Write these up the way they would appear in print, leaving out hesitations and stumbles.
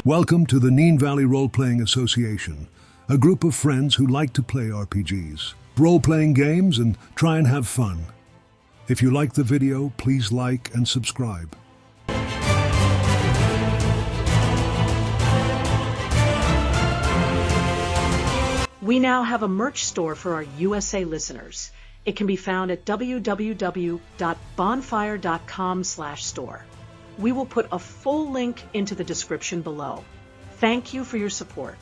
Welcome to the Neen Valley Role-Playing Association, a group of friends who like to play RPGs, role-playing games, and try and have fun. If you like the video, please like and subscribe. We now have a merch store for our USA listeners. It can be found at www.bonfire.com/store. We will put a full link into the description below. Thank you for your support.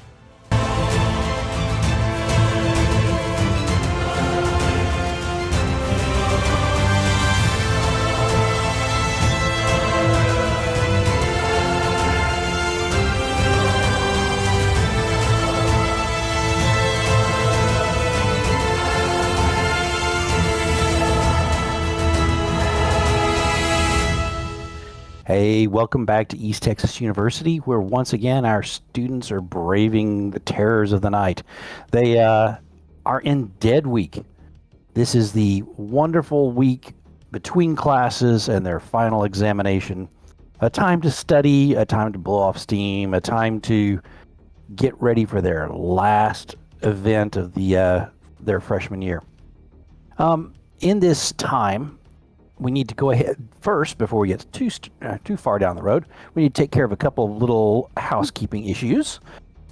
Hey, welcome back to East Texas University, where once again our students are braving the terrors of the night. They are in Dead Week. This is the wonderful week between classes and their final examination. A time to study, a time to blow off steam, a time to get ready for their last event of their freshman year. In this time, we need to go ahead first, before we get too far down the road. We need to take care of a couple of little housekeeping issues.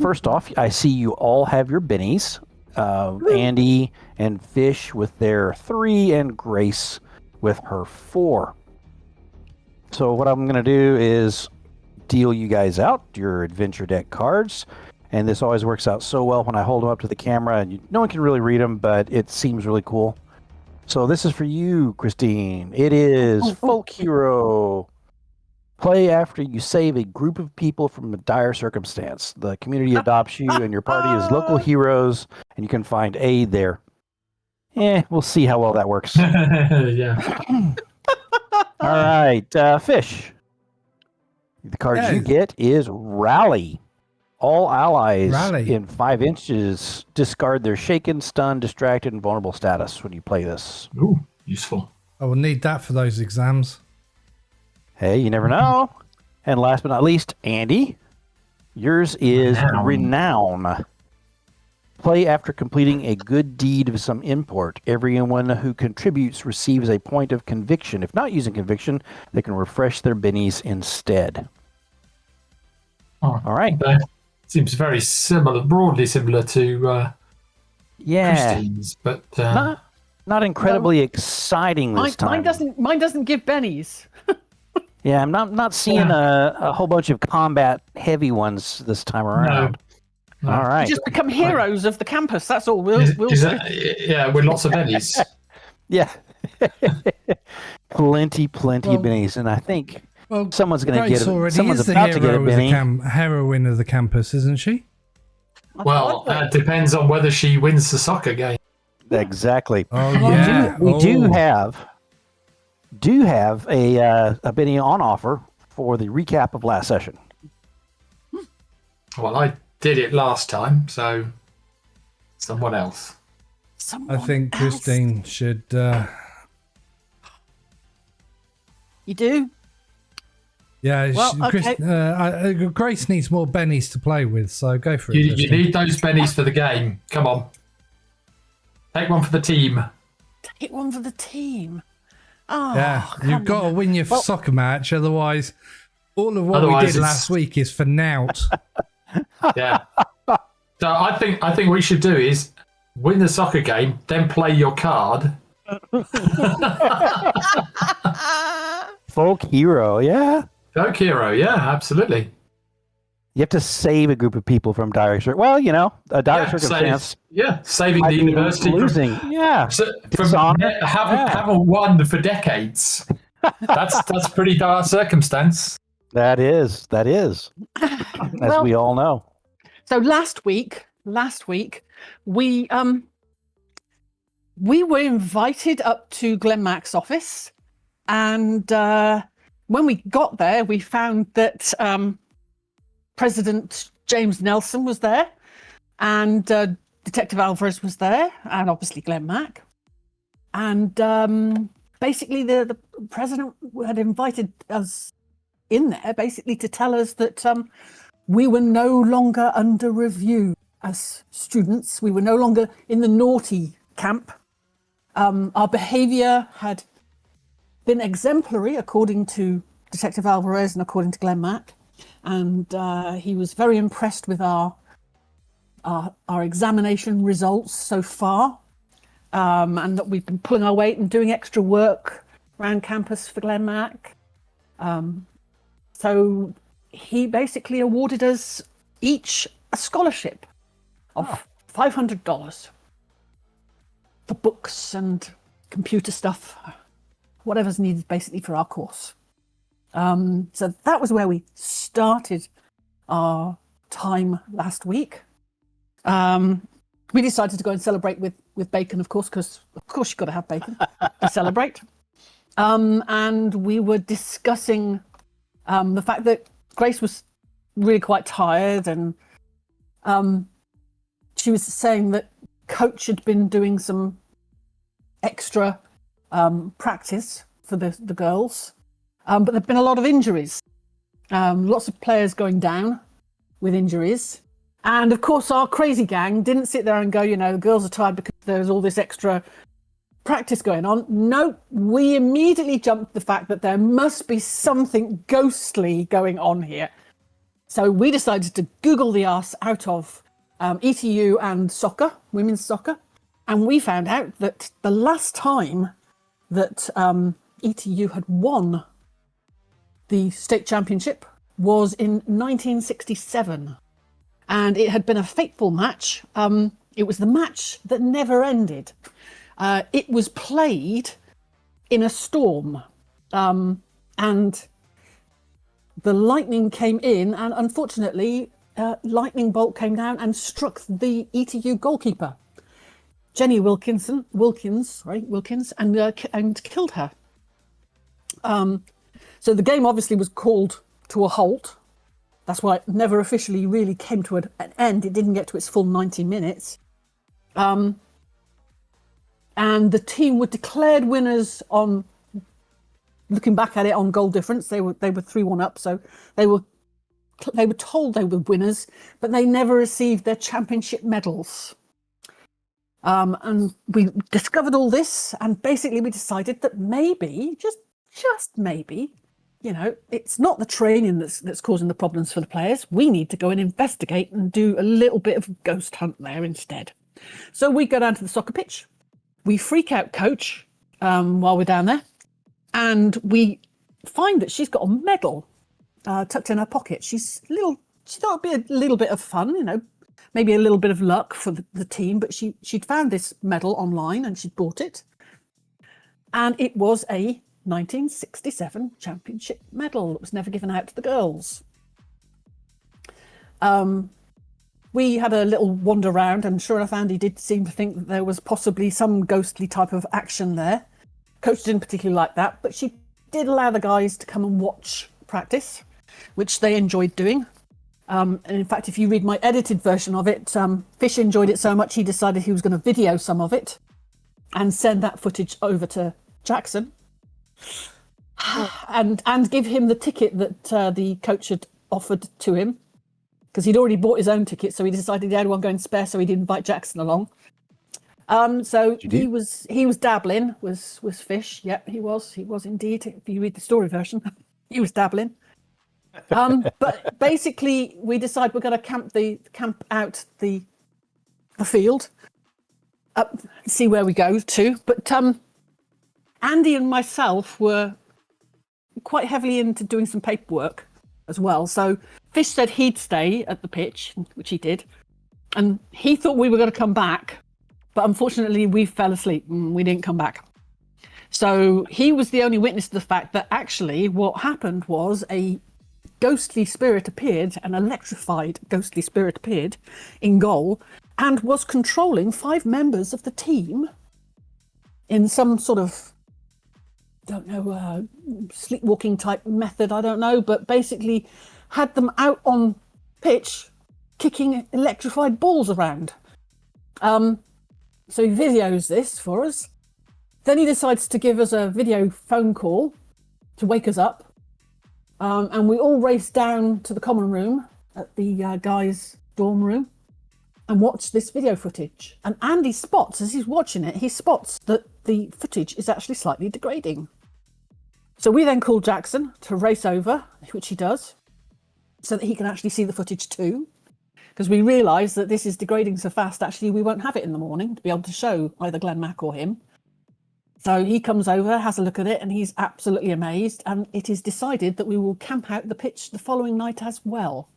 First off, I see you all have your bennies. Andy and Fish with their 3, and Grace with her 4. So what I'm going to do is deal you guys out your adventure deck cards. And this always works out so well when I hold them up to the camera, and no one can really read them, but it seems really cool. So this is for you, Christine. It is Folk Hero. Play after you save a group of people from a dire circumstance. The community adopts you, and your party is local heroes, and you can find aid there. We'll see how well that works. Yeah. All right, Fish. The card you get is Rally. All allies in 5 inches discard their shaken, stunned, distracted, and vulnerable status when you play this. Ooh, useful. I will need that for those exams. Hey, you never know. And last but not least, Andy, yours is Renown. Play after completing a good deed of some import. Everyone who contributes receives a point of conviction. If not using conviction, they can refresh their bennies instead. Oh, all right. Seems very similar, broadly similar to Christine's, but not incredibly exciting this time. Mine doesn't give bennies. Yeah, I'm not seeing a whole bunch of combat heavy ones this time around. No. All right, We just become heroes of the campus. That's all we'll do. Yeah, with lots of bennies. Yeah, plenty of bennies, and I think. Well, someone's going to get it. Someone's about to get a Benny. Heroine of the campus, isn't she? Well, it depends on whether she wins the soccer game. Exactly. Oh yeah. We do have a Benny on offer for the recap of last session. Well, I did it last time, so someone else. I think Christine should. You do? Yeah, well, okay. Grace needs more bennies to play with, so go for it. You need those bennies for the game. Come on. Take one for the team. Take one for the team. Oh, yeah, you've got to win your soccer match, otherwise all of what we did last week is for nout. Yeah. So I think we should do is win the soccer game, then play your card. Folk Hero, yeah. Folk Hero, yeah, absolutely. You have to save a group of people from dire circumstance. Well, a dire circumstance. Saving the university losing. Haven't won for decades. That's pretty dire circumstance. That is, as we all know. So last week, we were invited up to Glenn Mack's office, and when we got there, we found that President James Nelson was there, and Detective Alvarez was there, and obviously Glenn Mack. And basically, the president had invited us in there, basically to tell us that we were no longer under review as students. We were no longer in the naughty camp. Our behaviour had been exemplary, according to Detective Alvarez and according to Glenn Mack. And he was very impressed with our examination results so far. And that we've been pulling our weight and doing extra work around campus for Glenn Mack. So he basically awarded us each a scholarship of $500 for books and computer stuff, whatever's needed basically for our course. So that was where we started our time last week. We decided to go and celebrate with bacon, of course, because of course you've got to have bacon to celebrate. And we were discussing the fact that Grace was really quite tired, and she was saying that Coach had been doing some extra practice for the girls, but there've been a lot of injuries, lots of players going down with injuries. And of course, our crazy gang didn't sit there and go, the girls are tired because there's all this extra practice going on. No, we immediately jumped the fact that there must be something ghostly going on here. So we decided to Google the arse out of ETU and soccer, women's soccer. And we found out that the last time that ETU had won the state championship was in 1967. And it had been a fateful match. It was the match that never ended. It was played in a storm, and the lightning came in, and unfortunately, lightning bolt came down and struck the ETU goalkeeper, Jenny Wilkins, and killed her. So the game obviously was called to a halt. That's why it never officially really came to an end. It didn't get to its full 90 minutes. And the team were declared winners on, looking back at it, on goal difference. They were 3-1 up, so they were told they were winners, but they never received their championship medals. And we discovered all this, and basically we decided that maybe, just maybe, it's not the training that's causing the problems for the players. We need to go and investigate and do a little bit of ghost hunt there instead. So we go down to the soccer pitch. We freak out Coach while we're down there, and we find that she's got a medal tucked in her pocket. She thought it'd be a little bit of fun, maybe a little bit of luck for the team, but she'd found this medal online and she'd bought it. And it was a 1967 championship medal that was never given out to the girls. We had a little wander around, and sure enough, Andy did seem to think that there was possibly some ghostly type of action there. Coach didn't particularly like that, but she did allow the guys to come and watch practice, which they enjoyed doing. And in fact, if you read my edited version of it, Fish enjoyed it so much he decided he was going to video some of it and send that footage over to Jackson and give him the ticket that the coach had offered to him, because he'd already bought his own ticket, so he decided he had one going spare, so he didn't invite Jackson along. So he was dabbling, was Fish. Yep, he was indeed. If you read the story version, he was dabbling. But basically, we decide we're going to camp out the field, see where we go to. But Andy and myself were quite heavily into doing some paperwork as well. So Fish said he'd stay at the pitch, which he did, and he thought we were going to come back, but unfortunately we fell asleep and we didn't come back. So he was the only witness to the fact that actually what happened was a ghostly spirit appeared, an electrified ghostly spirit appeared in goal and was controlling 5 members of the team in some sort of, sleepwalking type method, I don't know, but basically had them out on pitch kicking electrified balls around. So he videos this for us. Then he decides to give us a video phone call to wake us up. And we all race down to the common room at the guys' dorm room and watch this video footage. And Andy spots, as he's watching it, he spots that the footage is actually slightly degrading. So we then call Jackson to race over, which he does, so that he can actually see the footage too. Because we realise that this is degrading so fast, actually, we won't have it in the morning to be able to show either Glenn Mack or him. So he comes over, has a look at it, and he's absolutely amazed. And it is decided that we will camp out the pitch the following night as well,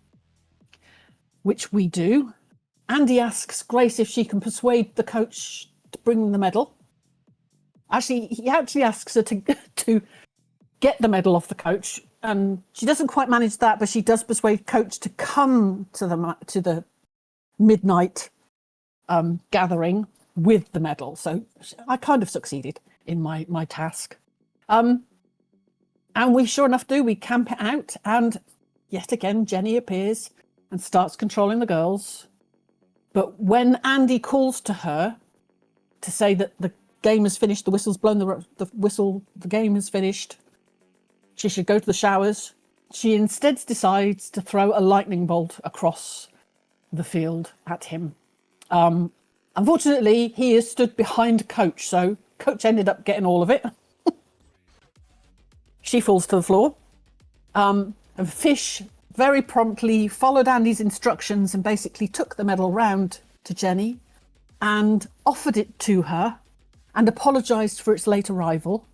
which we do. Andy asks Grace if she can persuade the coach to bring the medal. Actually, he actually asks her to get the medal off the coach. And she doesn't quite manage that, but she does persuade coach to come to the midnight gathering with the medal. So I kind of succeeded in my task. And we sure enough do. We camp it out, and yet again Jenny appears and starts controlling the girls. But when Andy calls to her to say that the game has finished, the whistle's blown, the game has finished, she should go to the showers, she instead decides to throw a lightning bolt across the field at him. Unfortunately, he is stood behind Coach, so Coach ended up getting all of it. She falls to the floor. And Fish very promptly followed Andy's instructions and basically took the medal round to Jenny and offered it to her and apologised for its late arrival.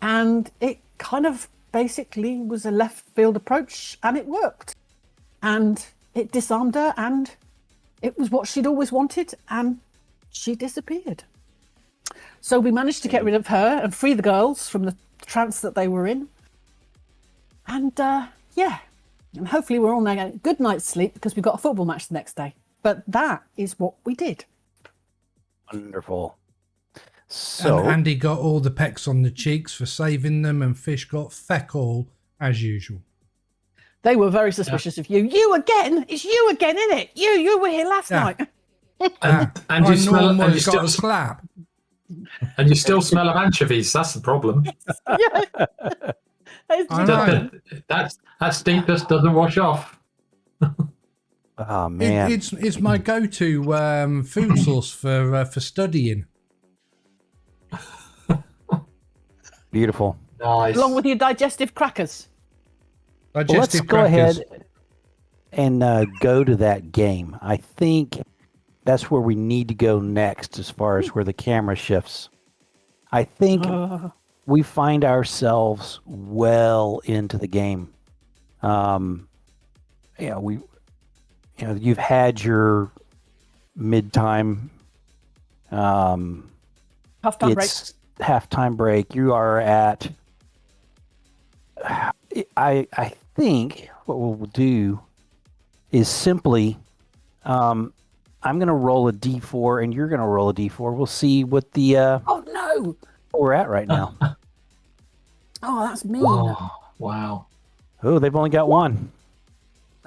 And it kind of basically was a left field approach, and it worked. And it disarmed her, and it was what she'd always wanted, and she disappeared. So we managed to get rid of her and free the girls from the trance that they were in. And and hopefully we're all now getting a good night's sleep because we've got a football match the next day. But that is what we did. Wonderful. So and Andy got all the pecks on the cheeks for saving them, and Fish got feck all as usual. They were very suspicious of you. You again? It's you again, isn't it? You were here last night. And you smell, and you got still a slap. And you still smell of anchovies. That's the problem. Yeah. That stink just doesn't wash off. Oh man, It's my go-to food source for studying. beautiful. Nice. Along with your digestive crackers. Well, let's go ahead and go to that game. I think that's where we need to go next as far as where the camera shifts. I think we find ourselves well into the game. You've had your mid-time. Half-time break. Half-time break. You are at. I think what we'll do is simply, I'm going to roll a d4 and you're going to roll a d4. We'll see what the Oh no! what we're at right now. Oh, that's mean. Oh, wow. Oh, they've only got one.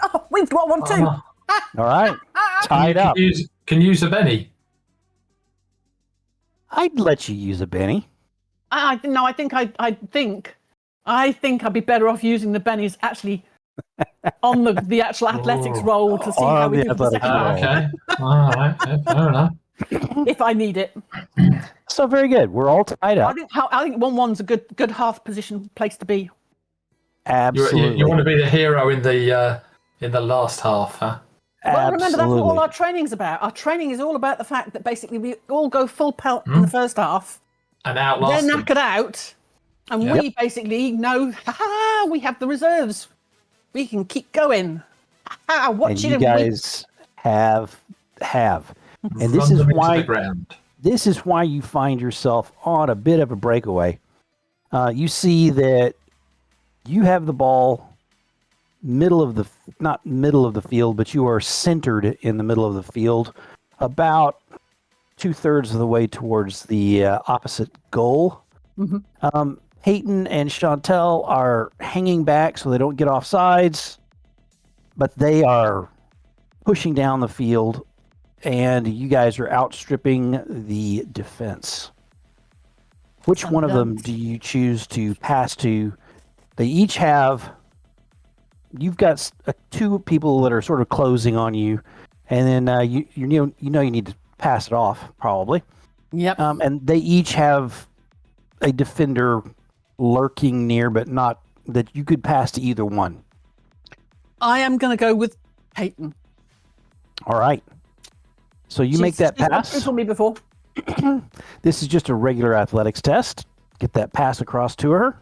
Oh, we've got one too. All right, tied up. Can you use a Benny? I'd let you use a Benny. I think I'd be better off using the bennies actually on the actual athletics roll to see how we do the second half. Okay. All right. Yeah, fair enough. If I need it. So very good. We're all tied up. I think 1-1's a good half position place to be. Absolutely. You want to be the hero in the last half, huh? Well, remember, that's what all our training's about. Our training is all about the fact that basically we all go full pelt in the first half. And outlast They're them. knackered out. And we basically know, we have the reserves. We can keep going. And you guys have. And this is why you find yourself on a bit of a breakaway. You see that you have the ball not middle of the field, but you are centered in the middle of the field, about 2/3 of the way towards the opposite goal. Mm-hmm. Hayton and Chantel are hanging back so they don't get off sides, but they are pushing down the field, and you guys are outstripping the defense. Which one of them do you choose to pass to? They each have you've got two people that are sort of closing on you, and then you need to pass it off probably. Yep. And they each have a defender lurking near, but not that you could pass to either one. I am going to go with Peyton. All right. So you make that pass. She's told me before. This is just a regular athletics test. Get that pass across to her.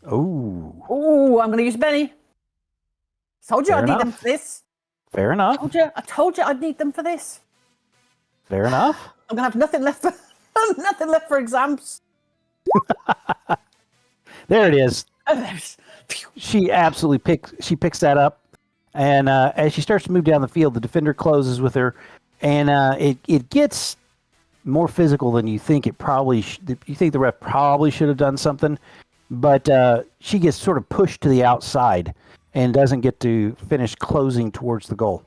Oh, I'm going to use Benny. Told you Fair I'd need them enough. for this. Fair enough. I told you I'd need them for this. Fair enough. I'm going to have nothing left for exams. There it is. Oh, She absolutely picks that up, and as she starts to move down the field, the defender closes with her, and it gets more physical than you think. You think the ref probably should have done something, but she gets sort of pushed to the outside and doesn't get to finish closing towards the goal.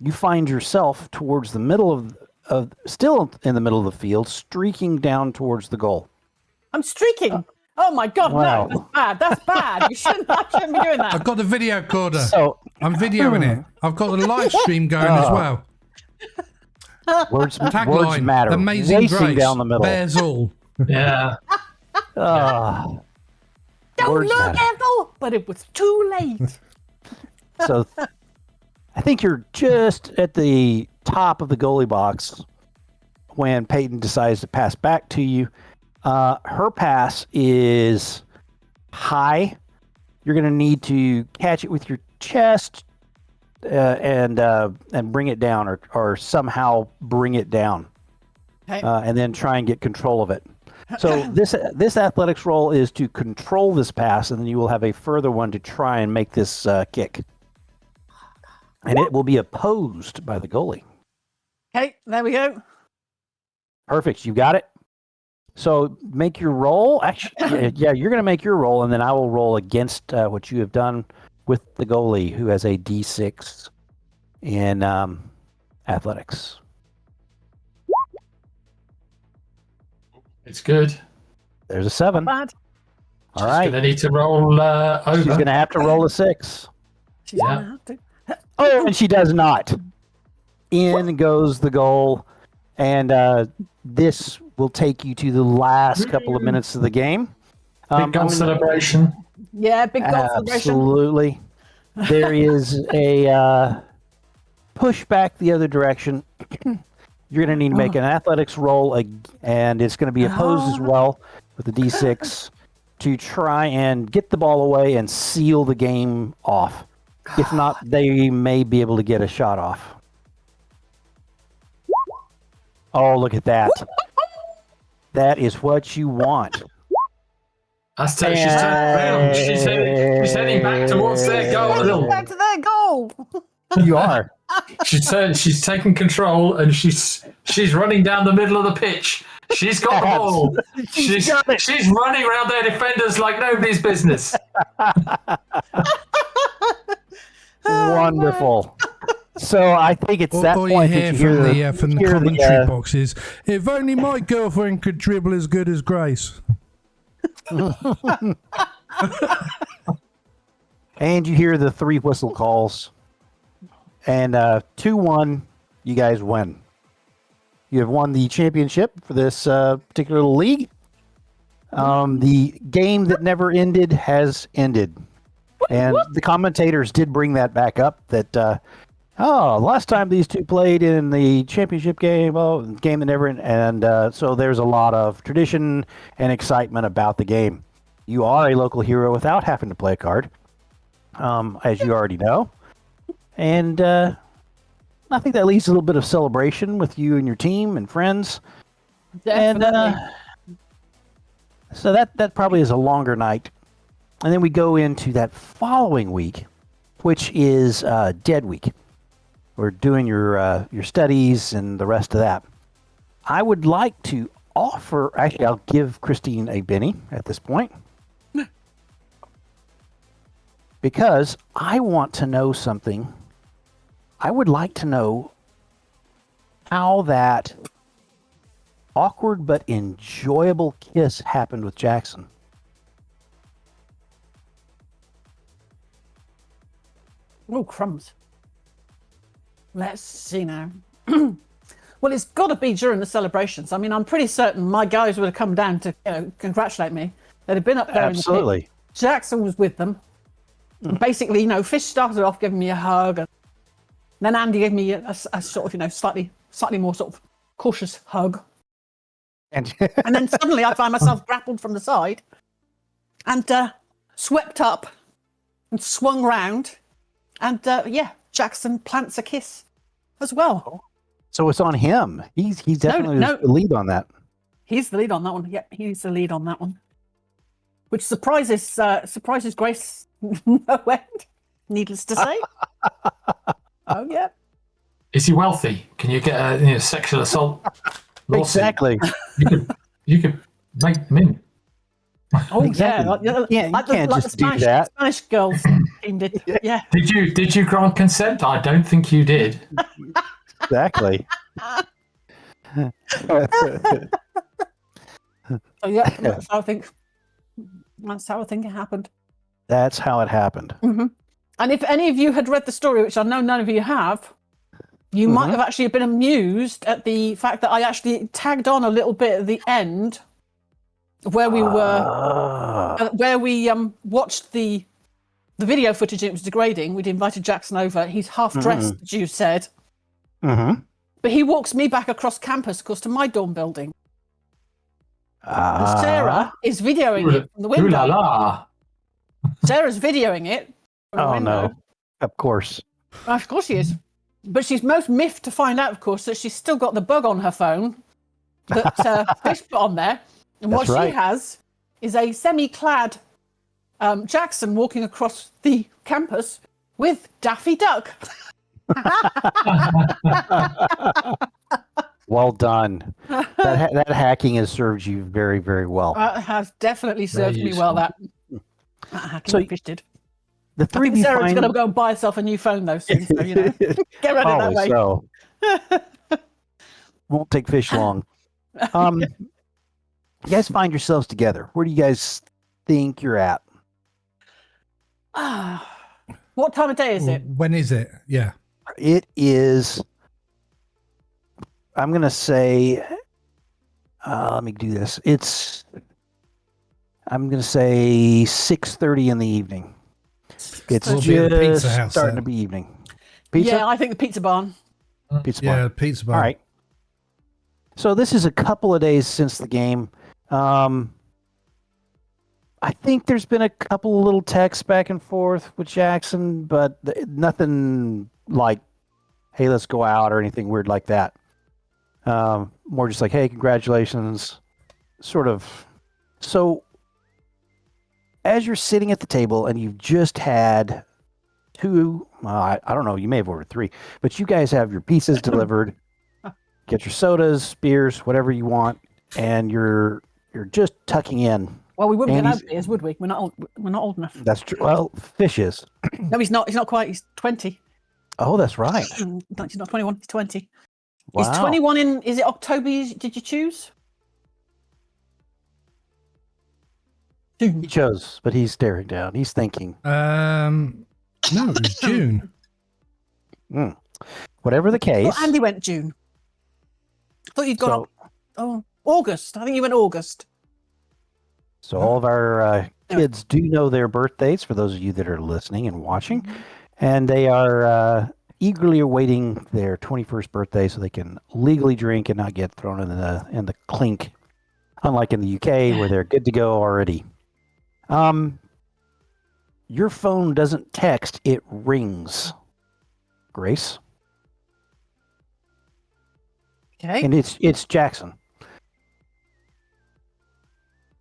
You find yourself towards the middle of still in the middle of the field, streaking down towards the goal. I'm streaking. Oh my God, Wow. no, that's bad. That's bad. I shouldn't be doing that. I've got the video recorder. So I'm videoing it. I've got the live stream going as well. words Tagline: matter. Amazing Racing grace down the middle. bears all. Yeah. Don't words look, matter. Ethel, but it was too late. So I think you're just at the top of the goalie box when Peyton decides to pass back to you. Her pass is high. You're going to need to catch it with your chest and bring it down, or somehow bring it down, Okay. and then try and get control of it. So this athletics roll is to control this pass, and then you will have a further one to try and make this kick. And it will be opposed by the goalie. Okay, there we go. Perfect. You got it. So make your roll. Actually, yeah, you're going to make your roll, and then I will roll against what you have done with the goalie, who has a D6 in athletics. It's good. There's a 7. Bad. All right. She's going to need to roll over. She's going to have to roll a 6. She's gonna have to. Oh, and she does not. In goes the goal, and this will take you to the last couple of minutes of the game. Big goal celebration. Yeah, big goal celebration. Absolutely. There is a push back the other direction. You're going to need to make an athletics roll, and it's going to be opposed as well with the D6 to try and get the ball away and seal the game off. If not, they may be able to get a shot off. Oh, look at that. That is what you want. That's she's turned around. She's heading back towards their goal. Back to their goal. You are. She's taking control, and she's running down the middle of the pitch. She's got the ball. She's running around their defenders like nobody's business. Wonderful. So I think it's that All point you hear that you hear from the commentary boxes. If only my girlfriend could dribble as good as Grace. And you hear the 3 whistle calls. And 2-1, you guys win. You have won the championship for this particular league. The game that never ended has ended. And the commentators did bring that back up that, last time these two played in the championship game, game that never ended. And so there's a lot of tradition and excitement about the game. You are a local hero without having to play a card, as you already know. And I think that leaves a little bit of celebration with you and your team and friends. Definitely. And so that probably is a longer night. And then we go into that following week, which is Dead Week. We're doing your studies and the rest of that. I would like to offer, actually, I'll give Christine a Benny at this point. Because I want to know something. I would like to know how that awkward but enjoyable kiss happened with Jackson. Oh, crumbs. Let's see now. Well, it's got to be during the celebrations. I mean, I'm pretty certain my guys would have come down to congratulate me. They'd have been up there. Absolutely. In the pit. Jackson was with them. And basically, Fish started off giving me a hug, and then Andy gave me a sort of, slightly more sort of cautious hug. And then suddenly I find myself grappled from the side and swept up and swung round. And Jackson plants a kiss as well. So it's on him. He's definitely the lead on that. He's the lead on that one. Yep, he's the lead on that one. Which surprises Grace no end, needless to say. Oh, yeah. Is he wealthy? Can you get a sexual assault lawsuit? Exactly. You could make them in. Oh, exactly. Yeah. You can't just do that. Spanish girls did. Yeah. Did you grant consent? I don't think you did. Exactly. So yeah, that's how I think it happened. That's how it happened. Mm-hmm. And if any of you had read the story, which I know none of you have, you might have actually been amused at the fact that I actually tagged on a little bit at the end where we were, where we watched the video footage. It was degrading. We'd invited Jackson over. He's half dressed, as you said. Mm-hmm. But he walks me back across campus, of course, to my dorm building. And Sarah is videoing it from the window. Ooh la la. Sarah's videoing it. Oh, no. Of course. Of course she is. But she's most miffed to find out, of course, that she's still got the bug on her phone that Fish put on there. And what she has is a semi-clad Jackson walking across the campus with Daffy Duck. Well done. That hacking has served you very, very well. It has definitely served me well, that hacking Fish did. The three I think Sarah's going to go and buy herself a new phone, though, soon. So, get ready that way. So. Won't take Fish long. You guys find yourselves together. Where do you guys think you're at? What time of day is it? When is it? Yeah. It is, I'm going to say, let me do this. I'm going to say 6:30 in the evening. It's just starting to be evening. Pizza? Yeah, I think the pizza barn. Pizza barn. Yeah, pizza barn. All right. So this is a couple of days since the game. I think there's been a couple of little texts back and forth with Jackson, but nothing like, hey, let's go out or anything weird like that. More just like, hey, congratulations, sort of. So as you're sitting at the table and you've just had two, I don't know, you may have ordered three, but you guys have your pizzas delivered, get your sodas, beers, whatever you want, and you're just tucking in. Well, we wouldn't get out beers, would we? We're not old enough. That's true. Well, Fish is. No, he's not. He's not quite. He's 20. Oh, that's right. He's not 21. He's 20. Wow. He's 21 in. Is it October? Did you choose? He chose, but he's staring down. He's thinking. No, it was June. Whatever the case. Well, Andy went June. I thought you'd gone. August. I think you went August. So all of our kids do know their birthdays, for those of you that are listening and watching, and they are eagerly awaiting their 21st birthday so they can legally drink and not get thrown in the clink, unlike in the UK where they're good to go already. Your phone doesn't text, it rings. Grace? Okay. And it's Jackson.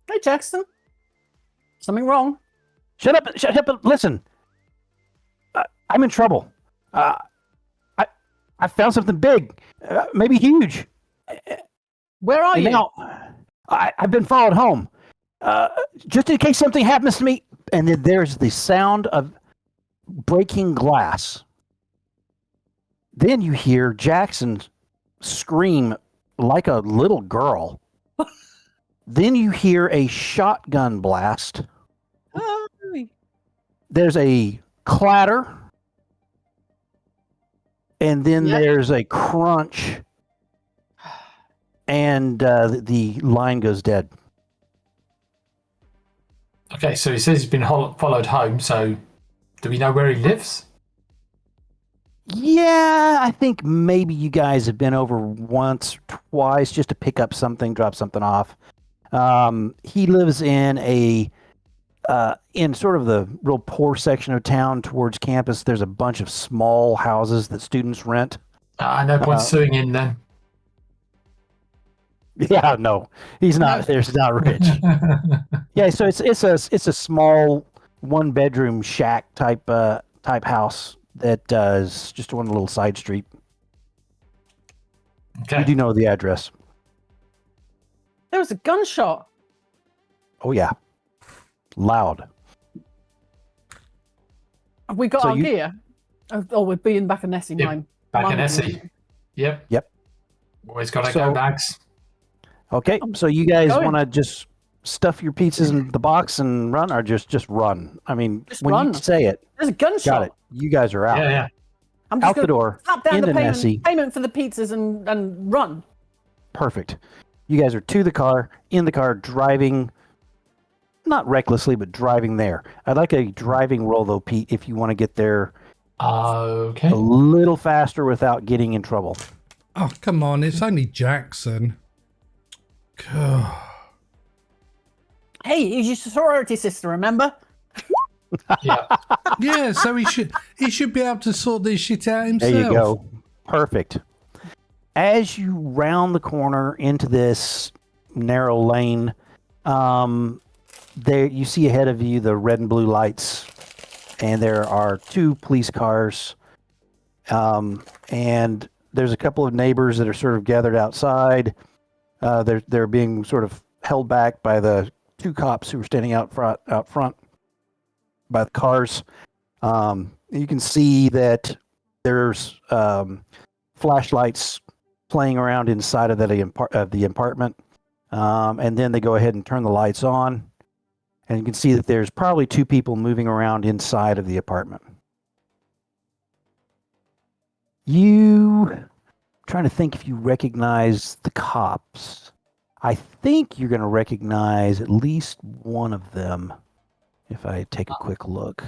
Hey, Jackson. Something wrong? Shut up and listen. I'm in trouble. I found something big, maybe huge. Where are you? Now, I've been followed home. Just in case something happens to me. And then there's the sound of breaking glass. Then you hear Jackson scream like a little girl. Then you hear a shotgun blast. Oh. There's a clatter. and then there's a crunch, and the line goes dead. Okay, so he says he's been followed home. So, do we know where he lives? Yeah, I think maybe you guys have been over once or twice just to pick up something, drop something off. He lives in in sort of the real poor section of town towards campus. There's a bunch of small houses that students rent. No point suing him then. Yeah, no, he's not. He's not rich. Yeah, so it's a small 1-bedroom shack type house that is just on a little side street. Okay. You do know the address. There was a gunshot. Oh yeah, loud. Have we got So our gear? Oh, we're being back in Nessie. Yep, back in Nessie. Yep. Always got to go bags. Okay, so you guys want to just stuff your pizzas in the box and run, or just run? I mean, Just when run. you say it, There's a gunshot. got it. You guys are out. Yeah. I'm just Out the door, slap down into the Nessie. payment for the pizzas and run. Perfect. You guys are in the car, driving, not recklessly, but driving there. I'd like a driving roll, though, Pete, if you want to get there Okay. a little faster without getting in trouble. Oh, come on. It's only Jackson. God. Hey, he's your sorority sister, remember? Yeah. Yeah, so he should be able to sort this shit out himself. There you go. Perfect. As you round the corner into this narrow lane, there you see ahead of you the red and blue lights, and there are 2 police cars, and there's a couple of neighbors that are sort of gathered outside. They're being sort of held back by the 2 cops who are standing out front by the cars. You can see that there's flashlights playing around inside of the apartment, and then they go ahead and turn the lights on, and you can see that there's probably 2 people moving around inside of the apartment. Trying to think if you recognize the cops. I think you're going to recognize at least one of them if I take a quick look.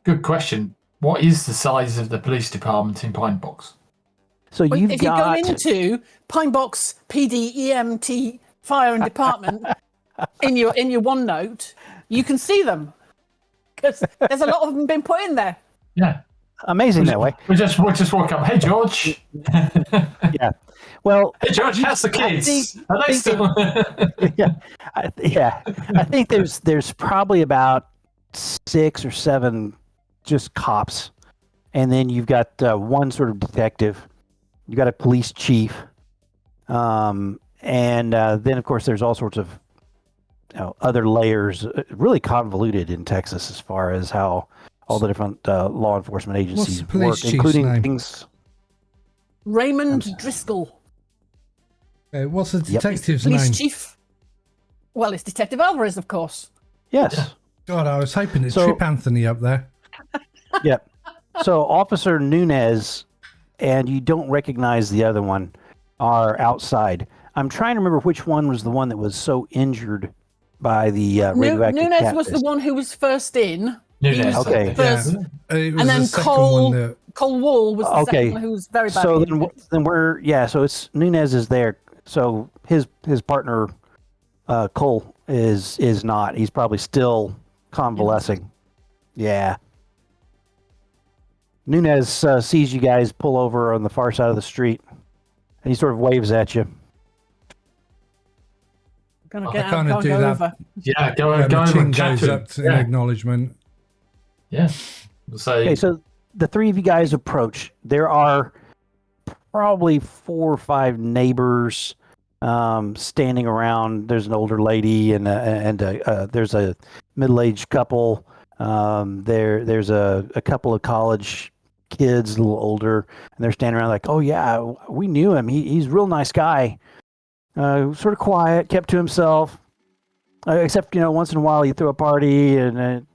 Good question. What is the size of the police department in Pine Box? So Well, you've if got... you go into Pine Box PD EMT Fire and Department in your OneNote, you can see them because there's a lot of them been put in there. Yeah. Amazing that way. We just walk up. Hey, George. Yeah. Well, Hey, George, how's the kids? Are they still? I think there's probably about 6 or 7 just cops, and then you've got one sort of detective. You got a police chief, and then of course there's all sorts of other layers. Really convoluted in Texas as far as how all the different law enforcement agencies work, including things. Raymond Driscoll. What's the detective's Police name? chief. Well, it's Detective Alvarez, of course. Yes. God, I was hoping it's Trip Anthony up there. Yep. So Officer Nunez, and you don't recognize the other one, are outside. I'm trying to remember which one was the one that was so injured by the radioactive Nunez catfish. was the one who was first in. Nunez. Okay. First, And then Cole Wall was the second one who was very bad. So then so it's Nunez is there. So his partner Cole is not. He's probably still convalescing. Yeah. Nunez sees you guys pull over on the far side of the street, and he sort of waves at you. Gonna get I out, kind of do go that. over. Yeah, go My over chin and chat goes to him. up in acknowledgement. Yeah. We'll say, Okay, so the 3 of you guys approach. There are probably 4 or 5 neighbors standing around. There's an older lady and there's a middle-aged couple. There's a couple of college kids, a little older, and they're standing around like, "Oh yeah, we knew him. He's a real nice guy. Sort of quiet, kept to himself. Except once in a while he threw a party, and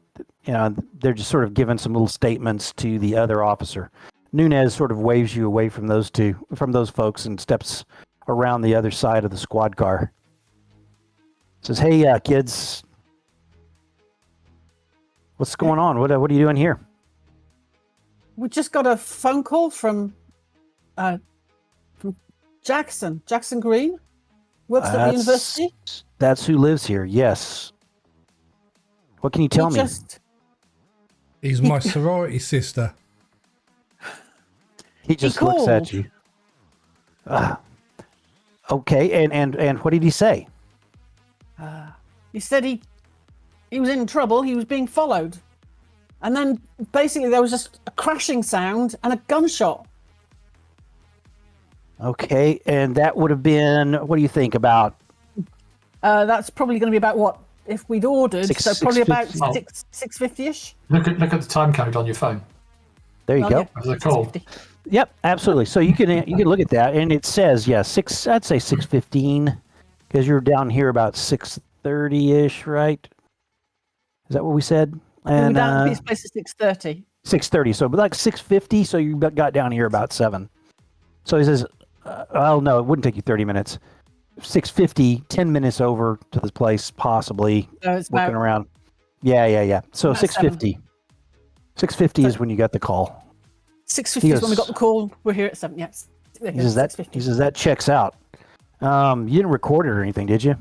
they're just sort of giving some little statements to the other officer. Nunez sort of waves you away from those folks, and steps around the other side of the squad car. Says, "Hey, kids, what's going on? What are you doing here?" We just got a phone call from Jackson Green. Works at the university. That's who lives here. Yes. What can you tell me? He's my sorority sister. He just looks at you. Okay, and what did he say? He said he was in trouble. He was being followed, and then basically there was just a crashing sound and a gunshot. Okay, and that would have been, what do you think, about? That's probably going to be about what if we'd ordered. So probably about 6:50ish. Look at the time code on your phone. There you go. Yeah, There's a call. 6:50. Yep, absolutely. So you can look at that, and it says, I'd say 6:15, because you're down here about 6:30ish, right? Is that what we said? And down at this place at 6:30. 6:30. So like 6:50. So you got down here about 7. So he says, "Oh no, it wouldn't take you 30 minutes. 6:50, 10 minutes over to this place, possibly looking around. Yeah. So 6:50. 6:50 is when you got the call. 6:50 is when we got the call. We're here at 7. Yes. He says that checks out. You didn't record it or anything, did you?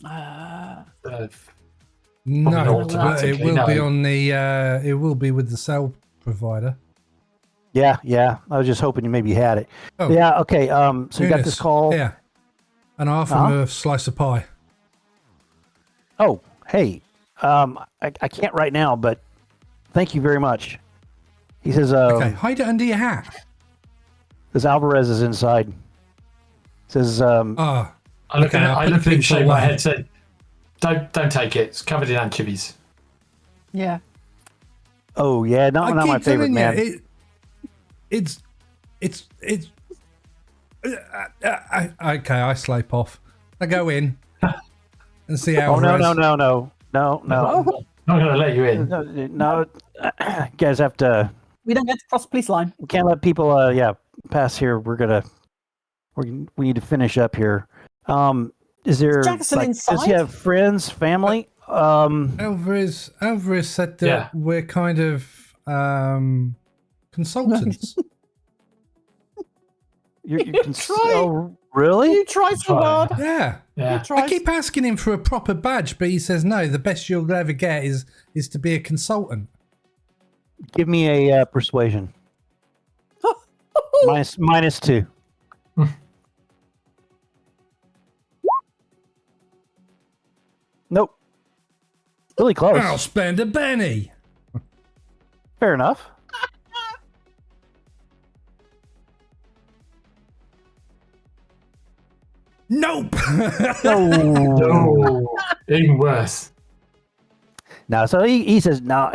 No, but it will be on the. It will be with the cell provider. Yeah. I was just hoping you maybe had it. Oh. Yeah. Okay. So you got this call. Yeah. And I offer him a slice of pie. Oh, hey. I can't right now, but thank you very much. He says, okay, hide it under your hat. Says Alvarez is inside. Says, I look at him, shake my head, said, Don't take it. It's covered in anchovies. Yeah. Oh yeah, not my favorite, man. It's okay. I slope off. I go in and see how. Oh no! I'm not going to let you in. No, you guys have to. We don't get to cross police line. We can't let people, pass here. We need to finish up here. Is there? Jackson inside? Does he have friends, family? Alvarez said that we're kind of consultants. You're oh, really? You try so hard. Yeah. I keep asking him for a proper badge, but he says no. The best you'll ever get is to be a consultant. Give me a persuasion. -2. Nope. Really close. I'll spend a penny. Fair enough. Nope. No. Even worse. No, so he says no.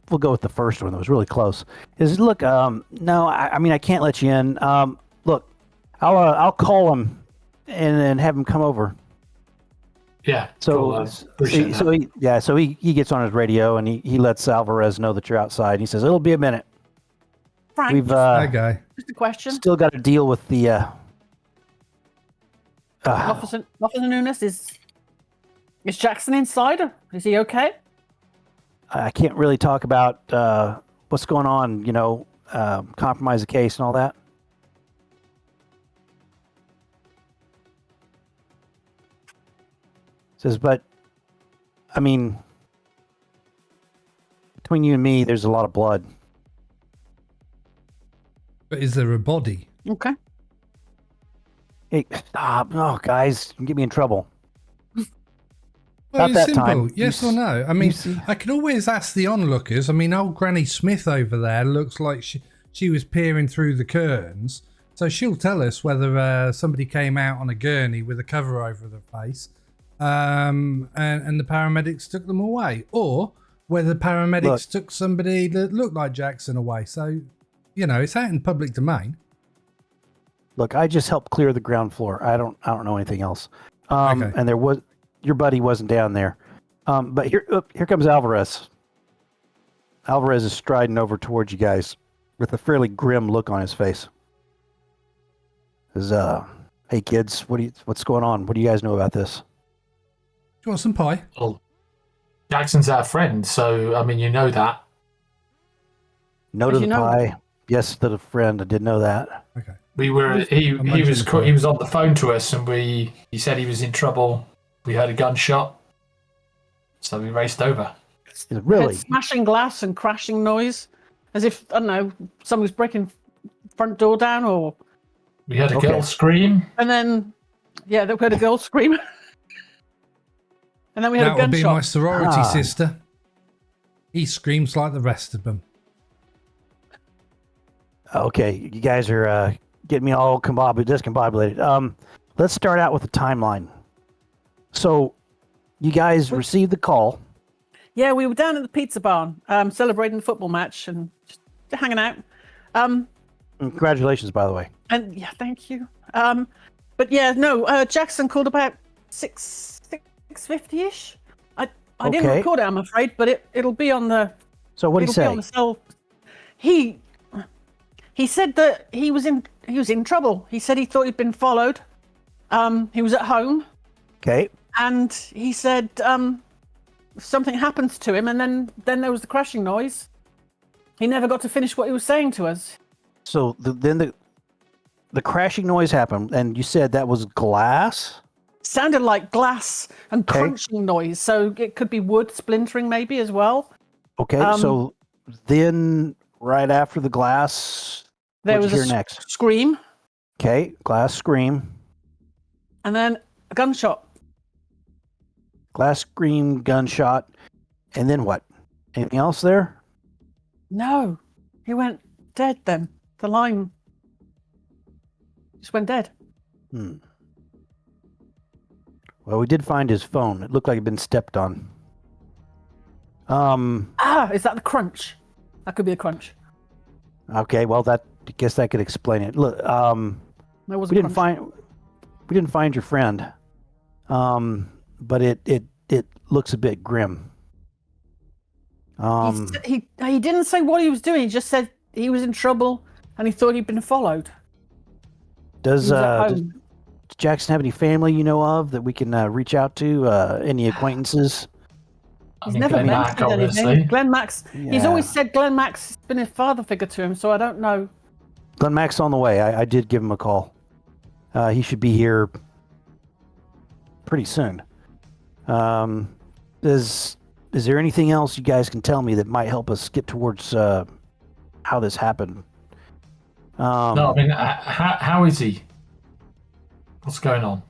We'll go with the first one that was really close. He says, look, no, I can't let you in. Look, I'll call him and then have him come over. Yeah. So he gets on his radio and he lets Alvarez know that you're outside. And he says it'll be a minute. Frank, We've that guy. just a question. Still got to deal with the Officer Nunes, is Jackson inside? Is he okay? I can't really talk about what's going on, compromise the case and all that. Says, but, between you and me, there's a lot of blood. But is there a body? Okay. Hey, stop. No, guys, you can get me in trouble. Well, Not it's that simple. time. Yes or no? I can always ask the onlookers. Old Granny Smith over there looks like she was peering through the curtains. So she'll tell us whether somebody came out on a gurney with a cover over their face and the paramedics took them away. Or whether the paramedics took somebody that looked like Jackson away. So, it's out in public domain. Look, I just helped clear the ground floor. I don't know anything else. Okay. And your buddy wasn't down there. But here comes Alvarez. Alvarez is striding over towards you guys with a fairly grim look on his face. Says, hey kids, what's going on? What do you guys know about this? Do you want some pie? Well, Jackson's our friend, so I mean, you know that. No to the pie. Yes to the friend. I did know that. Okay. We were. He was on the phone to us, and he said he was in trouble. We heard a gunshot, so we raced over. Really? Smashing glass and crashing noise, as if I don't know someone was breaking front door down, or we heard a girl scream, and then we heard a girl scream, and then we had a gunshot. That would be my sorority sister. He screams like the rest of them. Okay, you guys are getting me all discombobulated. Let's start out with the timeline. So, you guys received the call. Yeah, we were down at the pizza barn, celebrating the football match and just hanging out. Congratulations, by the way. And yeah, thank you. But yeah, no, Jackson called about 6:50ish. I didn't record it, I'm afraid, but it'll be on the. So what did he say? On the cell. He said that he was in trouble. He said he thought he'd been followed. He was at home. Okay. And he said something happened to him, and then there was the crashing noise. He never got to finish what he was saying to us. So then the crashing noise happened, and you said that was glass? Sounded like glass and crunching noise, so it could be wood splintering maybe as well. Okay, so then right after the glass, there was a next? Scream. Okay, glass scream. And then a gunshot. Glass scream, gunshot, and then what? Anything else there? No, he went dead then. The line just went dead. Well, we did find his phone. It looked like it had been stepped on. Is that the crunch? That could be the crunch. Okay, well, I guess that could explain it. Look, we didn't find your friend, but it looks a bit grim. He didn't say what he was doing. He just said he was in trouble and he thought he'd been followed. Does Jackson have any family you know of that we can reach out to? Any acquaintances? He's never mentioned anything. Glenn Max. Yeah. He's always said Glenn Max has been a father figure to him, so I don't know. Glenn Max on the way. I did give him a call. He should be here pretty soon. Is there anything else you guys can tell me that might help us get towards how this happened? No, I mean, how is he? What's going on?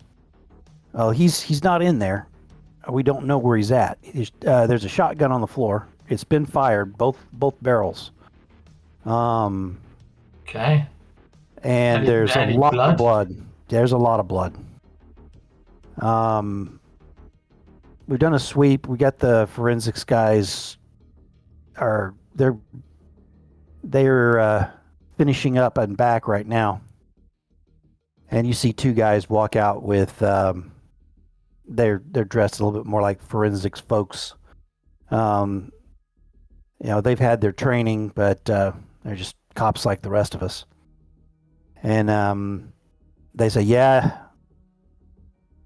Oh, he's not in there. We don't know where he's at. There's a shotgun on the floor. It's been fired, both barrels. Okay. And there's a lot of blood. There's a lot of blood. We've done a sweep. We got the forensics guys. They're finishing up and back right now. And you see two guys walk out with. They're dressed a little bit more like forensics folks. They've had their training, but they're just cops like the rest of us. And they say, yeah,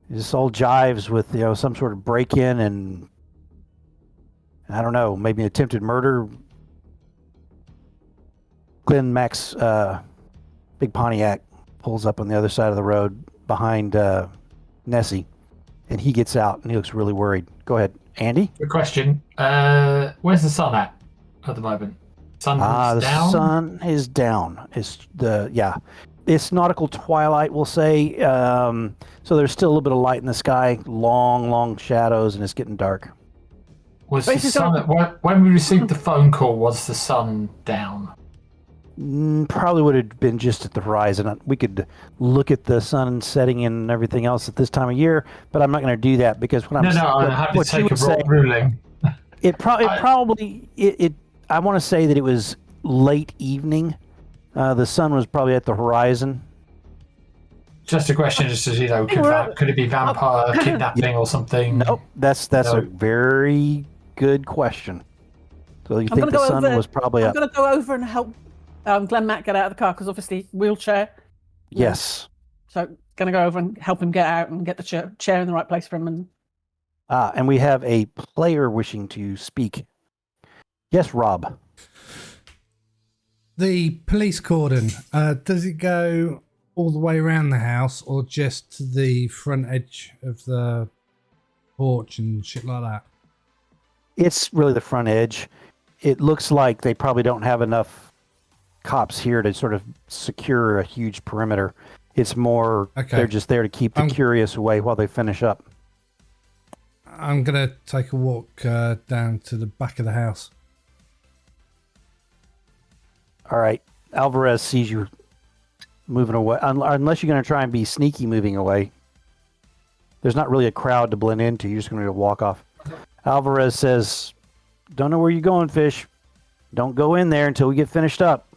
this all jives with some sort of break-in and I don't know, maybe attempted murder. Glenn Max, big Pontiac, pulls up on the other side of the road behind Nessie. And he gets out and he looks really worried. Go ahead, Andy. Good question. Where's the sun at the moment? Sun is down? The sun is down. It's nautical twilight, we'll say. So there's still a little bit of light in the sky, long shadows, and it's getting dark. Was the sun when we received the phone call? Was the sun down? Probably would have been just at the horizon. We could look at the sun setting and everything else at this time of year, but I'm not going to do that because I have to take a broad ruling. I want to say that it was late evening. The sun was probably at the horizon. Just a question, could it be vampire kidnapping or something? Nope, that's a very good question. So you I'm think gonna the go sun over. was probably I'm up? going to go over and help Glenn Mack get out of the car because obviously wheelchair. Yes. So going to go over and help him get out and get the chair in the right place for him. And we have a player wishing to speak. Yes, Rob. The police cordon, does it go all the way around the house or just to the front edge of the porch and shit like that? It's really the front edge. It looks like they probably don't have enough cops here to sort of secure a huge perimeter. It's more they're just there to keep the curious away while they finish up. I'm going to take a walk down to the back of the house. All right. Alvarez sees you moving away. Unless you're going to try and be sneaky moving away. There's not really a crowd to blend into. You're just going to walk off. Alvarez says, don't know where you're going, Fish. Don't go in there until we get finished up.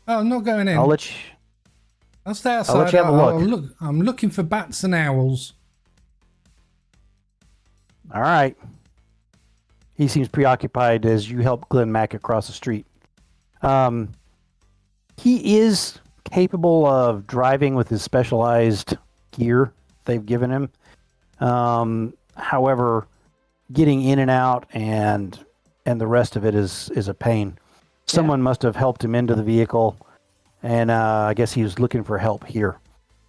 Oh, I'm not going in. I'll stay outside. I'll let you have a look. I'm looking for bats and owls. All right. He seems preoccupied as you help Glenn Mack across the street. He is capable of driving with his specialized gear they've given him. However, getting in and out and the rest of it is a pain. Someone must have helped him into the vehicle, and I guess he was looking for help here.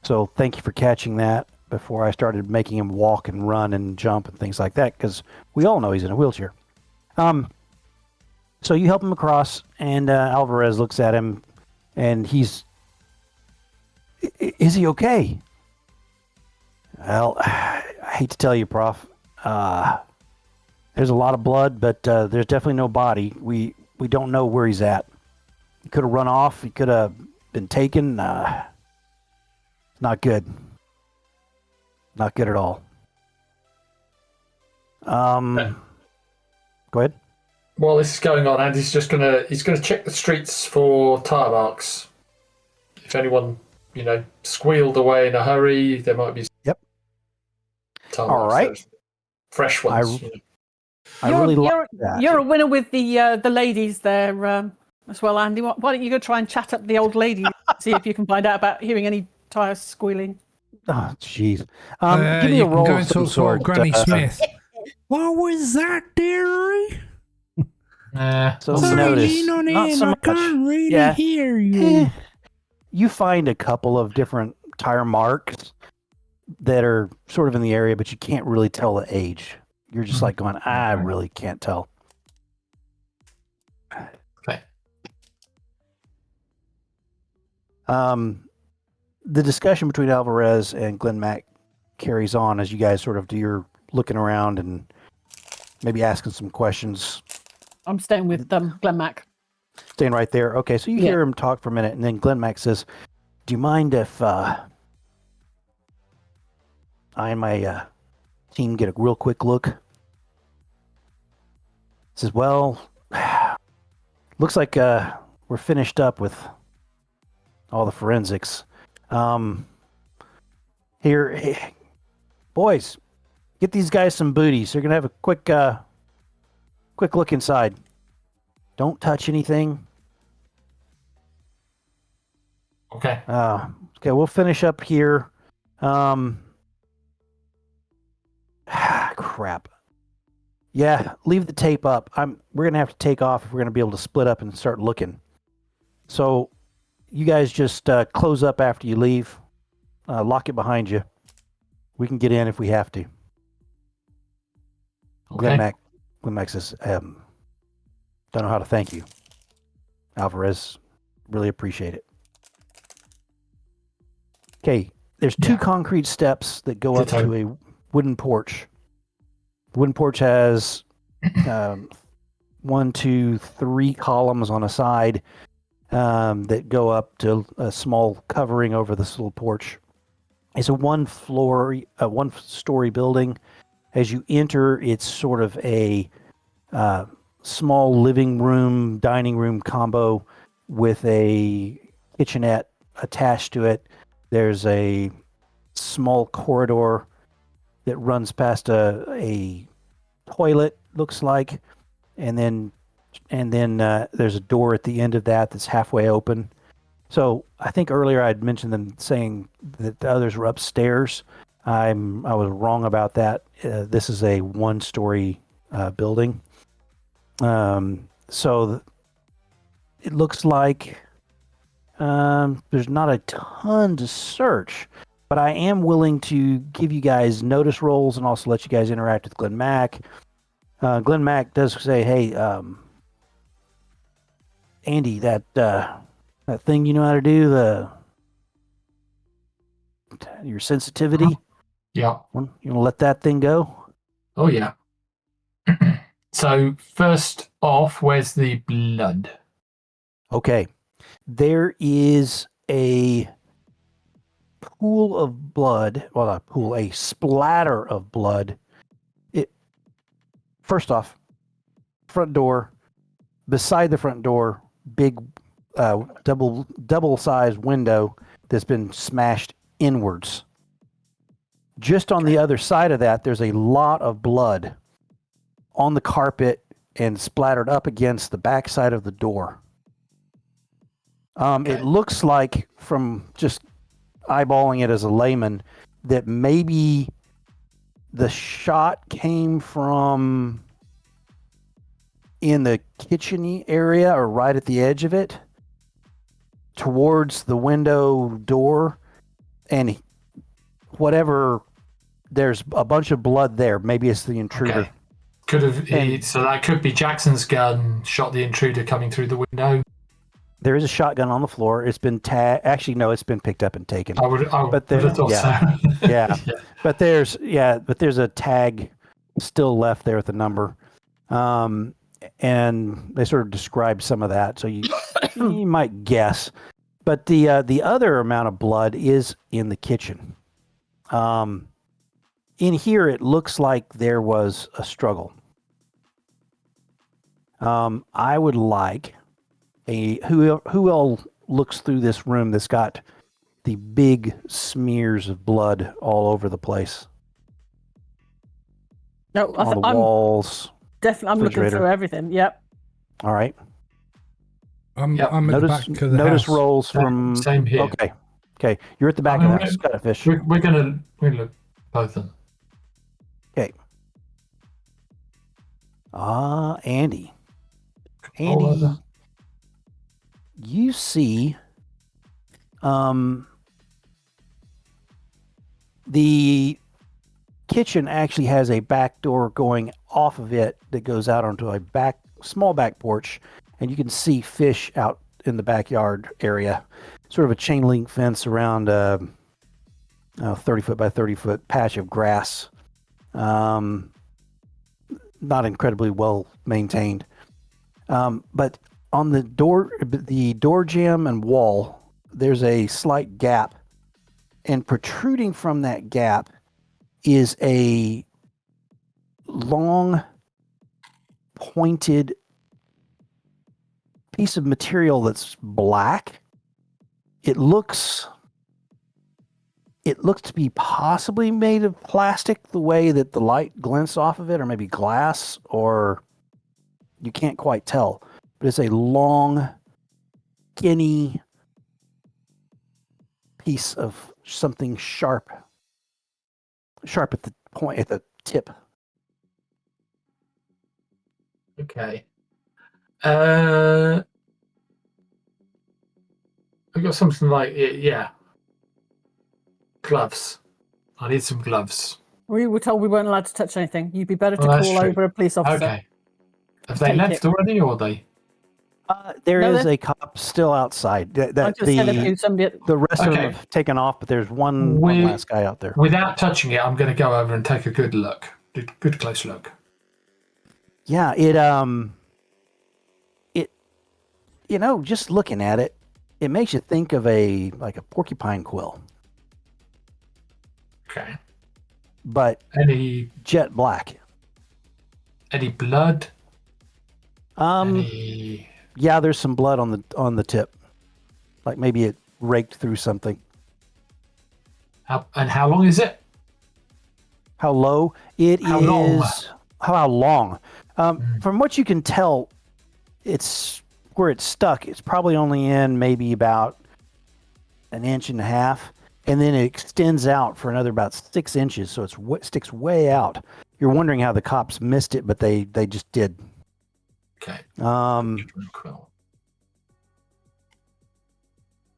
So thank you for catching that before I started making him walk and run and jump and things like that, because we all know he's in a wheelchair. So you help him across, and Alvarez looks at him, and is he okay? Well, I hate to tell you, Prof. There's a lot of blood, but there's definitely no body. We don't know where he's at. He could have run off. He could have been taken. Not good. Not good at all. Go ahead. While this is going on, Andy's just he's gonna check the streets for tire marks. If anyone, squealed away in a hurry, there might be tire All marks. right. Fresh ones. I really like that. You're a winner with the ladies there as well, Andy. Why don't you go try and chat up the old lady, see if you can find out about hearing any tires squealing? Oh, jeez. Give me a roll of some sort. Granny Smith. What was that, dearie? So notice, not so much. I can't really hear you. You find a couple of different tire marks that are sort of in the area, but you can't really tell the age. You're just like going, I really can't tell. Okay. The discussion between Alvarez and Glenn Mack carries on as you guys sort of do your looking around and maybe asking some questions. I'm staying with Glenn Mack. Staying right there. Okay, so you hear him talk for a minute, and then Glenn Mack says, do you mind if I and my team get a real quick look? Says, well, looks like we're finished up with all the forensics. Here, hey, boys, get these guys some booties. They're gonna have a quick look inside. Don't touch anything. Okay. Okay, we'll finish up here. Crap. Yeah, leave the tape up. We're gonna have to take off if we're gonna be able to split up and start looking. So, you guys just close up after you leave. Lock it behind you. We can get in if we have to. Okay. Glenn Mack says, don't know how to thank you. Alvarez, really appreciate it. Okay, there's two concrete steps that go up to a wooden porch. The wooden porch has 1, 2, 3 columns on a side that go up to a small covering over this little porch. It's a one-story building. As you enter, it's sort of a small living room, dining room combo with a kitchenette attached to it. There's a small corridor that runs past a toilet, looks like, and then and then there's a door at the end of that that's halfway open. So I think earlier I'd mentioned them saying that the others were upstairs. I was wrong about that. This is a one-story building. So it looks like there's not a ton to search, but I am willing to give you guys notice rolls and also let you guys interact with Glenn Mack. Glenn Mack does say, "Hey, Andy, that thing you know how to do, your sensitivity. Yeah. You want to let that thing go?" Oh yeah. So first off, where's the blood? Okay. There is a pool of blood. Well, not a pool, a splatter of blood. First off, front door, beside the front door, big double-sized window that's been smashed inwards. Just on the other side of that, there's a lot of blood on the carpet and splattered up against the backside of the door. It looks like, from just eyeballing it as a layman, that maybe the shot came from in the kitchen area or right at the edge of it towards the window door, and whatever, there's a bunch of blood there. Maybe it's the intruder. Okay. So that could be Jackson's gun shot the intruder coming through the window. There is a shotgun on the floor. It's been actually, no, it's been picked up and taken. I would have thought so. Yeah. But there's a tag still left there with the number. And they sort of describe some of that, so you might guess. But the other amount of blood is in the kitchen. In here, it looks like there was a struggle. I would like who all looks through this room that's got the big smears of blood all over the place. No, on the walls. Definitely, I'm looking through everything. Yep. All right. I'm at the back of the notice house. rolls from. Same here. Okay. You're at the back of the house. Got a fish. We're gonna look both of them. Okay. Andy. You see, the kitchen actually has a back door going off of it that goes out onto a small back porch, and you can see fish out in the backyard area. Sort of a chain link fence around a 30-foot by 30-foot patch of grass. Not incredibly well maintained. But on the door jamb and wall, there's a slight gap, and protruding from that gap is a long, pointed piece of material that's black. It looks to be possibly made of plastic, the way that the light glints off of it, or maybe glass, or you can't quite tell. But it's a long, skinny piece of something sharp at the point, at the tip. Okay. I got something like gloves. I need some gloves. We were told we weren't allowed to touch anything. You'd be better to call over a police officer. Okay. Have they left already, or are they? There is a cop still outside. The rest of them have taken off, but there's one last guy out there. Without touching it, I'm going to go over and take a good look. Good close look. Yeah, just looking at it, it makes you think of a porcupine quill. Okay. But any jet black. Any blood? Yeah, there's some blood on the tip. Like maybe it raked through something. How long is it? How low? How long? From what you can tell, it's where it's stuck. It's probably only in maybe about 1.5 inches, and then it extends out for another about 6 inches. So it sticks way out. You're wondering how the cops missed it, but they just did. Okay. Um,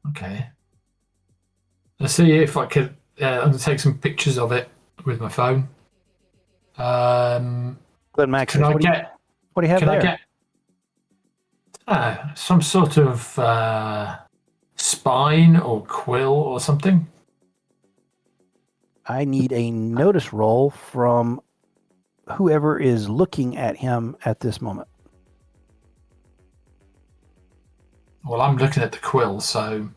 Okay. Let's see if I could. I'm going to take some pictures of it with my phone. Glenn Max, Can I what get? do you have Can there? I get some sort of spine or quill or something? I need a notice roll from whoever is looking at him at this moment. Well, I'm looking at the quill, so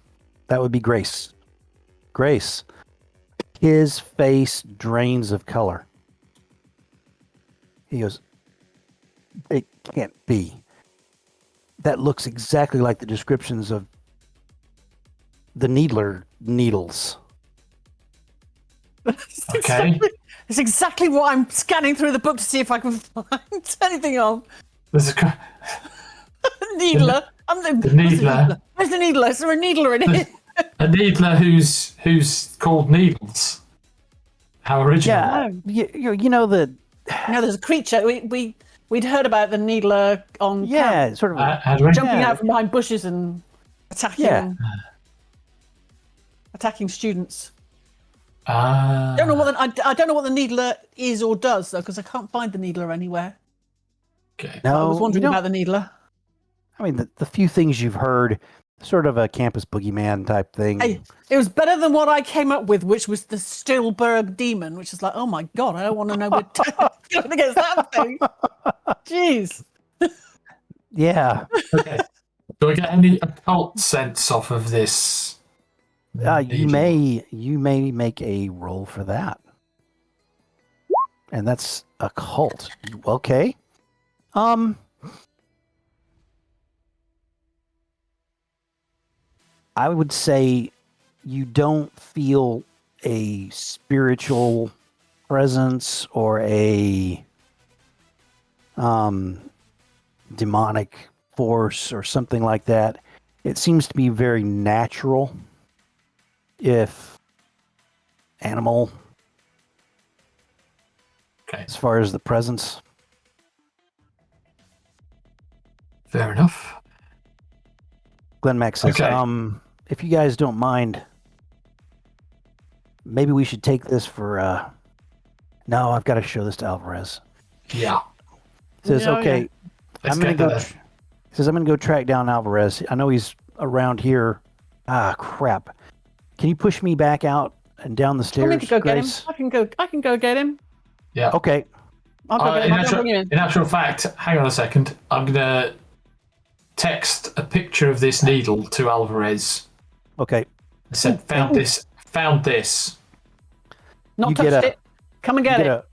That would be Grace. Grace, his face drains of color. He goes, it can't be. That looks exactly like the descriptions of the needler needles. okay. It's exactly what I'm scanning through the book to see if I can find anything of. There's a Needler. the needler. Where's the needler? Is there a needler in it? A needler who's called Needles. How original. Yeah, you know the No, there's a creature. We'd heard about the needler on camp, sort of How do I- jumping out from behind bushes and attacking students. I don't know I don't know what the needler is or does though, because I can't find the needler anywhere. Okay. I no. was wondering you don't- about the needler. I mean, the few things you've heard, sort of a campus boogeyman type thing. Hey, it was better than what I came up with, which was the Stilberg demon, which is like, oh my god, I don't want to know what going against that thing. Jeez. Yeah. Okay. Do I get any occult sense off of this? You may make a roll for that. And that's a cult. Okay. I would say you don't feel a spiritual presence or a demonic force or something like that. It seems to be very natural, if animal, Okay. as far as the presence. Fair enough. Glenn Max says, Okay. if you guys don't mind, maybe we should take this for, no, I've got to show this to Alvarez. Yeah. He says, Yeah, okay, yeah. Let's I'm going get to go. to He says, I'm going to go track down Alvarez. I know he's around here. Ah, crap. Can you push me back out and down the Want me stairs, to go get him? Grace? I can go get him. Yeah. Okay. I'll go get him. I'll go bring him in. In actual fact, hang on a second. I'm gonna text a picture of this needle to Alvarez. Okay. I said, found this. Not You get touched a- it. Come and get it.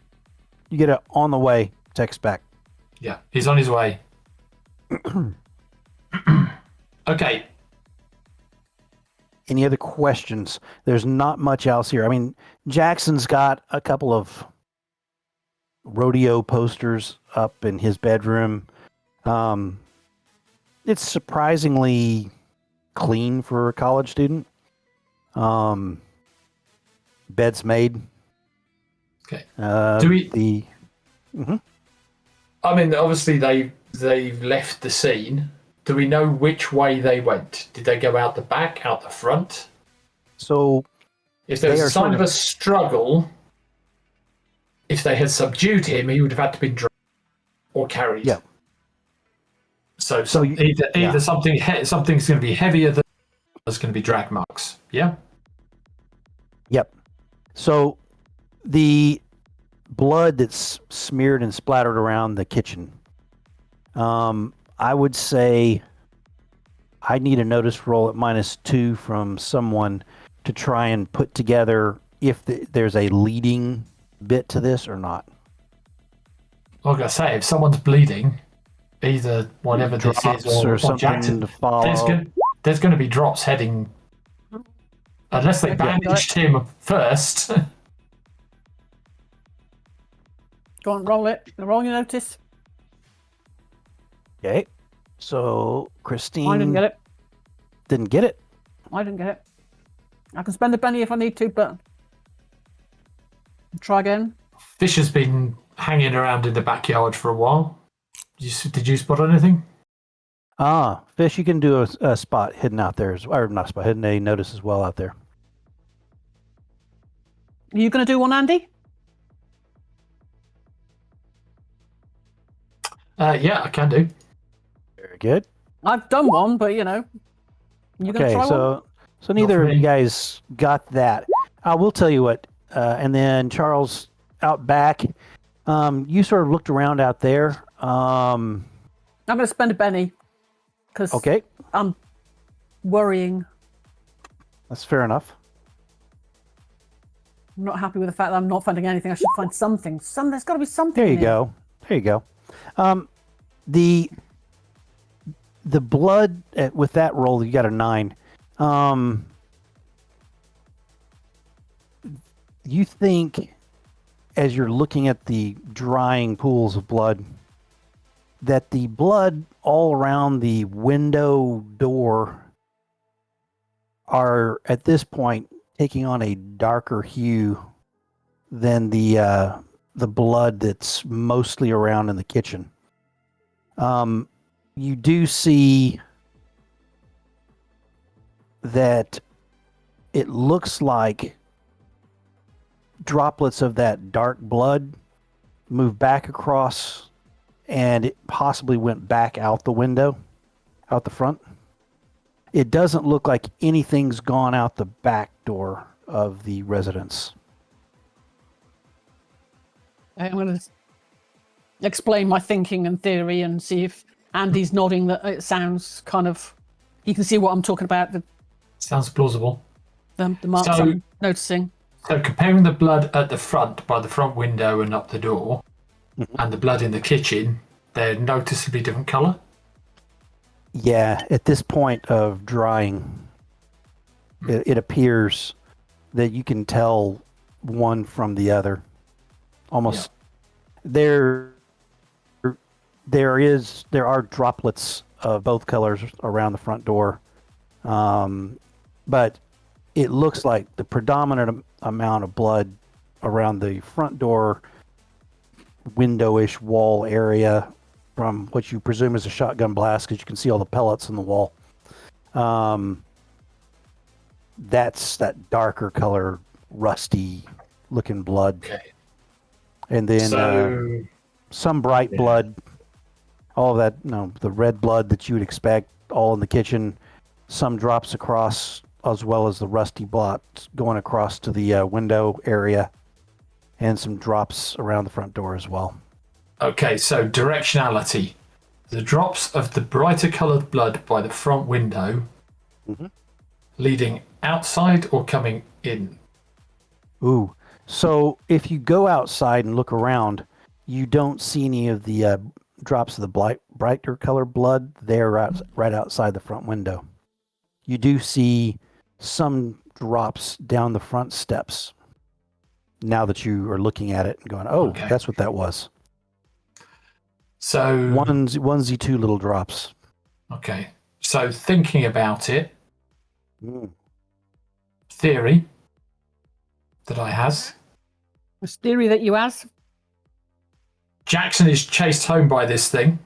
You get a on the way text back. Yeah, he's on his way. Okay. Any other questions? There's not much else here. I mean, Jackson's got a couple of rodeo posters up in his bedroom. It's surprisingly clean for a college student. Bed's made. Okay. Do we- Mhm. I mean, obviously they've left the scene. Do we know which way they went? Did they go out the back, out the front? So If there was They a are sign sort of a struggle, if they had subdued him, he would have had to be dragged or carried. Yeah. So, you- either yeah. something's going to be heavier than there's going to be drag marks. Yeah. Yep. So the blood that's smeared and splattered around the kitchen. I would say I need a notice roll at -2 from someone to try and put together if there's a leading bit to this or not. Like I say, if someone's bleeding, either whatever this Drops is or or something Jackson, to follow. there's going to be drops heading. Unless they bandaged him first. Go on, roll it. Roll your notice. Okay. So Christine I didn't get it. Didn't get it. I didn't get it. I can spend a penny if I need to, but try again. Fish has been hanging around in the backyard for a while. Did you spot anything? Fish, you can do a spot hidden out there, or not a spot, hidden a notice as well out there. Are you going to do one, Andy? Yeah, I can do. Very good. I've done one, but you going to try one? So neither of you guys got that. I will tell you what, and then Charles out back, you sort of looked around out there. I'm going to spend a penny because I'm worrying. That's fair enough. I'm not happy with the fact that I'm not finding anything. I should find something. There's got to be something. There you go. There you go. The blood with that roll, you got a 9. You think, as you're looking at the drying pools of blood, that the blood all around the window door are at this point taking on a darker hue than the blood that's mostly around in the kitchen. You do see that it looks like droplets of that dark blood move back across, and it possibly went back out the window, out the front. It doesn't look like anything's gone out the back door of the residence. I'm going to explain my thinking and theory and see if Andy's nodding that it sounds kind of... You can see what I'm talking about. Sounds plausible. The marks I'm noticing. So comparing the blood at the front, by the front window and up the door, and the blood in the kitchen, they're noticeably different colour? Yeah, at this point of drying, it appears that you can tell one from the other. Almost. Yeah. There are droplets of both colors around the front door, but it looks like the predominant amount of blood around the front door window-ish wall area, from what you presume is a shotgun blast, because you can see all the pellets in the wall. That's that darker color, rusty looking blood. Okay. And then some bright blood, all of that, the red blood that you would expect, all in the kitchen. Some drops across, as well as the rusty blots going across to the window area, and some drops around the front door as well. Okay, so directionality. The drops of the brighter coloured blood by the front window leading outside or coming in? Ooh. So if you go outside and look around, you don't see any of the drops of the brighter colored blood there right outside the front window. You do see some drops down the front steps now that you are looking at it and going, that's what that was. So onesie two little drops. Okay. So thinking about it, theory that I has. This theory that you has? Jackson is chased home by this thing.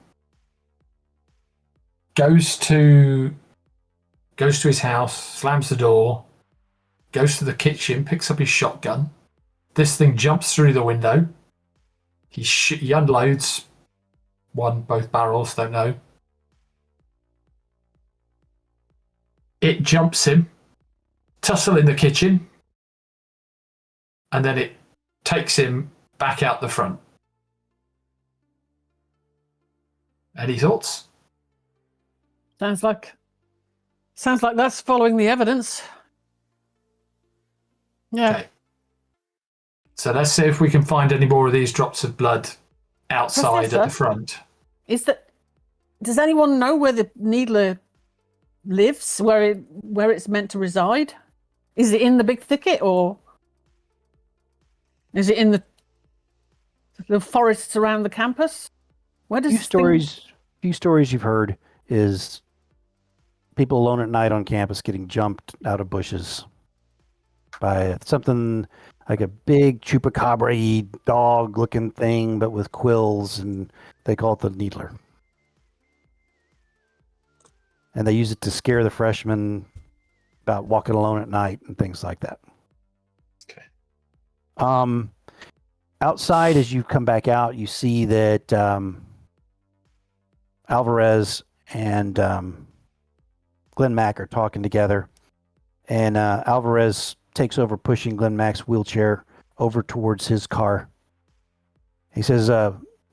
Goes to his house, slams the door, goes to the kitchen, picks up his shotgun. This thing jumps through the window. He unloads both barrels, don't know. It jumps him, tussle in the kitchen, and then it takes him back out the front. Any thoughts? Sounds like that's following the evidence. Yeah. Okay. So let's see if we can find any more of these drops of blood outside at the front. Does anyone know where the needler lives? Where it's meant to reside? Is it in the big thicket, or is it in the forests around the campus? Where does few stories you've heard is people alone at night on campus getting jumped out of bushes by something like a big chupacabra dog looking thing, but with quills, and they call it the needler. And they use it to scare the freshmen about walking alone at night and things like that. Okay. Outside, as you come back out, you see that Alvarez and Glenn Mack are talking together, and Alvarez takes over pushing Glenn Mack's wheelchair over towards his car. He says,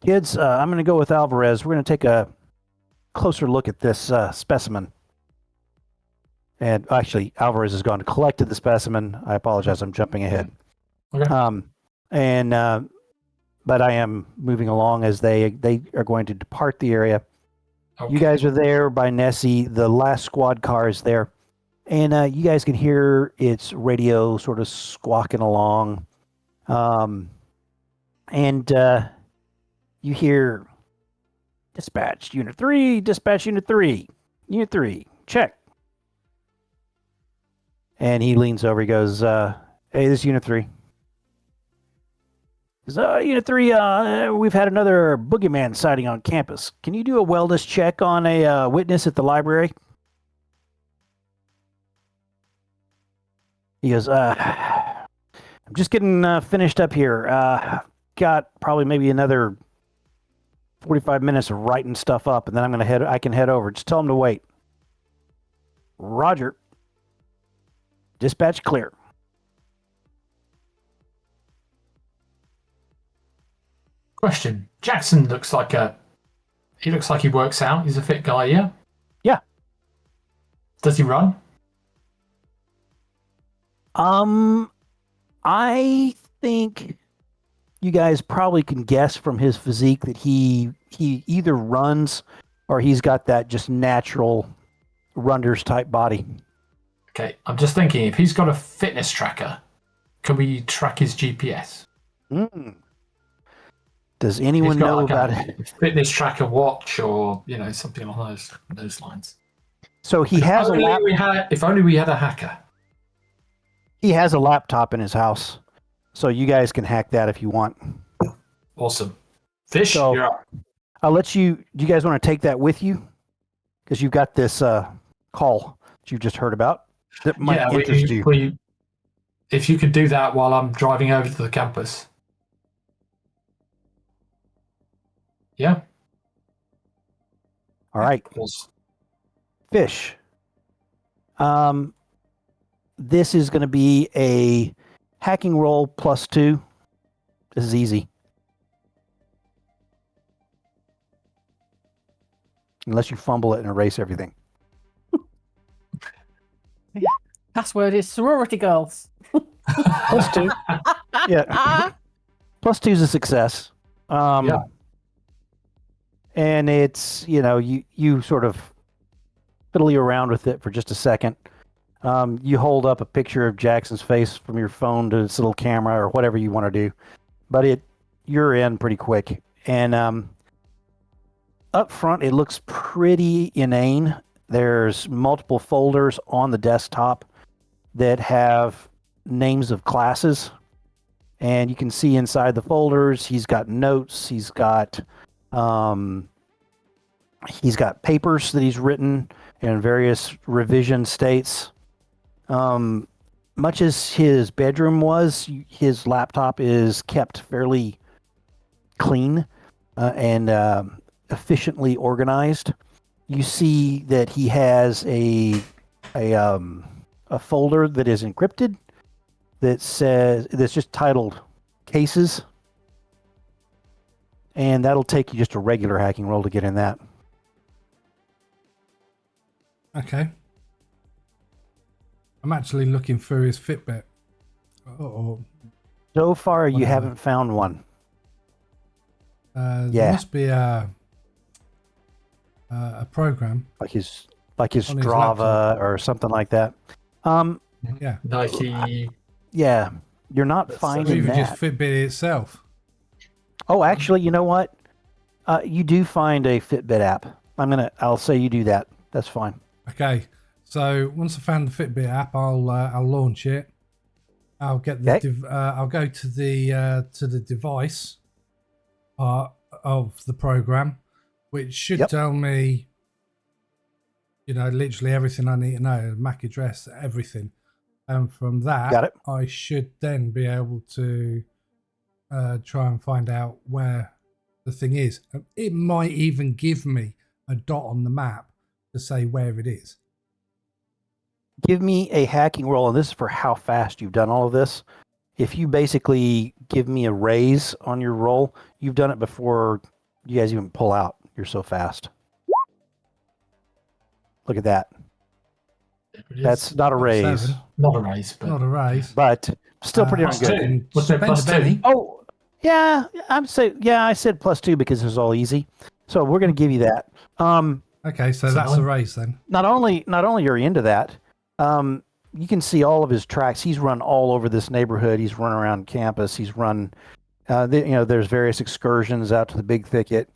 kids, I'm going to go with Alvarez. We're going to take a closer look at this specimen. And actually, Alvarez has gone and collected the specimen. I apologize, I'm jumping ahead. Okay. But I am moving along as they are going to depart the area. Okay. You guys are there by Nessie. The last squad car is there. And you guys can hear its radio sort of squawking along. And you hear, dispatch unit 3, dispatch unit 3, unit 3, check. And he leans over, he goes, hey, this is unit 3. He goes, unit 3, we've had another boogeyman sighting on campus. Can you do a wellness check on a witness at the library? He goes, I'm just getting finished up here. Got probably maybe another 45 minutes of writing stuff up, and then I can head over. Just tell him to wait. Roger. Dispatch clear. Question. Jackson looks like he works out. He's a fit guy, yeah? Yeah. Does he run? I think you guys probably can guess from his physique that he either runs or he's got that just natural runner's type body. Okay, I'm just thinking, if he's got a fitness tracker, can we track his GPS? Does anyone know about it? Fitness tracker watch, or something along those lines. So he has if only we had a hacker. He has a laptop in his house, so you guys can hack that if you want. Awesome. Fish, so, you're up. I'll let you. Do you guys want to take that with you? Because you've got this call that you just heard about that might interest you. If you could do that while I'm driving over to the campus. Yeah. All right. Fish. This is going to be a hacking roll +2. This is easy. Unless you fumble it and erase everything. Password is sorority girls. +2. Yeah. +2 is a success. Yeah. And it's, you sort of fiddly around with it for just a second. You hold up a picture of Jackson's face from your phone to this little camera or whatever you want to do. But you're in pretty quick. And up front, it looks pretty inane. There's multiple folders on the desktop that have names of classes. And you can see inside the folders, he's got notes, he's got papers that he's written in various revision states. Much as his bedroom was, his laptop is kept fairly clean and efficiently organized. You see that he has a folder that is encrypted that's just titled cases, and that'll take you just a regular hacking roll to get in that. Okay. I'm actually looking through his Fitbit. So far, you haven't found one. There must be a program like his Strava or something like that. Yeah. Nike. Yeah, you're not finding even that. just Fitbit itself. Oh, actually, you know what? You do find a Fitbit app. I'll say you do that. That's fine. Okay. So once I found the Fitbit app, I'll launch it. I'll get the Okay. I'll go to the device part of the program, which should tell me, literally everything I need to know, MAC address, everything. And from that, I should then be able to try and find out where the thing is. It might even give me a dot on the map to say where it is. Give me a hacking roll, and this is for how fast you've done all of this. If you basically give me a raise on your roll, you've done it before you guys even pull out. You're so fast. Look at that. That's not a raise. 7. Not a raise, but Not a raise. But still pretty darn good. What's that, plus 2? Oh, yeah. I said plus 2 because it was all easy. So we're going to give you that. Okay, so that's a raise then. Not only are you into that, you can see all of his tracks. He's run all over this neighborhood. He's run around campus. He's run, there's various excursions out to the big thicket.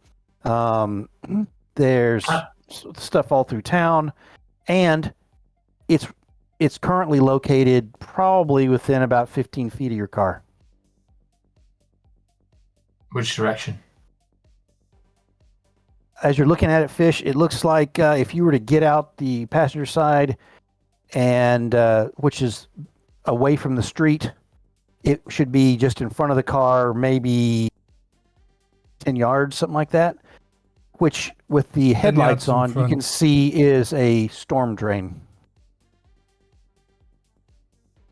There's stuff all through town, and it's currently located probably within about 15 feet of your car. Which direction? As you're looking at it, Fish, it looks like if you were to get out the passenger side, and which is away from the street, it should be just in front of the car, maybe 10 yards, something like that, which with the headlights on, you can see is a storm drain.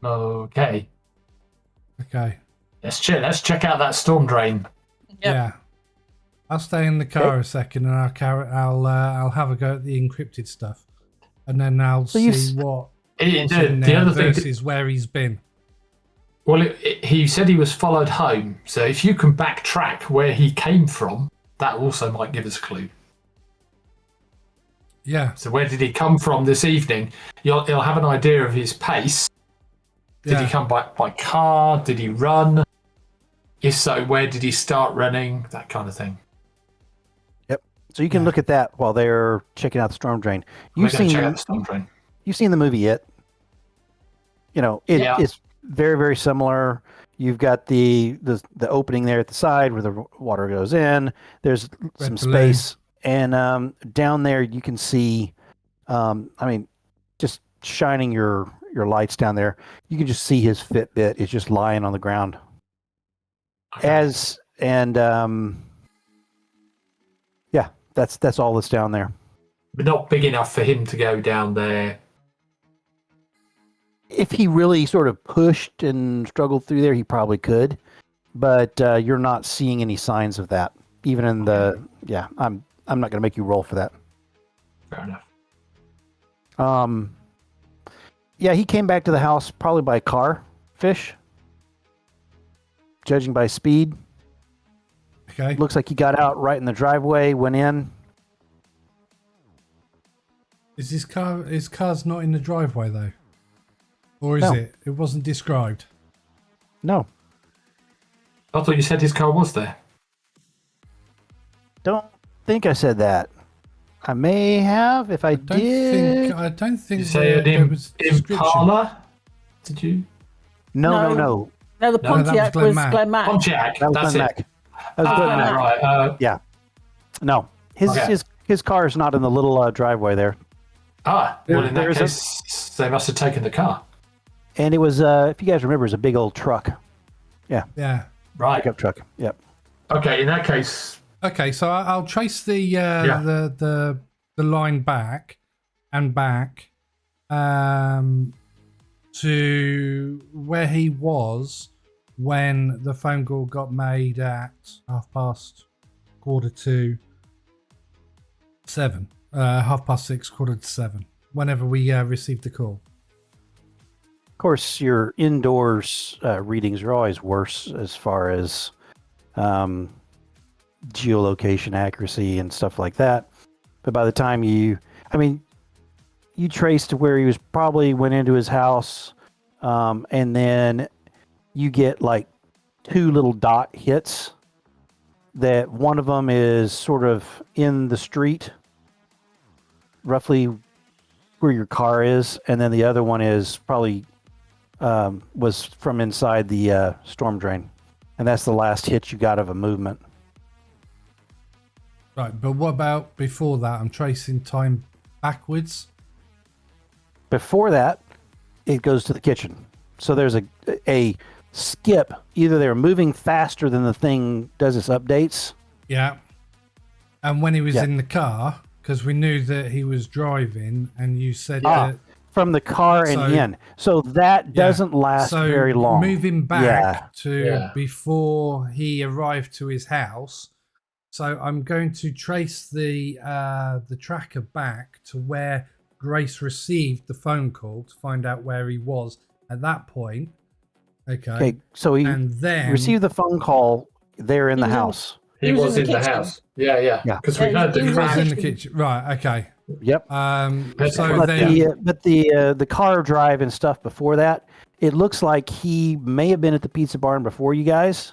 Okay. Let's check out that storm drain. Yep. Yeah. I'll stay in the car a second, and I'll have a go at the encrypted stuff, and then I'll see what's in there versus where he's been. Well, he said he was followed home, so if you can backtrack where he came from, that also might give us a clue. Yeah. So where did he come from this evening? You'll have an idea of his pace. Did he come by car? Did he run? If so, where did he start running? That kind of thing. Yep. So you can look at that while they're checking out the storm drain. You've seen check out the storm drain. You've seen the movie It. It's very, very similar. You've got the opening there at the side where the water goes in. There's some space, and down there you can see, just shining your lights down there. You can just see his Fitbit is just lying on the ground. Okay. That's all that's down there. But not big enough for him to go down there. If he really sort of pushed and struggled through there, he probably could. But you're not seeing any signs of that. Even in I'm not going to make you roll for that. Fair enough. He came back to the house probably by car, Fish. Judging by speed. Okay. Looks like he got out right in the driveway, went in. Is his car's not in the driveway though? Or is it? It wasn't described. No. I thought you said his car was there. Don't think I said that. I may have. If I did. I don't think Did you say there was Impala? Did you? No. No, the Pontiac was was Glen Glen Mac. Pontiac. That was That's Glen it. Mac. That was Glen Mac. Right. Yeah. No. His car is not in the little driveway there. Well, in that There's case, they must have taken the car. And it was, if you guys remember, it was a big old truck. Yeah. Yeah. Right. Pickup truck. Yep. Okay, in that case. Okay, so I'll trace the line back to where he was when the phone call got made at 7:30, 6:45, whenever we received the call. Of course, your indoors readings are always worse as far as geolocation accuracy and stuff like that. But by the time you traced to where he was probably went into his house, and then you get like 2 little dot hits that one of them is sort of in the street roughly where your car is, and then the other one is probably was from inside the storm drain, and that's the last hit you got of a movement. Right, but what about before that? I'm tracing time backwards. Before that, it goes to the kitchen. So there's a skip. Either they're moving faster than the thing does its updates. Yeah. And when he was in the car, because we knew that he was driving, and you said that from the car and in. So that doesn't last very long. Moving back to before he arrived to his house. So I'm going to trace the tracker back to where Grace received the phone call to find out where he was at that point. Okay. So he then received the phone call there in the house. He was in the house. Yeah. Because we heard he the was in the kitchen. Right. Okay. Yep. So the car drive and stuff before that, it looks like he may have been at the pizza barn before you guys,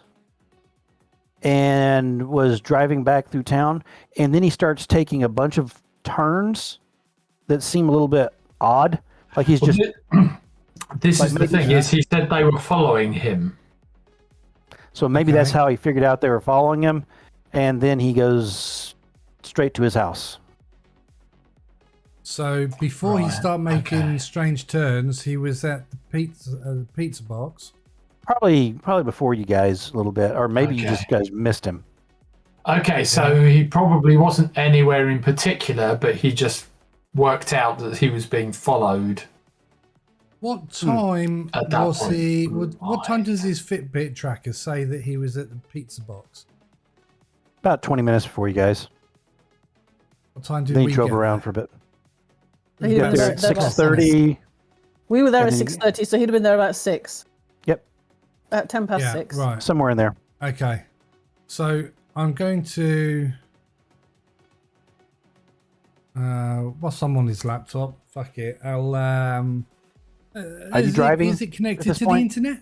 and was driving back through town, and then he starts taking a bunch of turns that seem a little bit odd. Like he's just. This is the thing: is he said they were following him. So maybe that's how he figured out they were following him, and then he goes straight to his house. So before he started making strange turns, he was at the pizza box. Probably before you guys a little bit, or maybe you guys missed him. Okay, so he probably wasn't anywhere in particular, but he just worked out that he was being followed. What time was he? What time does his Fitbit tracker say that he was at the pizza box? About 20 minutes before you guys. What time did then we he drove get around there? for a bit. He got there at 6:30. We were there at 6:30, so he'd have been there about 6. Yep. At 6:10. Right. Somewhere in there. Okay. So I'm going to. Whilst I'm on his laptop, fuck it. I'll. Are you driving? Is it connected to the internet?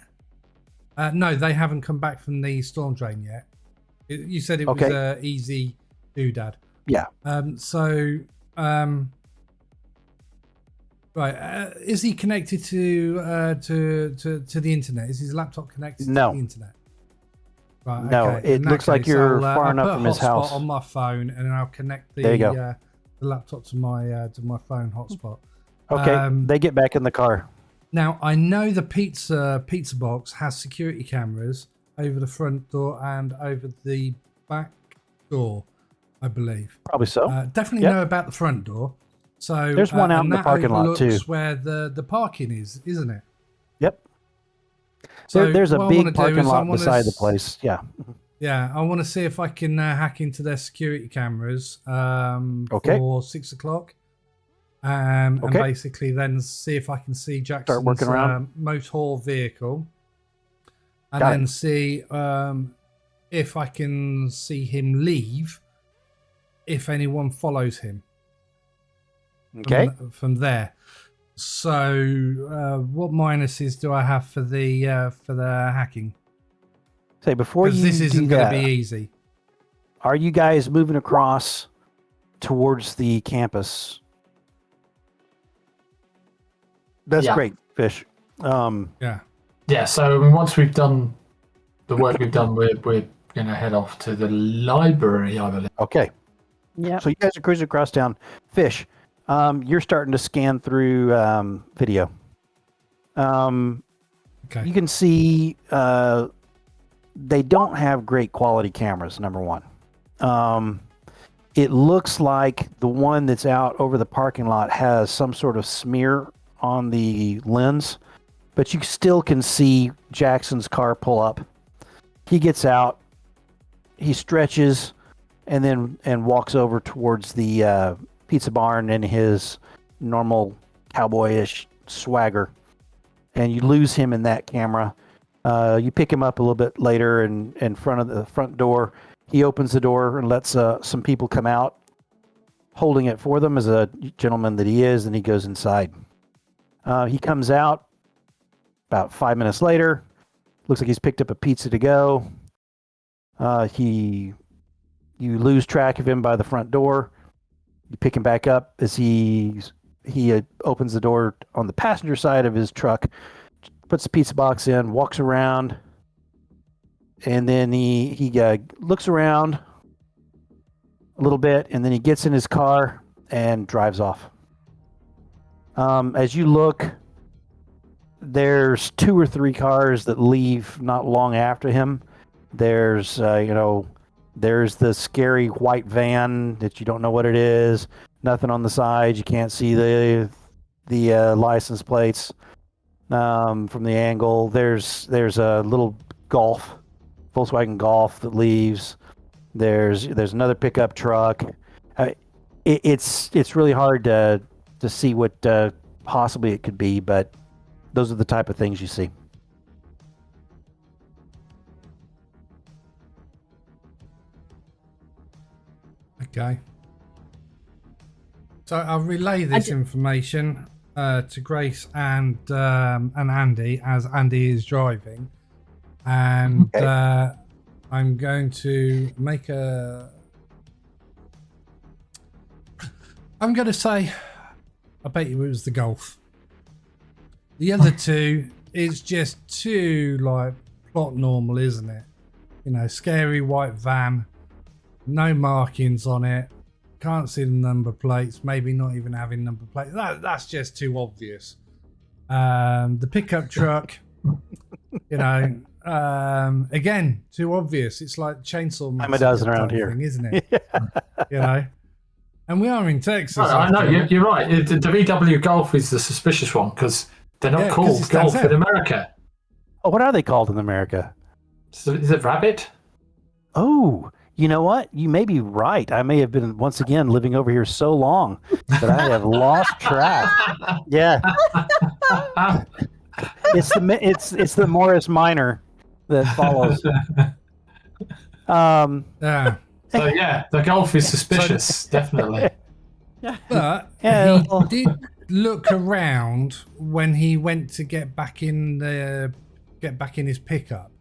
No, they haven't come back from the storm drain yet. You said it was easy doodad. Yeah. Right. Is he connected to the internet? Is his laptop connected to the internet? Right. No, okay. it looks like you're far enough from his house. On my phone, and then I'll connect the laptop to my phone hotspot. Okay. They get back in the car. Now I know the pizza box has security cameras over the front door and over the back door, I believe. Probably so. Definitely know about the front door. So there's one out in the parking lot too. Where the parking is, isn't it? Yep. So there's a big parking lot beside the place. Yeah. Yeah, I want to see if I can hack into their security cameras for 6 o'clock. And basically then see if I can see Jackson's motor vehicle. And then see if I can see him leave if anyone follows him. Okay. From there. So what minuses do I have for the hacking? Say before you this isn't going to be easy. Are you guys moving across towards the campus? That's great, Fish. Yeah. So once we've done the work we've done, we're going to head off to the library, I believe. Okay. Yeah. So you guys are cruising across town. Fish, you're starting to scan through video. Okay. You can see they don't have great quality cameras, number one. It looks like the one that's out over the parking lot has some sort of smear on the lens, but you still can see Jackson's car pull up. He gets out, he stretches, and then walks over towards the pizza barn in his normal cowboyish swagger, and you lose him in that camera. You pick him up a little bit later in front of the front door. He opens the door and lets some people come out, holding it for them as a gentleman that he is, and he goes inside. He comes out about 5 minutes later. Looks like he's picked up a pizza to go. You lose track of him by the front door. You pick him back up as he opens the door on the passenger side of his truck, puts the pizza box in, walks around, and then he looks around a little bit, and then he gets in his car and drives off. As you look, there's 2 or 3 cars that leave not long after him. There's there's the scary white van that you don't know what it is. Nothing on the side. You can't see the license plates from the angle. There's a little Volkswagen Golf that leaves. There's another pickup truck. It's really hard to see what possibly it could be, but those are the type of things you see. Okay. So I'll relay this information to Grace and Andy as Andy is driving, and I'm going to make I'm going to say, I bet you it was the Golf. The other two is just too like plot normal, isn't it? You know, scary white van, no markings on it, can't see the number plates, maybe not even having number plates. That's just too obvious. The pickup truck, you know, again, too obvious. It's like Chainsaw I'm a dozen around here, thing, isn't it? You know, and we are in Texas. I know, you're right. The VW Golf is the suspicious one because they're not called Golf in America. Oh, what are they called in America? Is it Rabbit? Oh, you know what? You may be right. I may have been, once again, living over here so long that I have lost track. Yeah. It's the Morris Minor that follows. Yeah. So yeah, the Golf is suspicious, definitely. But he did look around when he went to get back in his pickup.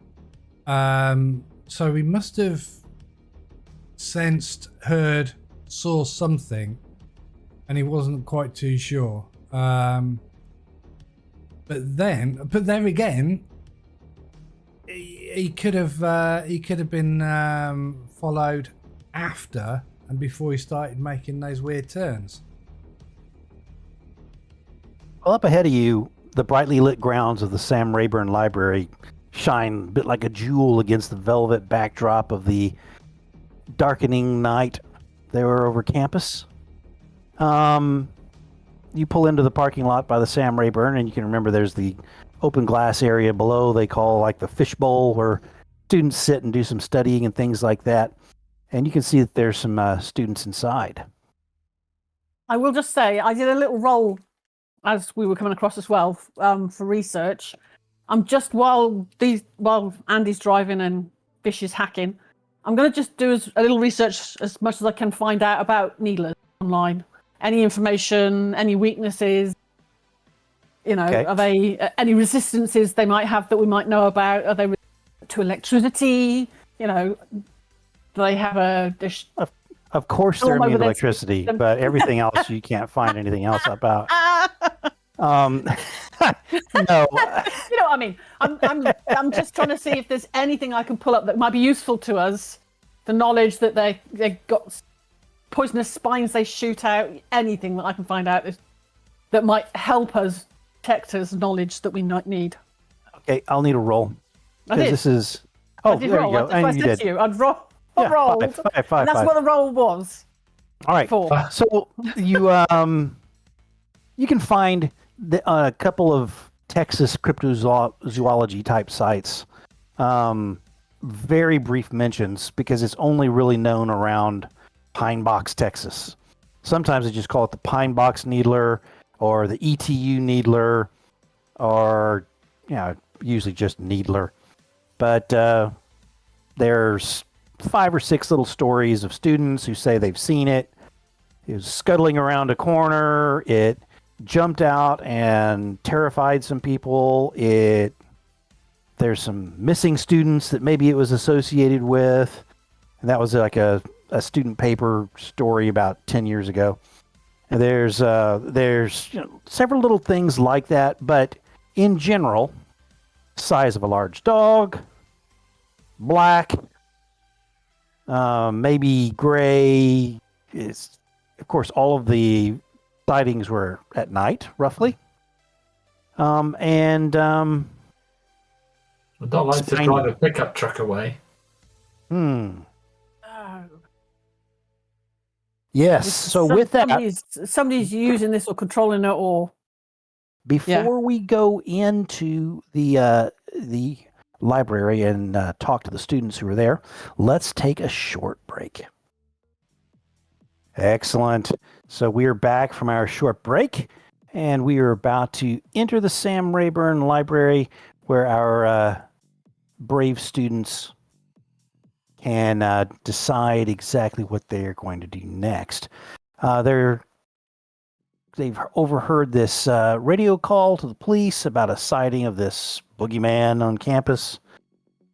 So he must have sensed, heard, saw something, and he wasn't quite too sure. But there again, he could have been followed after and before he started making those weird turns. Well, up ahead of you, the brightly lit grounds of the Sam Rayburn Library shine a bit like a jewel against the velvet backdrop of the darkening night there over campus. You pull into the parking lot by the Sam Rayburn, and you can remember there's the open glass area below they call like the fishbowl, where students sit and do some studying and things like that. And you can see that there's some students inside. I will just say I did a little roll as we were coming across as well for research. I'm just while Andy's driving and Fish is hacking, I'm going to just do a little research as much as I can find out about needlers online. Any information, any weaknesses, you know, are they any resistances they might have that we might know about? Are they resistant to electricity? You know, do they have a dish? Of course they're immune to electricity, but everything else you can't find anything else about. No. You know what I mean? I'm just trying to see if there's anything I can pull up that might be useful to us. The knowledge that they got poisonous spines they shoot out, anything that I can find out that might help us detect us knowledge that we might need. Okay, I'll need a roll. Because this is... Oh, there you go. I said to you, I'd rolled. Five, and that's what the roll was. All right. So you can find a couple of Texas cryptozoology type sites. Very brief mentions because it's only really known around Pine Box, Texas. Sometimes they just call it the Pine Box Needler or the ETU Needler, or usually just Needler. But there's 5 or 6 little stories of students who say they've seen it. It was scuttling around a corner. It jumped out and terrified some people. There's some missing students that maybe it was associated with. And that was like a a student paper story about 10 years ago. And there's several little things like that, but in general, size of a large dog, black, maybe gray. Is, of course, all of the sightings were at night, roughly. I don't like to drive a pickup truck away. Yes. So with that, somebody's using this or controlling it, or before we go into the library and talk to the students who are there, let's take a short break. Excellent. So we are back from our short break, and we are about to enter the Sam Rayburn Library, where our brave students can decide exactly what they are going to do next. They've overheard this radio call to the police about a sighting of this boogeyman on campus.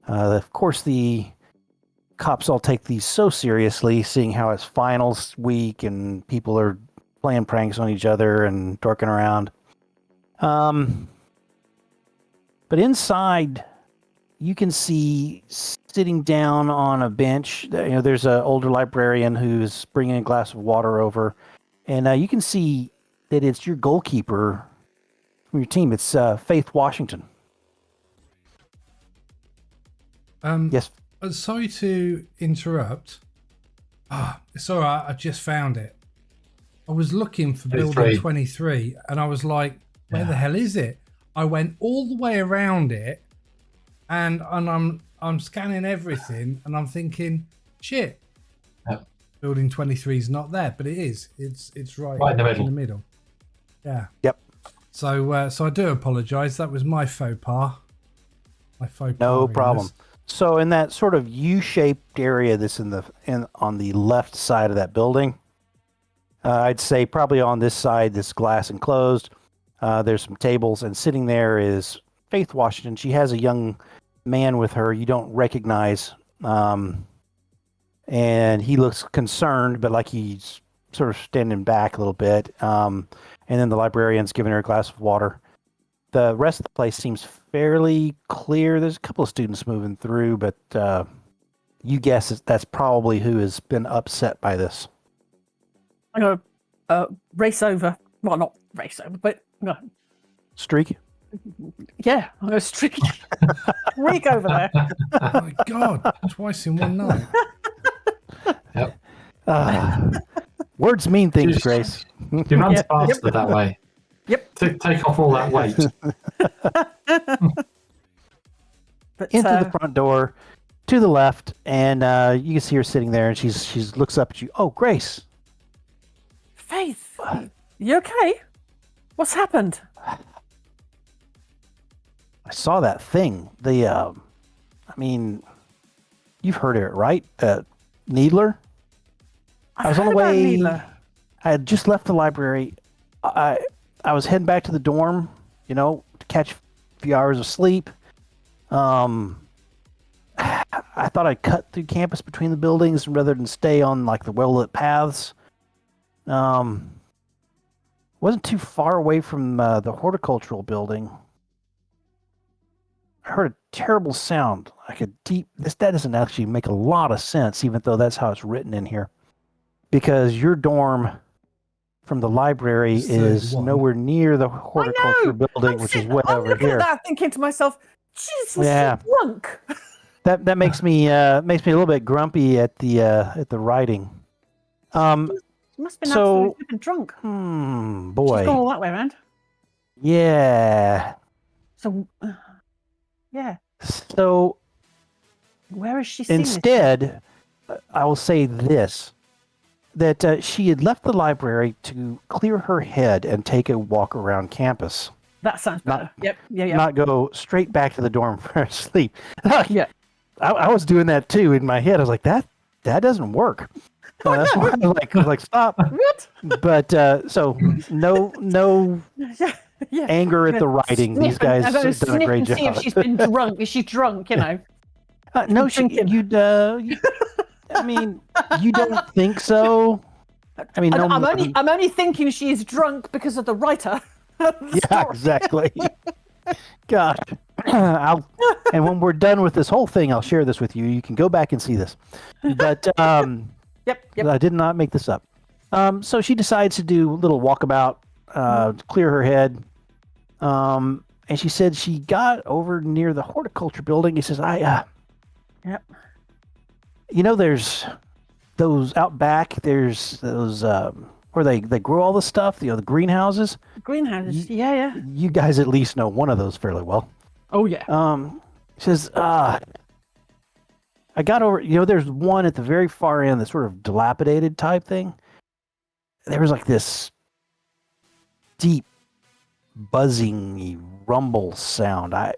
Of course, the cops all take these so seriously, seeing how it's finals week and people are playing pranks on each other and dorking around. But inside, you can see sitting down on a bench. There's an older librarian who's bringing a glass of water over, and you can see that it's your goalkeeper from your team. It's Faith Washington. Yes. Sorry to interrupt. It's all right. I just found it. I was looking for building 23, and I was like, "Where the hell is it?" I went all the way around it, and I'm scanning everything, and I'm thinking, "Shit, building 23 is not there," but it is. It's right in the middle. Yeah. Yep. So I do apologise. That was my faux pas. No problem. So in that sort of U-shaped area that's on the left side of that building, I'd say probably on this side, this glass enclosed, there's some tables, and sitting there is Faith Washington. She has a young man with her you don't recognize, and he looks concerned, but like he's sort of standing back a little bit. And then the librarian's giving her a glass of water. The rest of the place seems fairly clear. There's a couple of students moving through, but you guess that's probably who has been upset by this. I'm going to race over. Well, not race over, but Streak? Yeah, I'm going to streak over there. Oh my God, twice in one night. Yep. Words mean things, Grace. You run faster that way. Yep. Take off all that weight. But, into the front door, to the left, and you can see her sitting there, and she looks up at you. Oh, Grace. Faith, you okay? What's happened? I saw that thing. I mean, you've heard of it, right? Needler? I was on the way. I had just left the library. I was heading back to the dorm, to catch a few hours of sleep. I thought I'd cut through campus between the buildings rather than stay on like the well-lit paths. Wasn't too far away from the horticultural building. I heard a terrible sound, like a deep. That doesn't actually make a lot of sense, even though that's how it's written in here, because your dorm from the library is nowhere near the horticulture building, which is way over here. At that, thinking to myself, Jesus, so drunk. That makes me a little bit grumpy at the writing. She must have been absolutely drunk. Boy. She's gone all that way around. Yeah. So, yeah. So, where is she seen instead, I will say this. That she had left the library to clear her head and take a walk around campus. That sounds better. Yep. Not go straight back to the dorm for sleep. Yeah. I was doing that too in my head. I was like, that doesn't work. That's why I was like, stop. What? But so no anger at the writing. These guys have done a great job. See if she's been drunk. Is she drunk? No, I mean, you don't think so? I mean, no I'm more only than- I'm only thinking she's drunk because of the writer. Of the Yeah, story. exactly. Gosh. And when we're done with this whole thing, I'll share this with you. You can go back and see this. But Yep. I did not make this up. So she decides to do a little walkabout, to clear her head. And she said she got over near the horticulture building. He says, Yep. you know, there's those out back, there's those where they grow all the stuff, the greenhouses. Greenhouses. Yeah. You guys at least know one of those fairly well. Oh yeah. She says, I got over, there's one at the very far end, that's sort of dilapidated type thing. There was like this deep buzzing rumble sound. I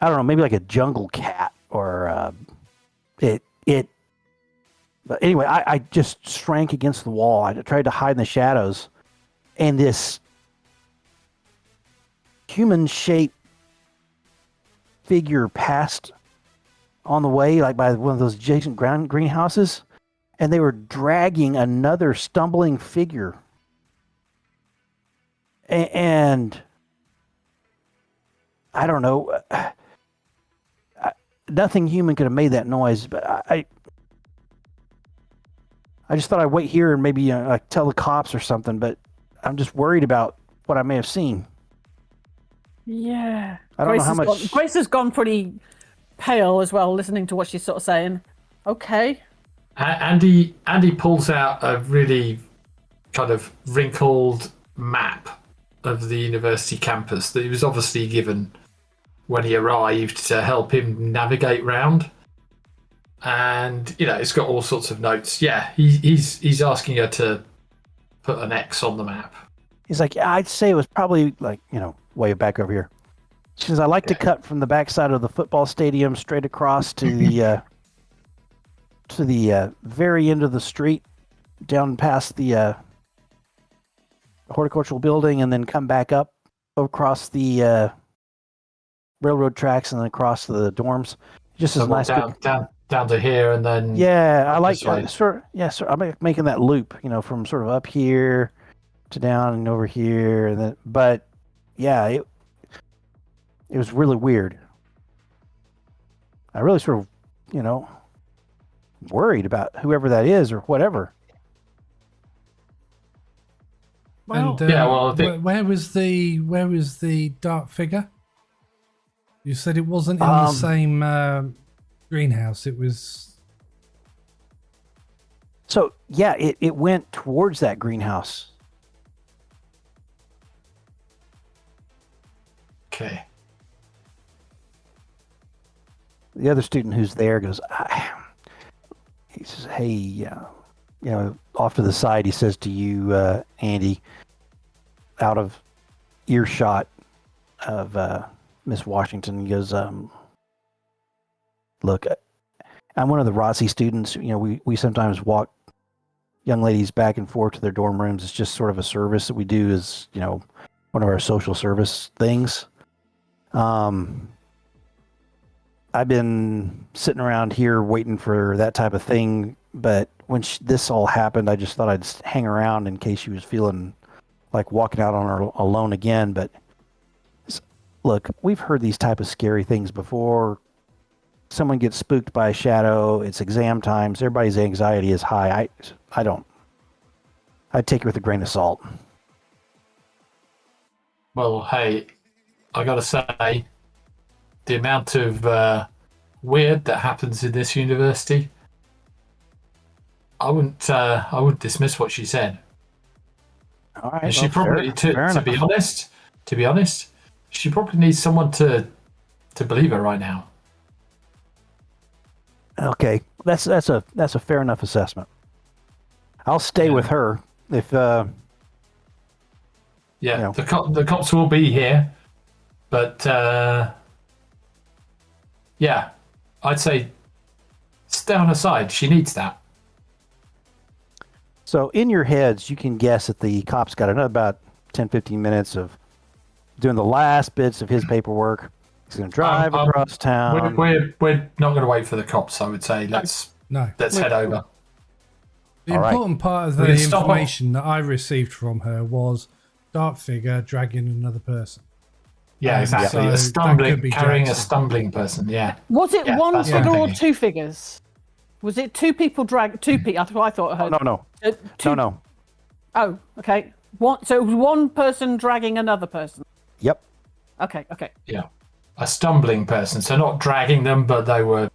don't know, maybe like a jungle cat or but anyway, I just shrank against the wall. I tried to hide in the shadows, and this human-shaped figure passed on the way, like by one of those adjacent greenhouses, and they were dragging another stumbling figure. And I don't know, nothing human could have made that noise, but I just thought I'd wait here and maybe like tell the cops or something, but I'm just worried about what I may have seen. Yeah. I don't know how much. Grace has gone pretty pale as well, listening to what she's sort of saying. Okay. Andy pulls out a really kind of wrinkled map of the university campus that he was obviously given when he arrived to help him navigate round. And it's got all sorts of notes. Yeah, he's asking her to put an X on the map. He's like, I'd say it was probably like way back over here. She says, I like to cut from the backside of the football stadium straight across to the very end of the street, down past the horticultural building, and then come back up across the railroad tracks and then across the dorms. Just as nice. Down to here and then. Yeah, I like I'm making that loop, from sort of up here to down and over here, and then. But yeah, it was really weird. I really sort of, worried about whoever that is or whatever. Well, where was the dark figure? You said it wasn't in the same greenhouse. It was. So yeah, it went towards that greenhouse. Okay. The other student who's there goes, he says, hey, off to the side, he says to you, Andy, out of earshot of Miss Washington, he goes, look, I'm one of the ROTC students. We sometimes walk young ladies back and forth to their dorm rooms. It's just sort of a service that we do as, one of our social service things. I've been sitting around here waiting for that type of thing, but when this all happened, I just thought I'd hang around in case she was feeling like walking out on her alone again. But look, we've heard these type of scary things before. Someone gets spooked by a shadow. It's exam times. Everybody's anxiety is high. I'd take it with a grain of salt. Well, hey, I gotta say, the amount of weird that happens in this university, I wouldn't dismiss what she said. All right. And she probably, to be honest, she probably needs someone to believe her right now. Okay, that's a fair enough assessment. I'll stay with her if. The cops will be here, but I'd say stay on her side. She needs that. So in your heads, you can guess that the cops got about 10, 15 minutes of doing the last bits of his paperwork. He's going to drive across town. We're not going to wait for the cops. I would say let's No. Let's head over. The All right. important part of the We can stop information that I received from her was dark figure dragging another person. Yeah, exactly. So A that stumbling, could be carrying a Jackson. stumbling person. Yeah. Was it Yeah, one that's what I'm figure or thinking. two figures? Was it two people drag two people? That's what I thought I heard. No. Two... No. Oh, okay. So it was one person dragging another person. Yep. Okay. Yeah. A stumbling person. So not dragging them, but they were,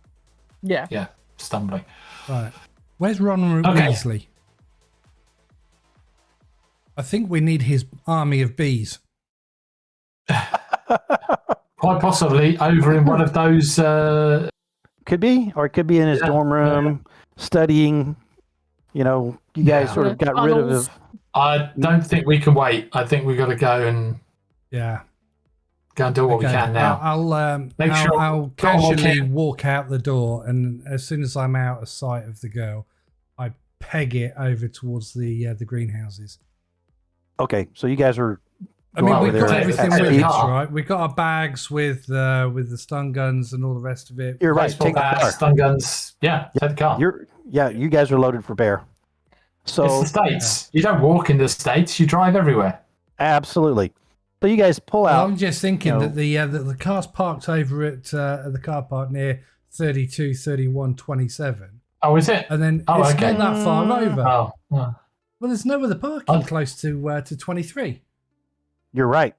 Yeah. stumbling. Right. Where's Ron Okay. Weasley? I think we need his army of bees. Quite possibly over in one of those. Could be, or it could be in his Yeah, dorm room, studying. You know, you guys Yeah. sort of got rid of Tunnels. his. I don't think we can wait. I think we've got to go and Yeah. do what we can now. I'll Make sure- I'll go on, casually Ken. walk out the door, and as soon as I'm out of sight of the girl, I peg it over towards the greenhouses. Okay, so you guys are. I mean, going we've over got there everything at with speed. us, right? We've got our bags with the stun guns and all the rest of it. You're right. Baseball Take the bats, car. stun guns. Yeah, take the car. You guys are loaded for bear. So It's the States. You don't walk in the States. You drive everywhere. absolutely. So you guys pull Well, out. I'm just thinking you know- that the car's parked over at the car park near 32, 31, 27. Oh, is it? And then Oh, it's okay. not that far over. Oh, Well, there's no other parking close to 23. You're right.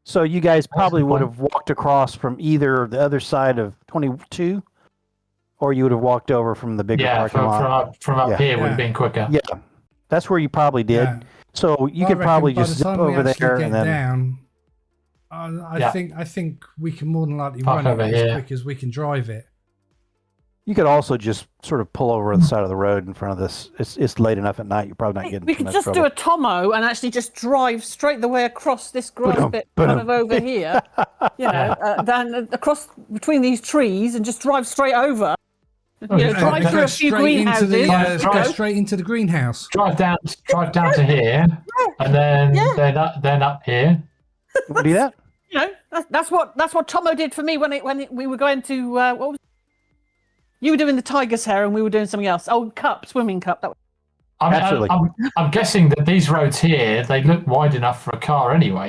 So you guys probably a good would point. have walked across from either the other side of 22, or you would have walked over from the bigger yeah. parking lot. From up Yeah. here would Yeah. have been quicker. Yeah, that's where you probably did. Yeah. So you I could reckon probably by just the zip time we over actually there get and then. down, Yeah. I think we can more than likely Park run it over as here. quick as we can drive it. You could also just sort of pull over the side of the road in front of this. It's late enough at night. You're probably not getting We too could much just trouble. do a Tomo and actually just drive straight the way across this grass bit, kind of over here. Then across between these trees and just drive straight over. Oh, yeah. Drive Go through a few greenhouses. Go straight into the greenhouse. Drive down to here, and then up here. You wanna do that? You know, that's what Tomo did for me when we were going to what was you were doing the tiger's hair and we were doing something else. Oh, swimming cup. That was... Absolutely. I'm guessing that these roads here they look wide enough for a car anyway.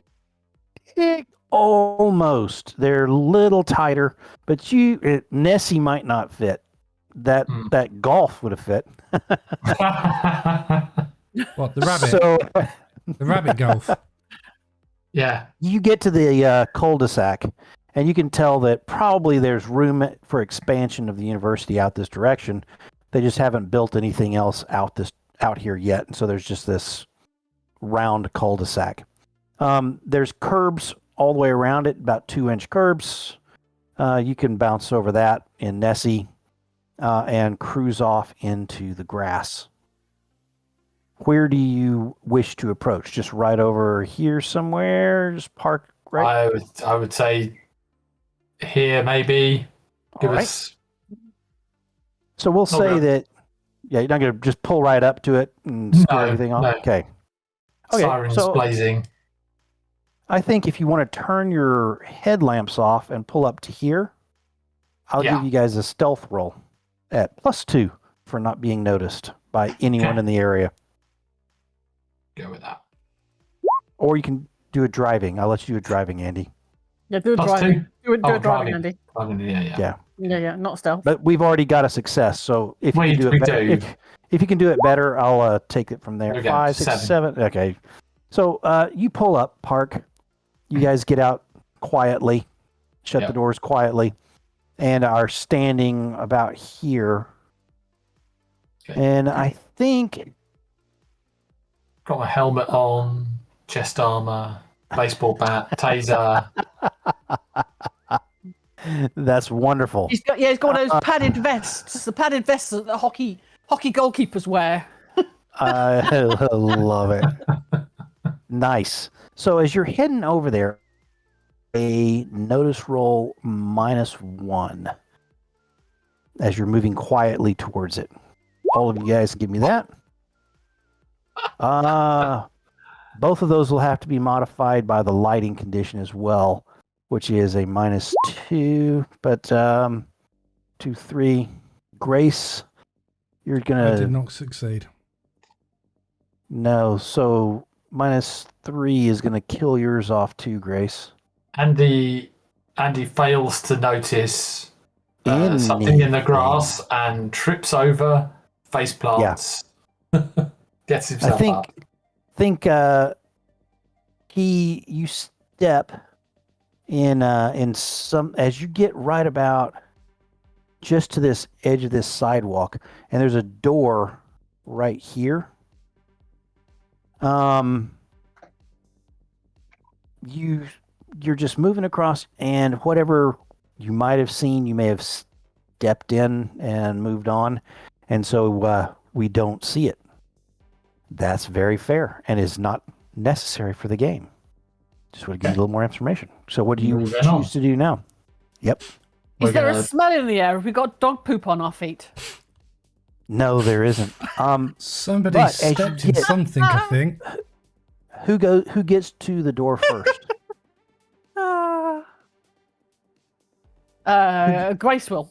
Almost. They're a little tighter, but Nessie might not fit. That golf would have fit. What, the rabbit? So The rabbit golf. Yeah. you get to the cul-de-sac, and you can tell that probably there's room for expansion of the university out this direction. They just haven't built anything else out here yet, and so there's just this round cul-de-sac. There's curbs all the way around it, about 2-inch curbs. You can bounce over that in Nessie and cruise off into the grass. Where do you wish to approach? Just right over here somewhere? Just park right? I would say here maybe. Give All right. us. So we'll say Okay. that, yeah, you're not going to just pull right up to it and scare No, everything off? no. Okay. Okay, Sirens so blazing. I think if you want to turn your headlamps off and pull up to here, I'll Yeah. give you guys a stealth roll at +2 for not being noticed by anyone Okay. in the area. Go with that. Or you can do a driving. I'll let you do a driving, Andy. Yeah, do a Plus driving. 2. Do a Oh, driving, driving. Andy. Yeah. Yeah, not stealth. But we've already got a success, so if We you can do do. it better, if you can do it better, I'll take it from there. There we go, 5, 6, 7. Okay. So you pull up, park. You guys get out quietly, shut Yep. the doors quietly, and are standing about here. Okay. And I think Got my helmet on, chest armor, baseball bat, taser. that's wonderful. He's got one of those padded vests. The padded vests that the hockey goalkeepers wear. I love it. Nice. So as you're heading over there, a notice roll -1 as you're moving quietly towards it. All of you guys give me that. Both of those will have to be modified by the lighting condition as well, which is a -2, but 2, 3. Grace, You're I gonna did not succeed. no. So -3 is gonna kill yours off too, Grace. Andy fails to notice something in the grass and trips over, face plants, gets himself up. Think you step in some as you get right about just to this edge of this sidewalk, and there's a door right here. You're just moving across, and whatever you might have seen, you may have stepped in and moved on, and so we don't see it. That's very fair and is not necessary for the game. Just want to give you a little more information. So what do you choose to do now? Yep. Is there a smell in the air? Have we got dog poop on our feet? No, there isn't. Somebody stepped in something, I think. Who gets to the door first? Grace will.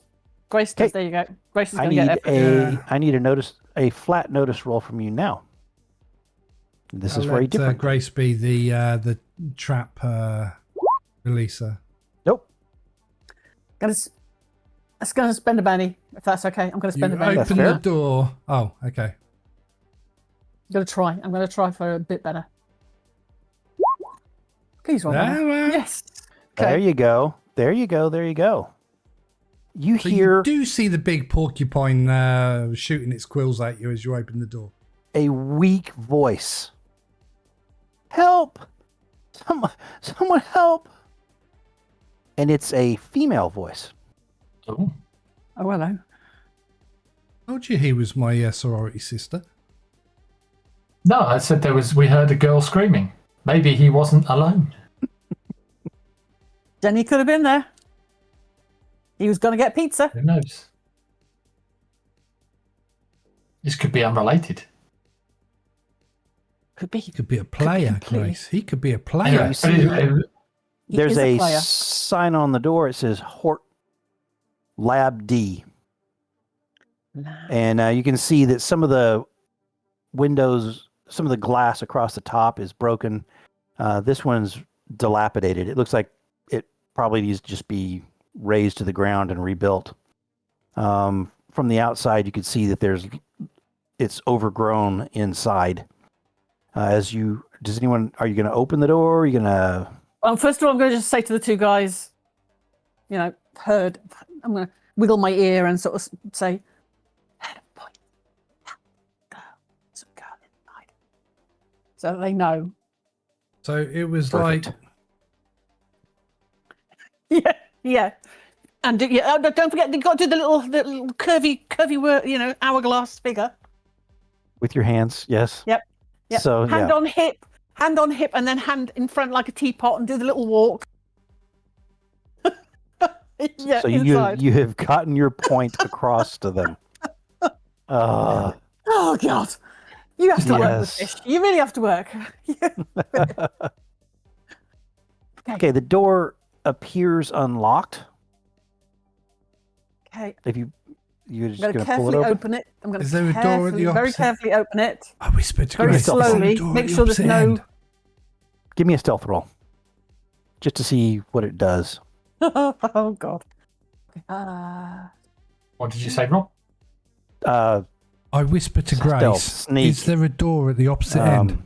Grace does. There you go. Grace is going to get it. I need a flat notice roll from you now. This is very different. Grace be the trap releaser. Nope. I'm going to spend a Benny, if that's okay. I'm going to spend a Benny. Open the door. Oh, okay. I'm going to try for a bit better. Please, one. Yes. Okay. There you go. You do see the big porcupine shooting its quills at you as you open the door. A weak voice. Help! Someone help! And it's a female voice. Oh, hello. Told you he was my sorority sister. No, I said we heard a girl screaming. Maybe he wasn't alone. Jenny could have been there. He was going to get pizza. Who knows? This could be unrelated. Could be. He could be a player, Grace. He could be a player. There's a sign on the door. It says Hort Lab D. And you can see that some of the windows, some of the glass across the top is broken. This one's dilapidated. It looks like it probably needs to just be razed to the ground and rebuilt. From the outside, you can see that it's overgrown inside. Are you going to open the door? Are you going to... Well, first of all, I'm going to just say to the two guys, heard. I'm going to wiggle my ear and sort of say, heard a voice. There's a girl inside. So they know. So it was Perfect. like... Yeah. And don't forget, you've got to do the little curvy, hourglass figure. With your hands, yes. Yep. So hand on hip, and then hand in front like a teapot, and do the little walk. Yeah. So you have gotten your point across to them. Oh God, you have to work with this. You really have to work. Okay, the door appears unlocked. Okay. If you're just going to carefully open it. I'm going to very carefully open it. I whispered to very Grace. slowly. Make sure there's no. Give me a stealth roll, just to see what it does. Oh God. What did you say, Rob? I whispered to Grace. Sneak. Is there a door at the opposite end?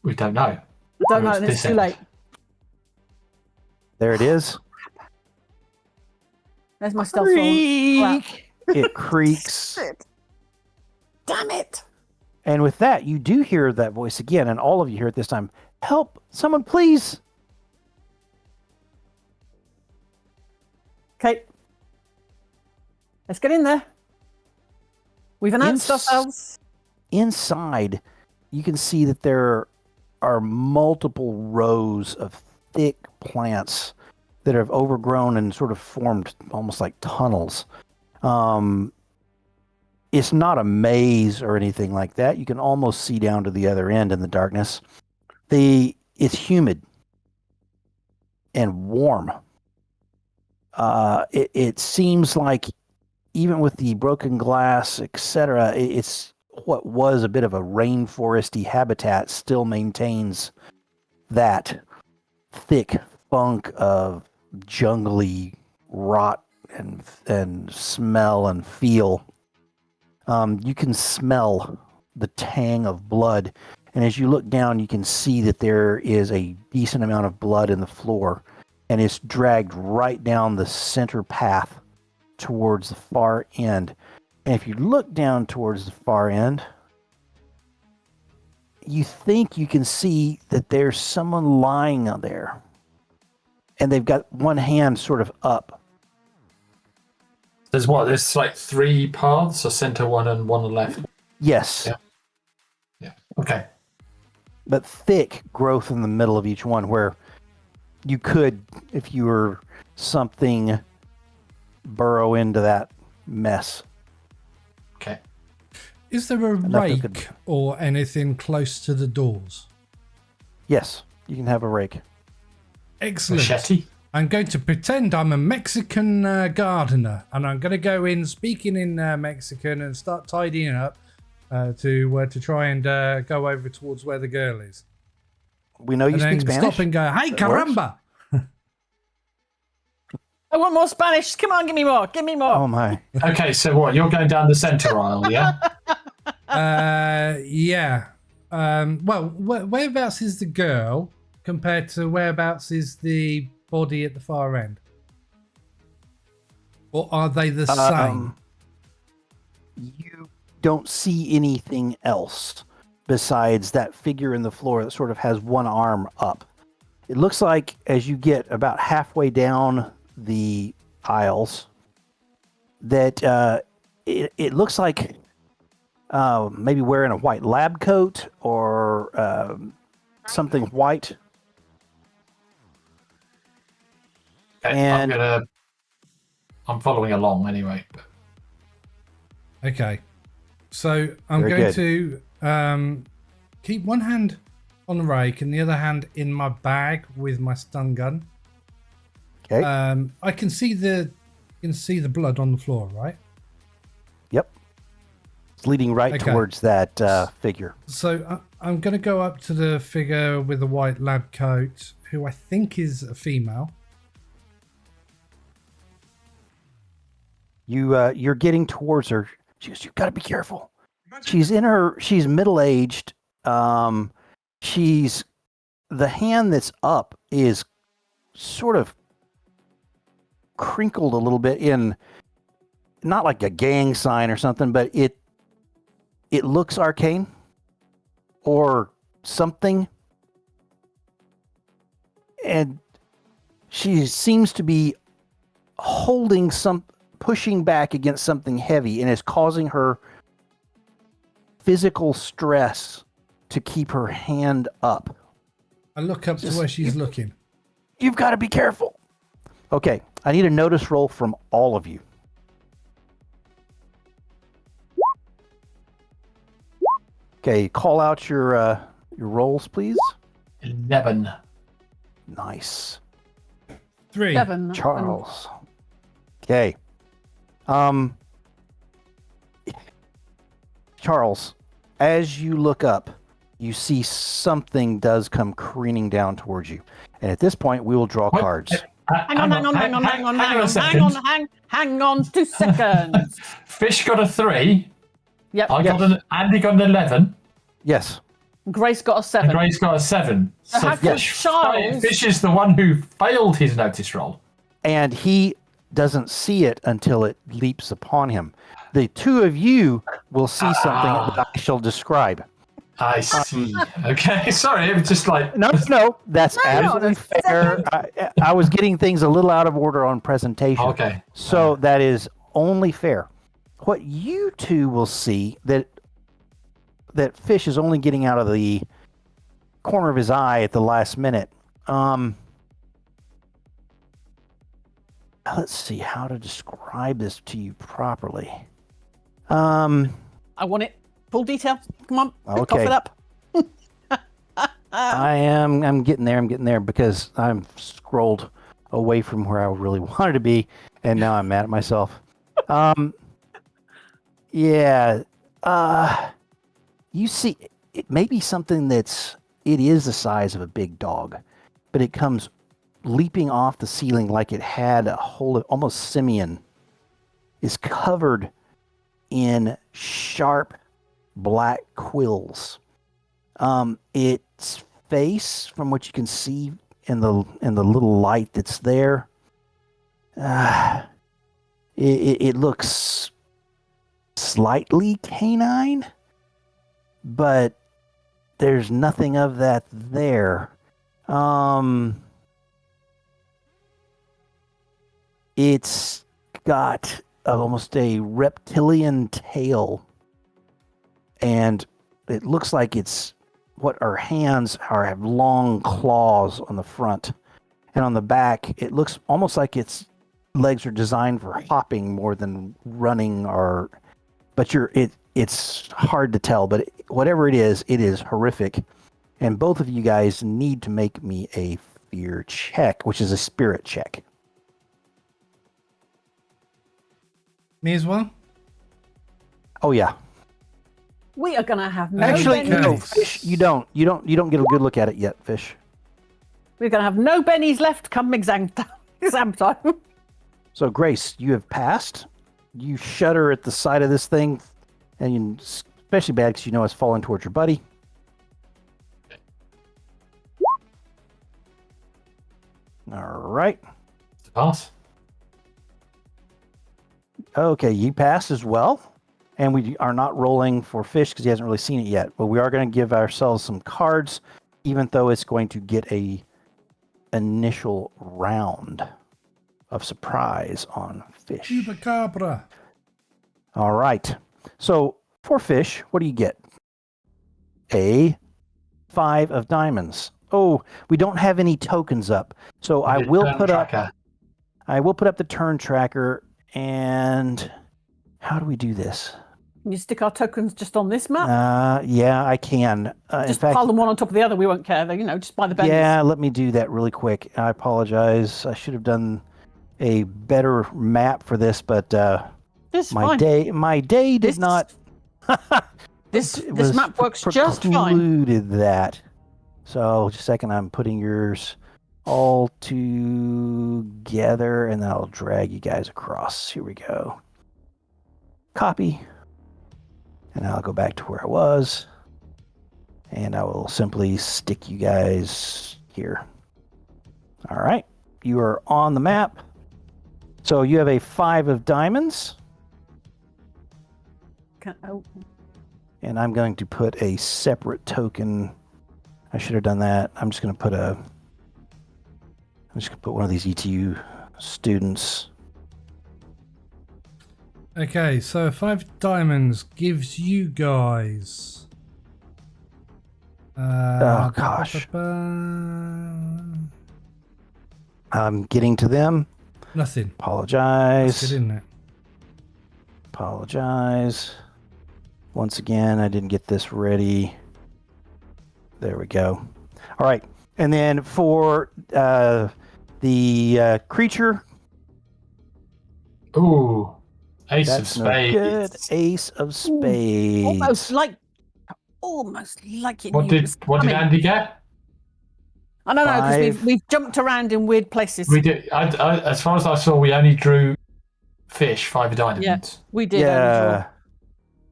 We don't know. Don't know. It's too late. There it is. There's my stealth roll. It creaks. Damn it. And with that, you do hear that voice again, and all of you hear it this time. Help! Someone, please! Okay. Let's get in there. We've announced ourselves. Inside, you can see that there are multiple rows of thick plants that have overgrown and sort of formed almost like tunnels. It's not a maze or anything like that. You can almost see down to the other end in the darkness. It's humid and warm. It seems like even with the broken glass, etc., it's what was a bit of a rainforesty habitat still maintains that thick funk of jungly rot and smell and feel. You can smell the tang of blood, and as you look down, you can see that there is a decent amount of blood in the floor, and it's dragged right down the center path towards the far end. And if you look down towards the far end, you think you can see that there's someone lying out there. And they've got one hand sort of up. There's what? There's like 3 paths, a center one and one on the left. Yes. Yeah. Okay. But thick growth in the middle of each one where you could, if you were something, burrow into that mess. Okay. Is there a rake or anything close to the doors? Yes, you can have a rake. Excellent. Machete? I'm going to pretend I'm a Mexican gardener, and I'm going to go in speaking in Mexican and start tidying up to try and go over towards where the girl is. We know you and speak then Spanish. Stop and go, hey, caramba! I want more Spanish. Come on, give me more. Give me more. Oh my. Okay, so what? You're going down the center aisle, yeah? Yeah. Well, whereabouts is the girl compared to whereabouts is the body at the far end? Or are they the same? You don't see anything else besides that figure in the floor that sort of has one arm up. It looks like as you get about halfway down the aisles that it looks like maybe wearing a white lab coat or something white. Okay, And I'm following along anyway. Okay. So I'm Very going good. to keep one hand on the rake and the other hand in my bag with my stun gun. Okay. I can see the blood on the floor, right? Yep. It's leading right Okay. towards that figure. So I'm going to go up to the figure with the white lab coat, who I think is a female. You're getting towards her. She goes, "You've got to be careful." She's middle-aged. The hand that's up is sort of crinkled a little bit in, not like a gang sign or something, but it looks arcane or something. And she seems to be pushing back against something heavy, and is causing her physical stress to keep her hand up. I look up to where she's looking. You've got to be careful. Okay, I need a notice roll from all of you. Okay, call out your rolls, please. 11. Nice. 3. 7. Charles. Okay. Charles, as you look up, you see something does come careening down towards you. And at this point, we will draw cards. Hang on 2 seconds. Fish got a 3. Yep. Andy got an 11. Yes. Grace got a 7. And Ray's got a 7. So So how come Charles... Fish is the one who failed his notice roll. And he doesn't see it until it leaps upon him. The two of you will see something that I shall describe. I see. Okay, sorry, it was just like... No, that's absolutely fair. I was getting things a little out of order on presentation. Okay. So that is only fair. What you two will see that Fish is only getting out of the corner of his eye at the last minute. Let's see how to describe this to you properly. I want it. Full detail. Come on. Okay. Cough it up. I'm getting there because I'm scrolled away from where I really wanted to be, and now I'm mad at myself. Yeah. You see, it may be something it is the size of a big dog, but it comes leaping off the ceiling like it had a whole, almost simian, is covered in sharp black quills. Its face, from what you can see in the little light that's there, it looks slightly canine, but there's nothing of that there. It's got almost a reptilian tail, and it looks like it's what our hands are, have long claws on the front, and on the back it looks almost like its legs are designed for hopping more than running, but it's hard to tell, but whatever it is horrific, and both of you guys need to make me a fear check, which is a spirit check. Me as well? Oh yeah. We are going to have no Actually, bennies. no. Fish, you don't get a good look at it yet, Fish. We're going to have no bennies left come exam time. So Grace, you have passed. You shudder at the sight of this thing, and especially bad because you know it's falling towards your buddy. All right. Pass. Okay, you pass as well. And we are not rolling for Fish because he hasn't really seen it yet. But we are going to give ourselves some cards, even though it's going to get a initial round of surprise on Fish. Chupacabra. All right. So for Fish, what do you get? A 5 of diamonds. Oh, we don't have any tokens up. So I will put up the turn tracker. And how do we do this? Can you stick our tokens just on this map? Yeah, I can. Just pile them one on top of the other. We won't care. Just by the bennies. Yeah, let me do that really quick. I apologize. I should have done a better map for this, but my day did not. This map works just fine. Precluded that. So just a second. I'm putting yours all together, and then I'll drag you guys across. Here we go. Copy. And I'll go back to where I was. And I will simply stick you guys here. All right. You are on the map. So you have a 5 of diamonds. And I'm going to put a separate token. I should have done that. I'm just going to put one of these ETU students. Okay, so 5 diamonds gives you guys. Oh gosh. I'm getting to them. Nothing. Apologize. That's good, isn't it? Apologize. Once again, I didn't get this ready. There we go. All right. And then for the creature. Ooh. Ace of That's no spades. good. Ace of spades. Almost like it. What did Andy get? I don't know, because 5. we've jumped around in weird places. We did. As far as I saw, we only drew Fish 5 of diamonds. Yeah, we did. Yeah.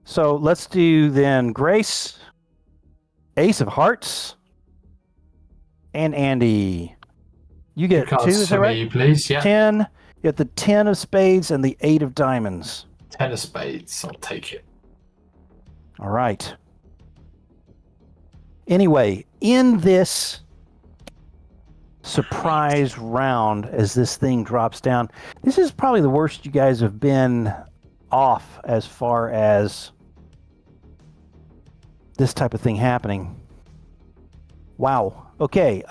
So let's do then Grace, Ace of Hearts, and Andy. You get 2, is that right? Me, please. Yeah. 10. You get the 10 of spades and the 8 of diamonds. 10 of spades. I'll take it. All right. Anyway, in this surprise round, as this thing drops down, this is probably the worst you guys have been off as far as this type of thing happening. Wow. Okay.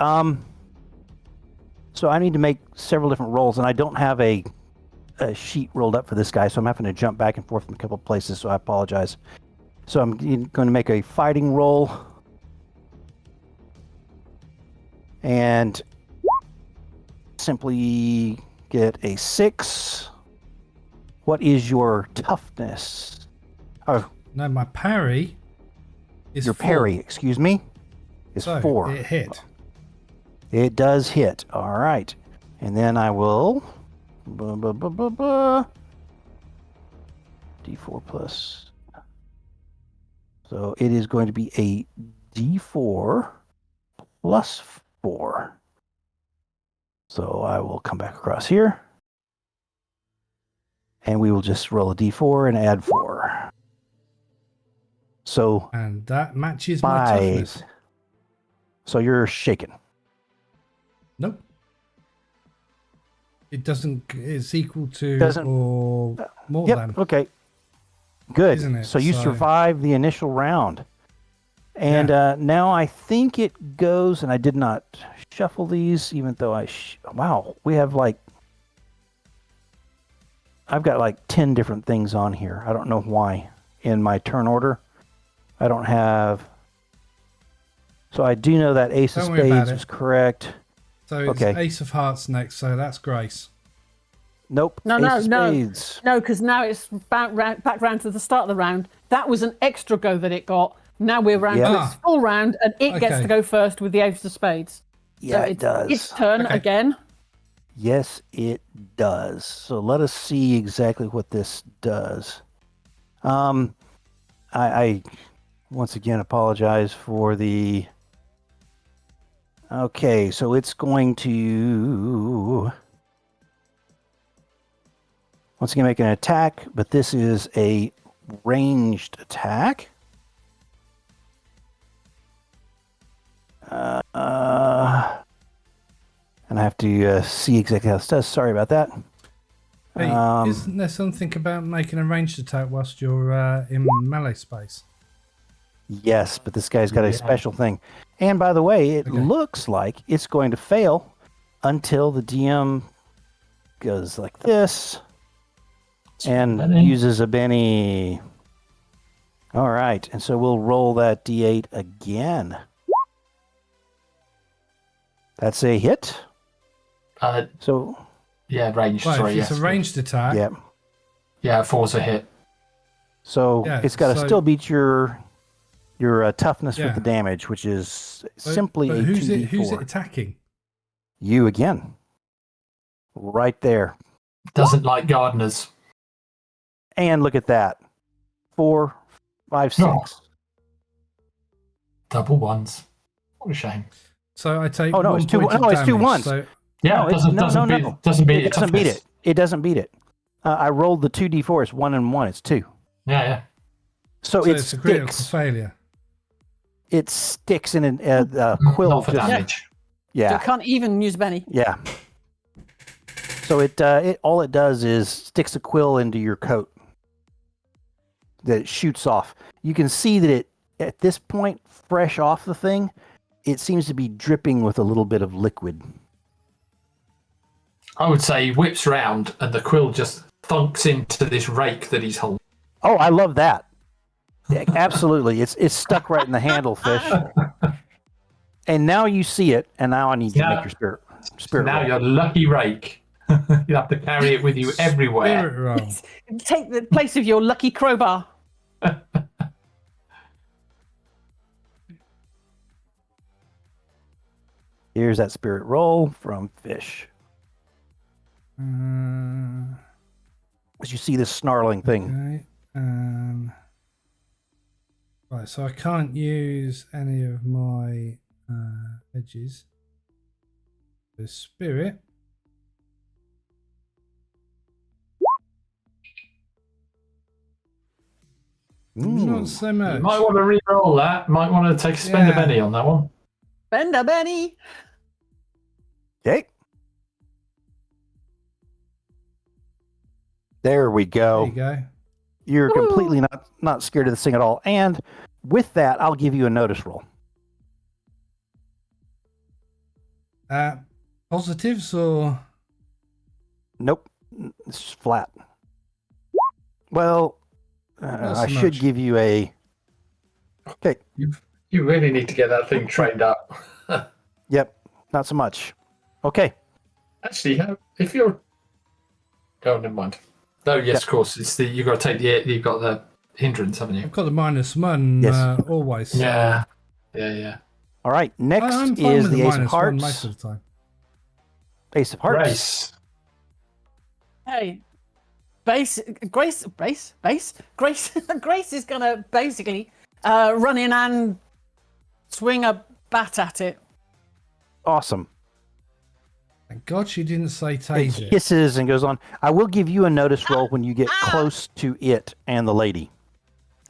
So I need to make several different rolls, and I don't have a sheet rolled up for this guy, so I'm having to jump back and forth from a couple of places, so I apologize. So I'm going to make a fighting roll. And simply get a 6. What is your toughness? Oh, No, my parry is your 4. parry, excuse me, is So 4. it hit. It does hit. All right. And then I will... D4 plus... So it is going to be a D4 plus 4. So I will come back across here. And we will just roll a D4 and add 4. So... And that matches my 5. toughness. So you're shaken. Nope. It doesn't. It's equal to Doesn't- or more Yep. than. Okay. Good. Isn't it? So you So- survived the initial round. And now I think it goes, and I did not shuffle these, even though wow, we have I've got like 10 different things on here. I don't know why in my turn order. I don't have. So I do know that Ace of Don't worry about Spades it. is correct. So it's Okay. Ace of Hearts next. So that's Grace. Nope. No, Ace no, of no. Spades. No, because now it's back round to the start of the round. That was an extra go that it got. Now we're round Yeah. to its full round, and it gets Okay. to go first with the Ace of Spades. Yeah, So it does. Its turn Okay. again. Yes, it does. So let us see exactly what this does. I once again apologize for the. Okay, so it's going to once again make an attack, but this is a ranged attack. And I have to see exactly how this does. Sorry about that. Hey, isn't there something about making a ranged attack whilst you're in melee space? Yes, but this guy's got a special thing. And by the way, it looks like it's going to fail until the DM goes like this and Benny. uses a Benny. All right, and so we'll roll that D8 again. That's a hit. So, Yeah, range. Well, sorry, if it's yes. a ranged attack, yeah. Yeah, 4's a hit. So Yeah, it's got to so- still beat your toughness Yeah. with the damage, which is but- simply but a who's 2d4. it? Who's it attacking? You again. Right there. Doesn't like gardeners. And look at that. 4, 5, 6. Oh. Double ones. What a shame. So I take. Oh, no, 1 it's two- point of no, it's two damage, ones. So Yeah, No, it doesn't no. beat It your doesn't beat toughness. it. It doesn't beat it. I rolled the 2d4s, 1 and 1. It's 2. Yeah. So, so it it's a critical sticks. failure. It sticks in a quill. Not for just- damage. So Yeah. I can't even use Benny. Yeah. So it all it does is sticks a quill into your coat that it shoots off. You can see that it at this point, fresh off the thing, it seems to be dripping with a little bit of liquid. I would say he whips round and the quill just thunks into this rake that he's holding. Oh, I love that. Yeah, absolutely. It's stuck right in the handle, Fish. And now you see it, and now I need you to make your spirit Now roll. you're lucky rake. You have to carry it with you everywhere. Spirit roll. Take the place of your lucky crowbar. Here's that spirit roll from Fish. As you see this snarling thing. Okay. Right, so I can't use any of my edges. The spirit. Not so much. You might want to re-roll that. Might want to take a spend a Yeah. penny on that one. Bender Benny. Okay. There we There go. you go. You're completely not scared of this thing at all. And with that, I'll give you a notice roll. Positives or Nope. It's flat. Well, Not I so should much. give you a... Okay. You really need to get that thing trained up. Yep. Not so much. Okay. Actually, if you're... Oh, never mind. No, yes, of course. It's you've got to take you've got the hindrance, haven't you? I've got the -1 Yes. always. Yeah. All right, next I'm fine is with the Ace of -1 Hearts. most of the time. Ace of Hearts. Grace. Hey, Grace is gonna basically run in and swing a bat at it. Awesome. Thank God she didn't say It tase it. hisses and goes on. I will give you a notice roll when you get close to it and the lady,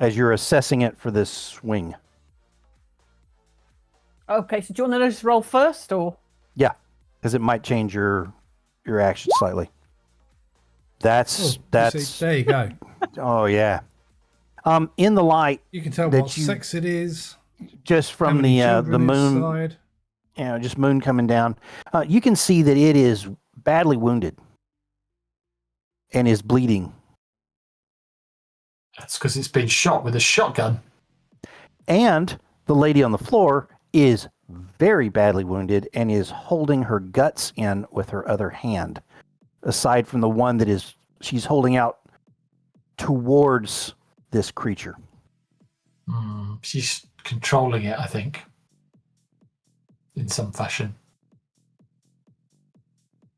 as you're assessing it for this swing. Okay, so do you want to notice roll first, or? Yeah, because it might change your action slightly. That's See, there you go. oh yeah. In the light, You can tell That what you- sex it is. just how from many the children moon, inside. just moon coming down, you can see that it is badly wounded and is bleeding. That's because it's been shot with a shotgun. And the lady on the floor is very badly wounded and is holding her guts in with her other hand, aside from the one that she's holding out towards this creature. She's controlling it, I think, in some fashion.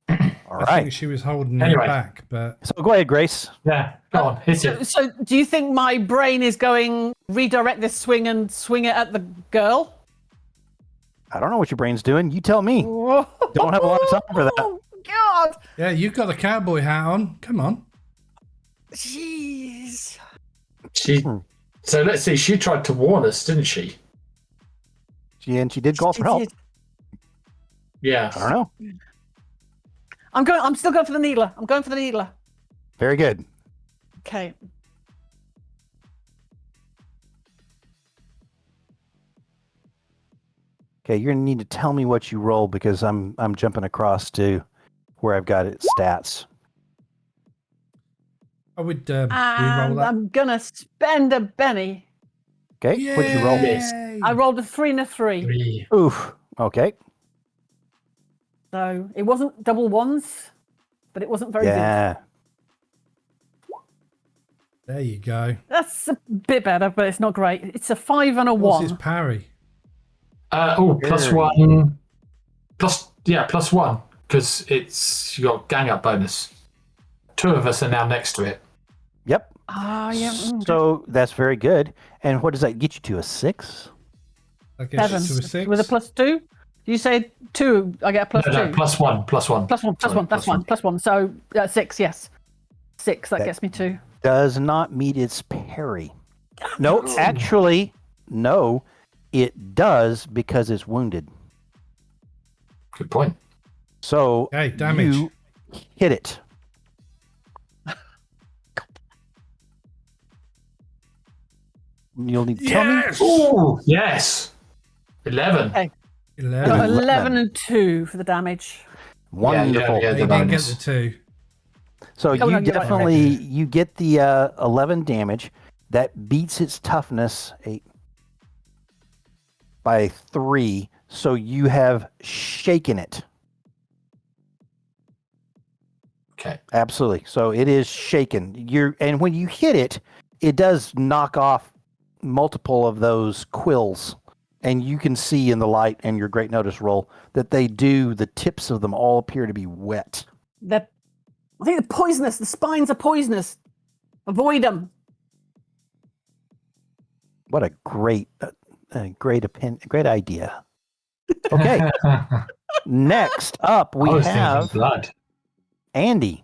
All I right. think she was holding Anyway. it back, but So go ahead, Grace. Yeah, go on, hit it. So do you think my brain is going redirect this swing and swing it at the girl? I don't know what your brain's doing. You tell me. Don't have a lot of time for that. Oh God! yeah, you've got the cowboy hat on. Come on. Jeez. So let's see. She tried to warn us, didn't she? She did call for help. Yeah. I don't know. I'm still going for the needler. I'm going for the needler. Very good. Okay. Okay, you're gonna need to tell me what you roll because I'm jumping across to where I've got it stats. I would re-roll And that. I'm gonna spend a penny. Okay, what'd you roll? Yay! I rolled a 3 and a 3. 3. Oof. Okay. So it wasn't double ones, but it wasn't very good. Yeah. There you go. That's a bit better, but it's not great. It's a 5 and a What's 1. his parry? Plus Very 1. Plus 1 because you got gang up bonus. 2 of us are now next to it. Yep. Ah, yeah. So that's very good. And what does that get you to? A 6? I guess 7 to a 6. with a plus 2. You say 2, I get a plus 2. No, plus 1. Plus 1, plus Sorry, 1, that's plus 1, plus 1. So 6, yes. 6, that gets me 2. Does not meet its parry. No, actually, no. It does because it's wounded. Good point. So Okay, damage. you hit it. You'll need to tell me. Yes! Oh, yes. 11. Okay. 11. Got 11. 11 and 2 for the damage. Wonderful. Yeah, You the didn't get bonus. the 2. So Oh, you no, you're right. definitely you get the 11 damage. That beats its toughness by 3. So you have shaken it. Okay. Absolutely. So it is shaken. And when you hit it, it does knock off multiple of those quills. And you can see in the light and your great notice roll that the tips of them all appear to be wet. I think they're poisonous. The spines are poisonous. Avoid them. What a great idea. Okay. Next up, we I was have thinking blood. Andy.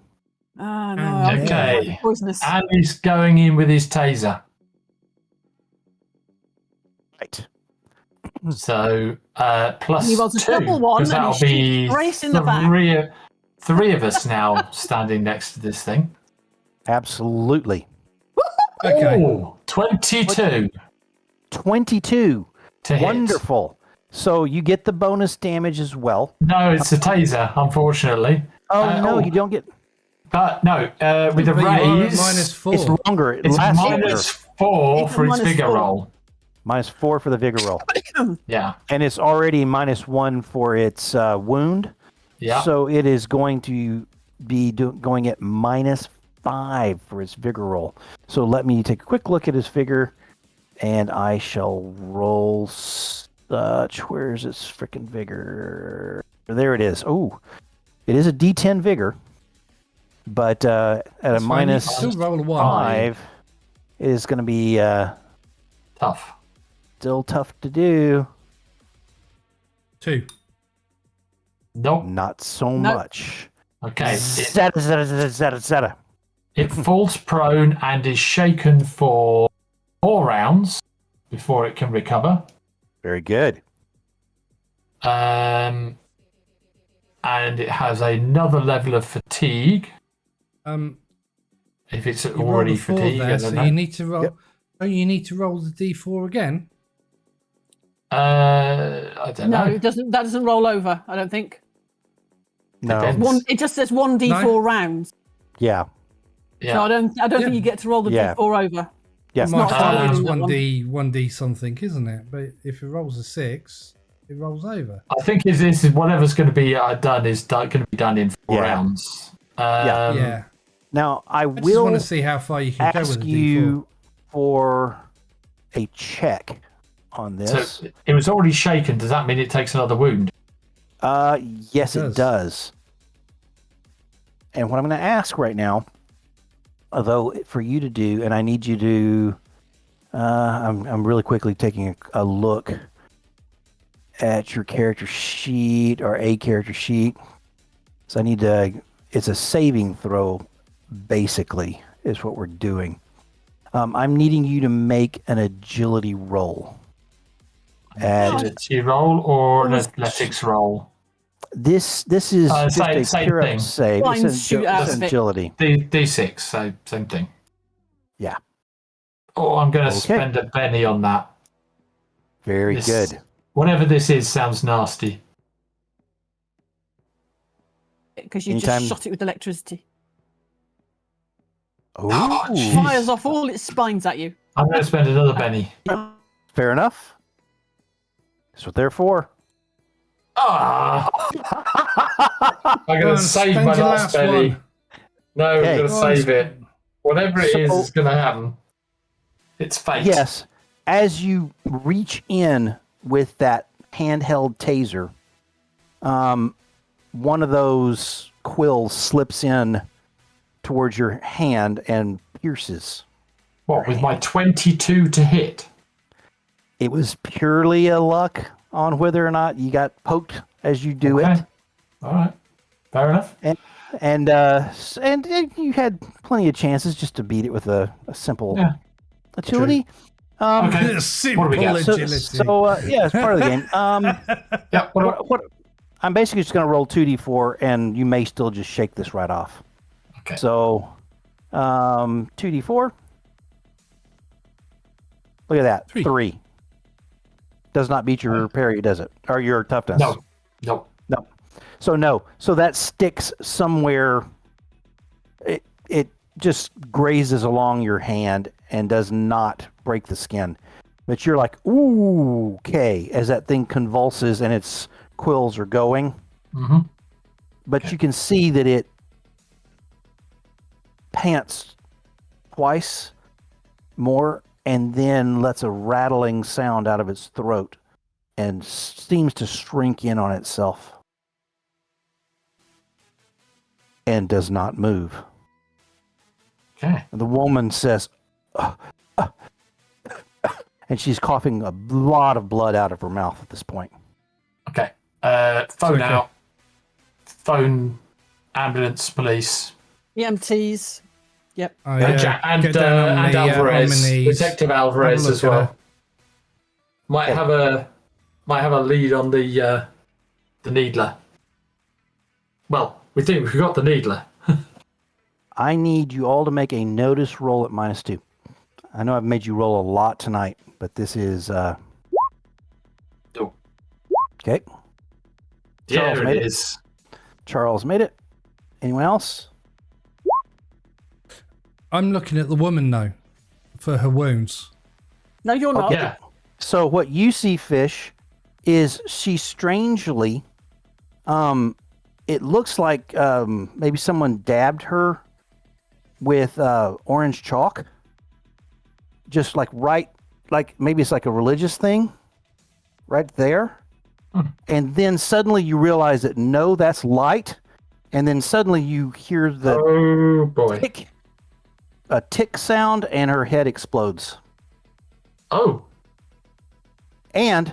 Ah, no. And- Okay. Poisonous. And he's going in with his taser. Right. So plus He rolls a 2. double one 'cause and he that'll be shoots Grace in the back. three of us now standing next to this thing. Absolutely. Okay. Oh, 22 22. to hit. Wonderful. So you get the bonus damage as well. No, it's a taser, unfortunately. Oh, no, you don't get. But no, with a But you are at raise, -4. It's longer. It it's lasts -4 It's a for its minus vigor 4. roll. -4 for the vigor roll. Yeah, And it's already -1 for its wound. yeah. So it is going to be going at -5 for its vigor roll. So let me take a quick look at his figure, and I shall roll such. Where's its freaking vigor? There it is. Oh, it is a D10 vigor, but at a That's fine, you minus can still roll a 1. 5, it is going to be Tough. still tough to do. 2. Nope. Not so Nope. much. Okay. Zeta. It falls prone and is shaken for 4 rounds before it can recover. Very good. And it has another level of fatigue. If it's You rolled already a 4 fatigued, there, I so don't know. you need to roll. Yep. Don't you need to roll the D4 again? I don't No, know. it doesn't. That doesn't roll over. I don't think. No. Depends. It just says 1d4 rounds. Yeah. Yeah. So I don't Yeah. think you get to roll the Yeah. d4 over. Yeah. It's My not fault, it's that one. 1D something, isn't it? But if it rolls a 6, it rolls over. I think this is whatever's going to be done is going to be done in 4 Yeah. rounds. Yeah. Now I I just will want to see how far you can go with ask a D4. you for a check on this. So it was already shaken. Does that mean it takes another wound? Yes, It it does. And what I'm going to ask right now, although for you to do, and I need you to, I'm really quickly taking a look at your character sheet or a character sheet. So I need to, it's a saving throw, basically, is what we're doing. I'm needing you to make an agility roll. And Agility roll or an athletics roll? this is just a same pure thing. save. Blind It's shoot out of it. agility. D6, so same thing. Yeah. Oh, I'm going to Okay. spend a penny on that. Very This- good. Whatever this is sounds nasty. Because you Anytime- just shot it with electricity. Oh, jeez. Fires off all its spines at you. I'm going to spend another penny. fair enough. That's what they're for. Ah! I'm Go going on, to save spend my your last penny. one. No, Okay. I'm going to Go on, save it. Whatever it is, So- is going to happen. It's fate. Yes. As you reach in with that handheld taser, one of those quills slips in towards your hand and pierces. What, with my 22 to hit? It was purely a luck on whether or not you got poked as you do Okay. it. All right. Fair enough. And you had plenty of chances just to beat it with a simple Yeah. agility. Okay. Simple What do we got? agility. So yeah, it's part of the game. Yeah. What I'm basically just going to roll 2d4, and you may still just shake this right off. Okay. So 2d4. Look at that. 3. Does not beat your parry, does it? Or your toughness? No. No. So no. So that sticks somewhere. It just grazes along your hand and does not break the skin. But you're like, ooh, okay, as that thing convulses and its quills are going. Mm-hmm. But you can see that it pants twice more and then lets a rattling sound out of its throat and seems to shrink in on itself and does not move. Okay. The woman says, and she's coughing a lot of blood out of her mouth at this point. Okay. Phone okay. out. Phone ambulance, police. EMTs. Yep. Oh, yeah. And Get down on and the, on Alvarez, my knees. Detective Alvarez Have a as look at well. her. Might have a lead on the needler. Well, we think we've got the needler. I need you all to make a notice roll at -2. I know I've made you roll a lot tonight, but this is Oh. okay. Charles Yeah, made it it. is. Charles made it. Anyone else? I'm looking at the woman now for her wounds. No, you're not. Yeah. So what you see, Fish, is she strangely, it looks like maybe someone dabbed her with orange chalk, just like maybe it's like a religious thing right there. And then suddenly you realize that no, that's light. And then suddenly you hear the Oh boy. a tick sound, and her head explodes. Oh. And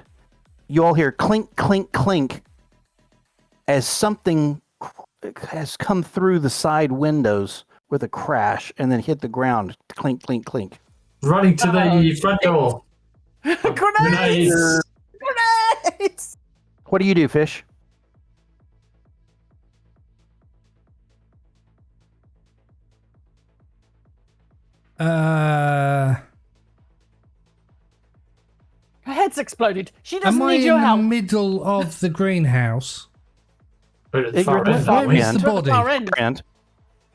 you all hear clink, clink, clink as something has come through the side windows with a crash and then hit the ground. Clink, clink, clink. Running to the front door. Grenades! Grenades! What do you do, Fish? Her head's exploded. She doesn't Am I need your in help. the middle of the greenhouse? You're at the far You're at end, the aren't far we? end. the body? Far end. And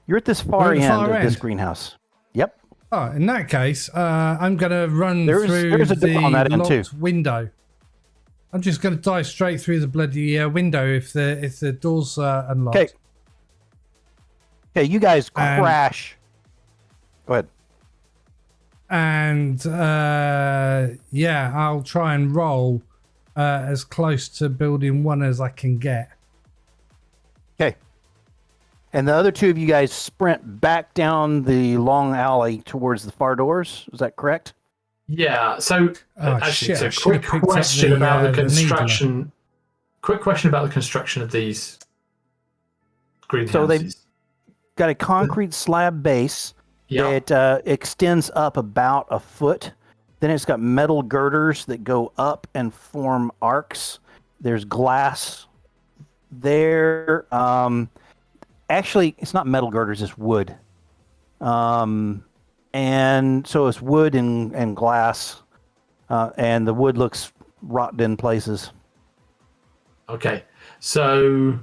you're at this far We're at the end far of this end. greenhouse. Yep. Oh, in that case, I'm going to run through there's a door on the that end too. locked window. I'm just going to dive straight through the bloody window if the door's unlocked. Okay. Okay, you guys crash. Go ahead. And yeah, I'll try and roll as close to building 1 as I can get. Okay. And the other two of you guys sprint back down the long alley towards the far doors. Is that correct? Yeah. So Oh, actually, shit, I it's a should have quick picked up question the, about the the construction. Quick question about the construction of these greenhouses. So they've got a concrete slab base Yeah. that extends up about a foot. Then it's got metal girders that go up and form arcs. There's glass there. Actually, it's not metal girders, it's wood. And so it's wood and glass. And the wood looks rotten in places. Okay. So.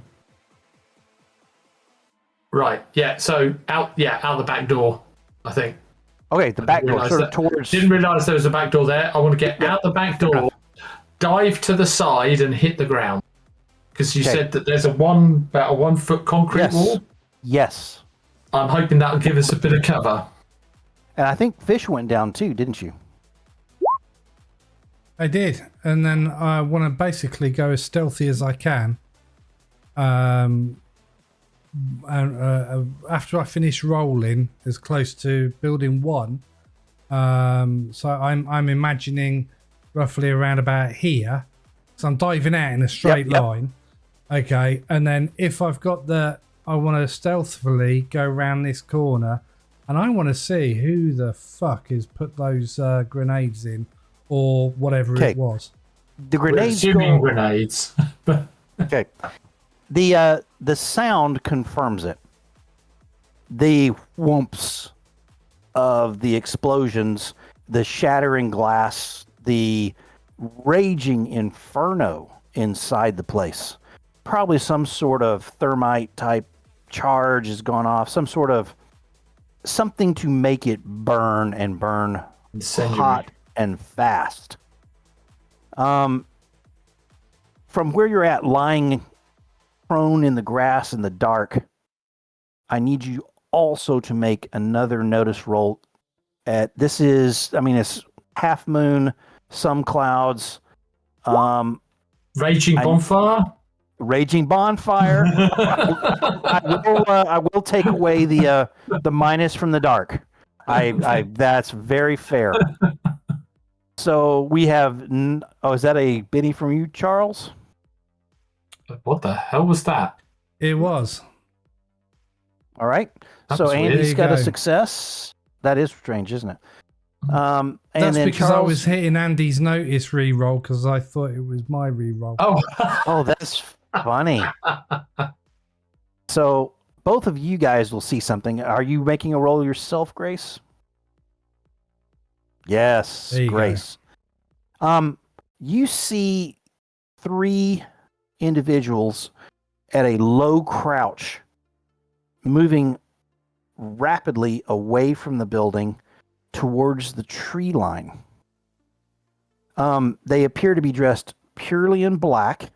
Right. Yeah. So out the back door, I think. Okay, the back door, Realised sort of that- towards... Didn't realise there was a back door there. I want to get out the back door, dive to the side, and hit the ground. Because you Okay. said that there's about a 1 foot concrete Yes. wall. Yes. I'm hoping that'll give us a bit of cover. And I think Fish went down too, didn't you? I did, and then I want to basically go as stealthy as I can. And after I finish rolling as close to building 1, so I'm imagining roughly around about here. So I'm diving out in a straight Yep. line. Okay, and then if I've got I want to stealthily go around this corner, and I want to see who the fuck has put those grenades in, or whatever Okay. it was. The We're grenades assuming go... grenades. Okay. The sound confirms it. The whomps of the explosions, the shattering glass, the raging inferno inside the place. Probably some sort of thermite type charge has gone off, something to make it burn and burn Incendiary. hot and fast. From where you're at, lying prone in the grass in the dark, I need you also to make another notice roll. It's half moon, some clouds, Raging bonfire? raging bonfire. I will take away the minus from the dark. That's very fair. So we have. Is that a biddy from you, Charles? What the hell was that? It was. All right. That So was weird. Andy's There you got a go. success. That is strange, isn't it? And That's then because Charles, I was hitting Andy's notice re-roll because I thought it was my re-roll. Oh, Oh, that's funny. So both of you guys will see something. Are you making a roll yourself, Grace? Yes, There you go. Grace. You see 3 individuals at a low crouch moving rapidly away from the building towards the tree line. They appear to be dressed purely in black.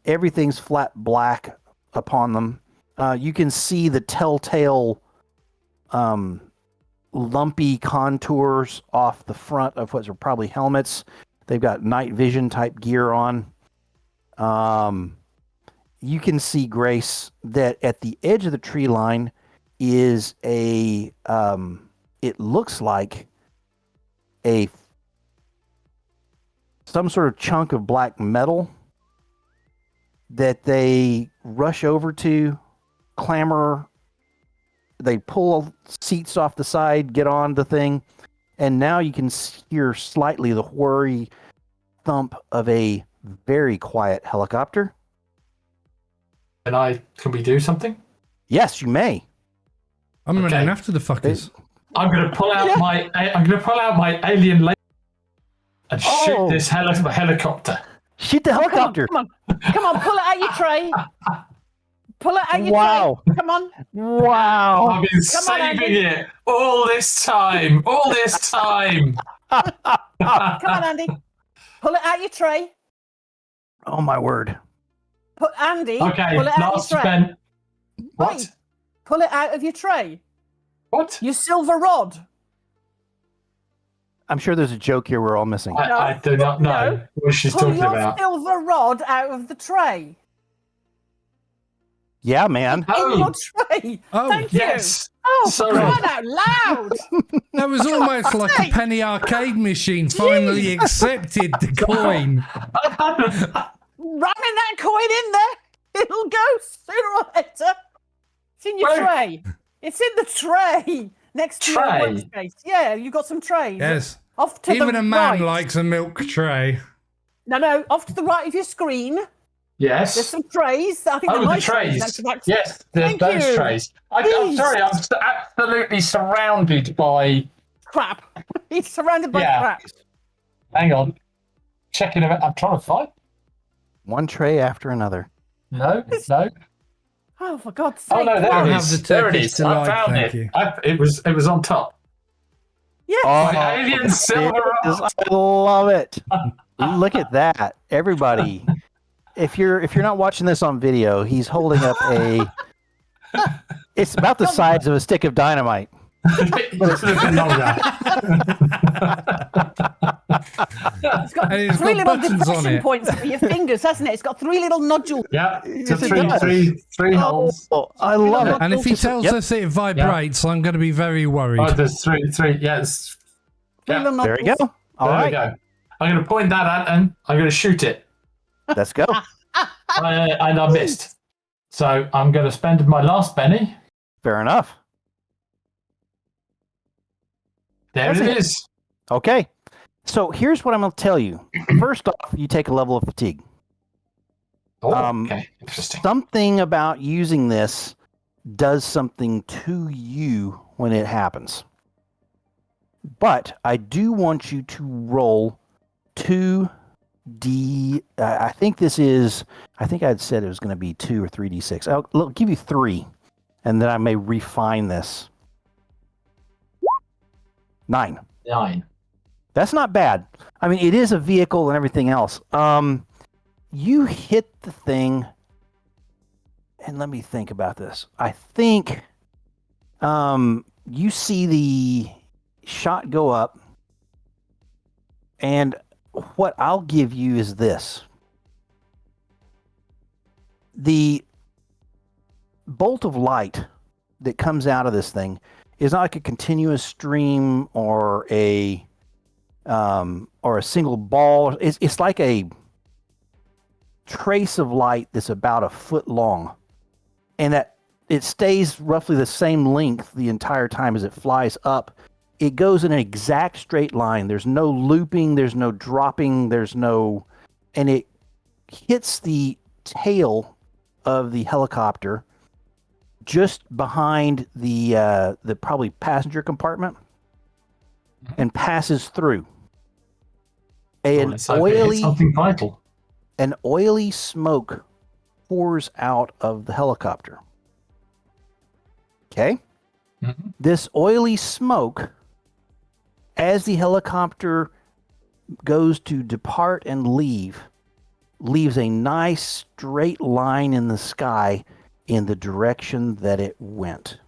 Everything's flat black upon them. You can see the telltale lumpy contours off the front of what are probably helmets. They've got night vision type gear on. You can see, Grace, that at the edge of the tree line is it looks like some sort of chunk of black metal that they rush over to, clamber, they pull seats off the side, get on the thing, and now you can hear slightly the whirry thump of a very quiet helicopter. Can we do something? Yes, you may. I'm running after the fuckers. I'm going to pull out my alien laser and shoot this helicopter. Shoot the helicopter. Come on, pull it out your tray. Pull it out your tray. Come on. Wow. I've been saving it all this time. Come on, Andy. Pull it out your tray. Oh my word. Andy, okay, pull it out last your tray. spent. What? Wait, pull it out of your tray. What? Your silver rod. I'm sure there's a joke here we're all missing. I do not know what she's talking about. Pull your silver rod out of the tray. Yeah, man. In your tray. Oh, Thank you. Yes. Oh, Sorry. crying out loud. That was almost like a penny arcade machine finally accepted the coin. Ramming that coin in there. It'll go sooner or later. It's in your tray. It's in the tray. Next to your workspace. Yeah, you've got some trays. Yes. Off to Even the a man right. likes a milk tray. No, off to the right of your screen. Yes. There's some trays. I think the trays. Yes, there's those trays. I'm sorry, I'm absolutely surrounded by crap. He's surrounded by crap. Hang on. Checking it out. I'm trying to find. One tray after another. No. Oh, for God's sake. Oh, no, there it is. Have the There it Turkish is. I delight, found thank it. you. It was on top. Yes. My alien silver I rod. love it. Look at that. Everybody. If you're not watching this on video, he's holding up it's about the size of a stick of dynamite. It's a bit longer. It's got And it's three got little buttons on depression it. points for your fingers, hasn't it? It's got three little nodules. Yeah, Yes, it does. three holes. Oh, I love it. And if he tells us it vibrates, I'm going to be very worried. Oh, there's three. Yes. Three little There we nodules. go. All There right. we go. I'm going to point that at and I'm going to shoot it. Let's go. And I missed. So I'm going to spend my last penny. Fair enough. There it is. Okay. So here's what I'm going to tell you. First off, you take a level of fatigue. Oh, okay. Interesting. Something about using this does something to you when it happens. But I do want you to roll 2D. I think I had said it was going to be 2 or 3D6. I'll give you 3, and then I may refine this. 9. 9. That's not bad. I mean, it is a vehicle and everything else. You hit the thing, and let me think about this. I think you see the shot go up, and what I'll give you is this. The bolt of light that comes out of this thing is not like a continuous stream or a single ball. It's like a trace of light that's about a foot long, and that it stays roughly the same length the entire time as it flies up. It goes in an exact straight line. There's no looping, there's no dropping, and it hits the tail of the helicopter just behind the probably passenger compartment and passes through. Something vital. An oily smoke pours out of the helicopter. Okay? Mm-hmm. This oily smoke, as the helicopter goes to depart and leaves a nice straight line in the sky in the direction that it went.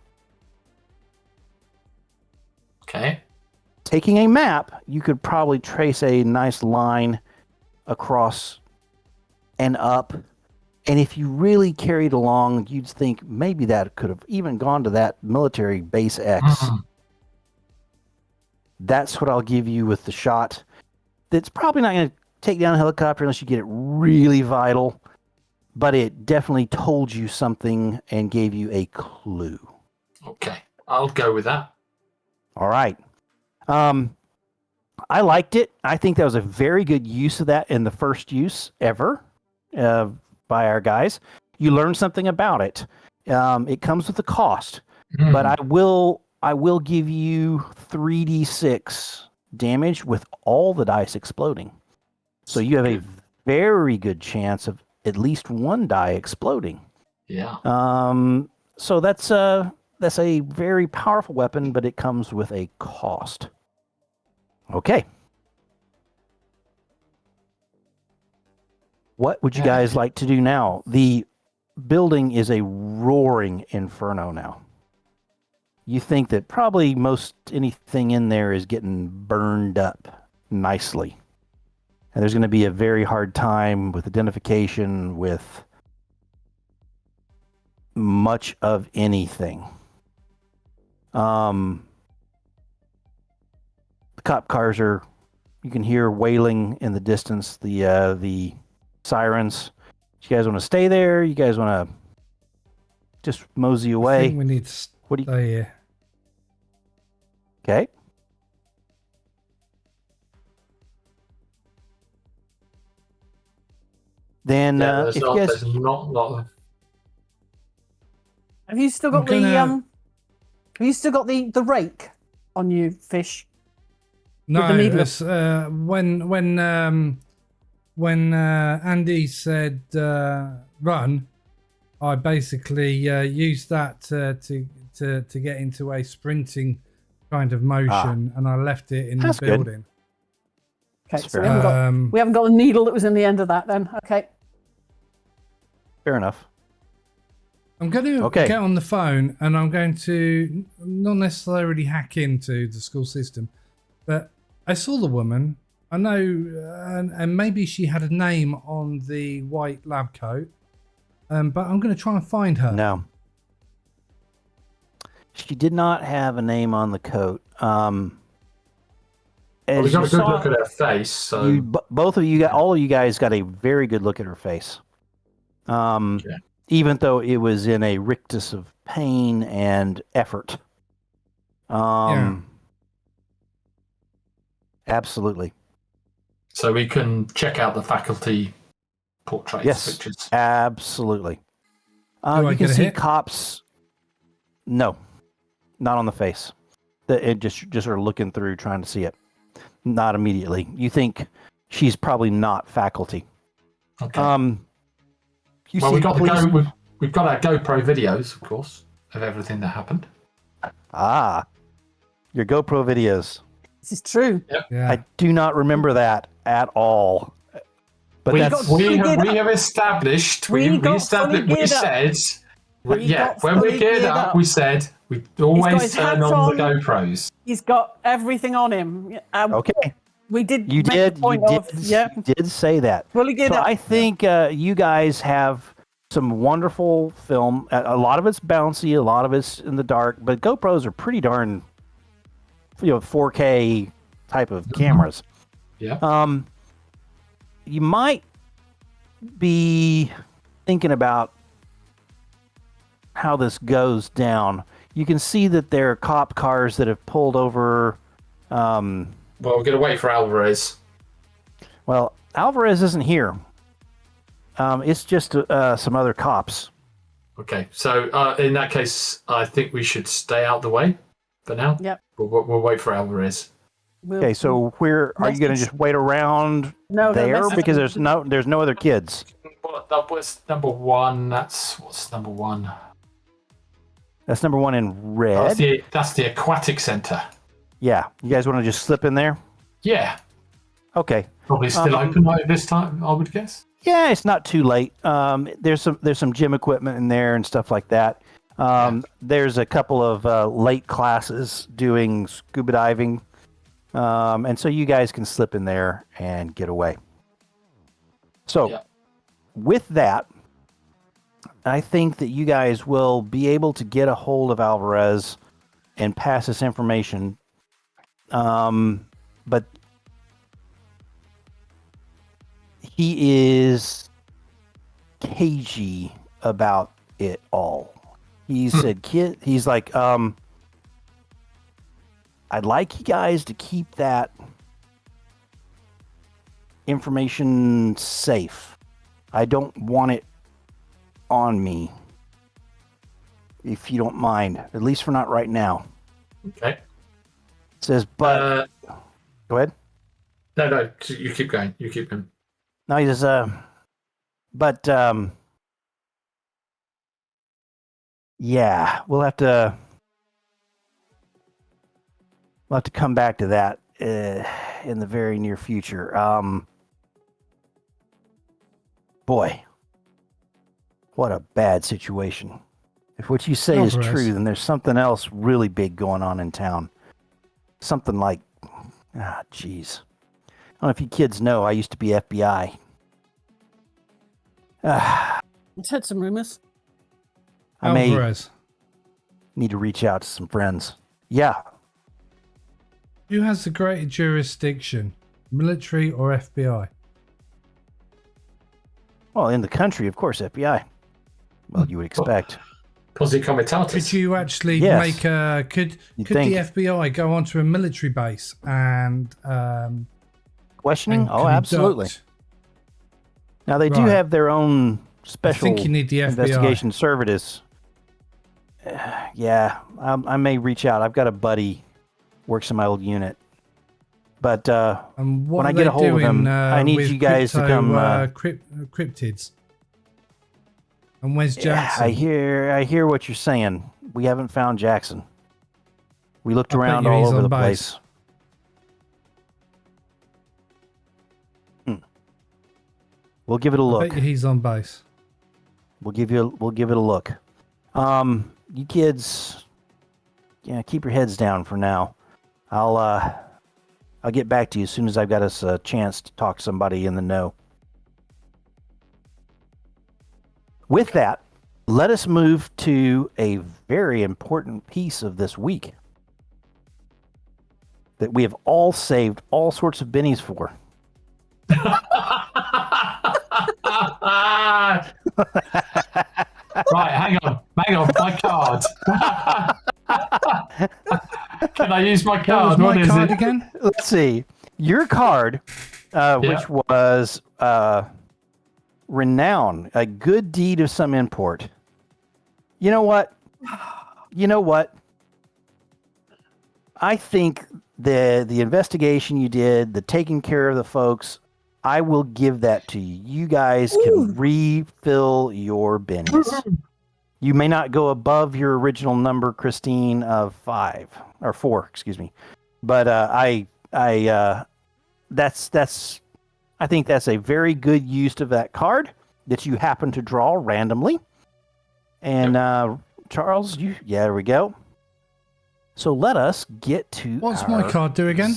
Okay. Taking a map, you could probably trace a nice line across and up. And if you really carried along, you'd think maybe that could have even gone to that military base X. Mhm. That's what I'll give you with the shot. That's probably not going to take down a helicopter unless you get it really vital, but it definitely told you something and gave you a clue. Okay. I'll go with that. All right. I liked it. I think that was a very good use of that in the first use ever by our guys. You learn something about it. It comes with a cost, but I will give you 3d6 damage with all the dice exploding. So you have a very good chance of at least one die exploding. Yeah. So that's a very powerful weapon, but it comes with a cost. Okay. What would you guys like to do now? The building is a roaring inferno now. You think that probably most anything in there is getting burned up nicely. And there's going to be a very hard time with identification, with much of anything. The cop cars you can hear wailing in the distance, the sirens. You guys want to stay there? You guys want to just mosey I away? think we need to What do you? stay here. Okay. Then There's if not, you guys, there's not a lot of... Have you still got I'm gonna- Have you still got the rake on you, Fish? No, the needle. it's, when Andy said run, I basically used that to get into a sprinting kind of motion, and I left it in That's the good. building. Okay, That's so fair. we haven't got the needle that was in the end of that then. Okay. fair enough. I'm going to Okay. get on the phone, and I'm going to not necessarily hack into the school system, but I saw the woman. I know, and maybe she had a name on the white lab coat, but I'm going to try and find her. No. She did not have a name on the coat. Well, As we got you a good saw, look at her face, so... both of you, all of you guys got a very good look at her face. Even though it was in a rictus of pain and effort. Absolutely. So we can check out the faculty portraits Yes, pictures. absolutely. I You get can a see hit? cops. No, not on the face. It just sort of looking through, trying to see it. Not immediately. You think she's probably not faculty. Okay. You Well, see we've got police- we've got our GoPro videos, of course, of everything that happened. Your GoPro videos. This is true. Yeah. I do not remember that at all. But we that's have established. We got fully We geared up. said. We got When we're fully geared geared up, up. we said we got always his turn hats on the on. GoPros. He's got everything on him. okay. We did. You make did. the point You of, did. Yeah. You did say that. Fully geared So up. I think you guys have some wonderful film. A lot of it's bouncy, a lot of it's in the dark, but GoPros are pretty darn, 4K type of cameras. Yeah. You might be thinking about how this goes down. You can see that there are cop cars that have pulled over. Well, we're going to wait for Alvarez. Well, Alvarez isn't here. It's just some other cops. Okay, so in that case, I think we should stay out the way for now. Yep. We'll wait for Alvarez. Okay, so where are you going to Message. just wait around No, the there message- because there's no other kids. Well, that was number one. What's number one? That's number one in red. That's the aquatic center. Yeah, you guys want to just slip in there? Yeah, Okay. probably still open like this time, I would guess. Yeah, it's not too late. There's some gym equipment in there and stuff like that. There's a couple of late classes doing scuba diving, and so you guys can slip in there and get away. So, with that, I think that you guys will be able to get a hold of Alvarez and pass this information. But he is cagey about it all. He said, he's like, I'd like you guys to keep that information safe. I don't want it on me, if you don't mind, at least for not right now. Okay. Says, but go ahead. No, you keep going. No, he says, but yeah, we'll have to come back to that in the very near future. Boy, what a bad situation. If what you say is true, then there's something else really big going on in town. Something like, geez. I don't know if you kids know, I used to be FBI. It's had some rumors. I may need to reach out to some friends. Yeah. Who has the greater jurisdiction, military or FBI? Well, in the country, of course, FBI. Well, you would expect. Posse comitatus. Could you actually make a... Could the FBI go onto a military base and... questioning? and oh, absolutely. Now, they do have their own special I think you need the FBI. Investigation service. Yeah, I may reach out. I've got a buddy works in my old unit. But when I get a hold of him, I need you guys to come... cryptids. And where's Jackson? I hear what you're saying. We haven't found Jackson. We looked around all over the place. We'll give it a look. I bet he's on base. We'll give it a look. You kids, keep your heads down for now. I'll get back to you as soon as I've got us a chance to talk to somebody in the know. With that, let us move to a very important piece of this week that we have all saved all sorts of bennies for. Right, hang on, my card. Can I use my card? What is my card again? Let's see. Your card, which was renown, a good deed of some import. You know what? I think the investigation you did, the taking care of the folks, I will give that to you. You guys can refill your bennies. You may not go above your original number, Christine, of 4, excuse me. But I think that's a very good use of that card that you happen to draw randomly. And Charles, there we go. So let us get to what's my card do again?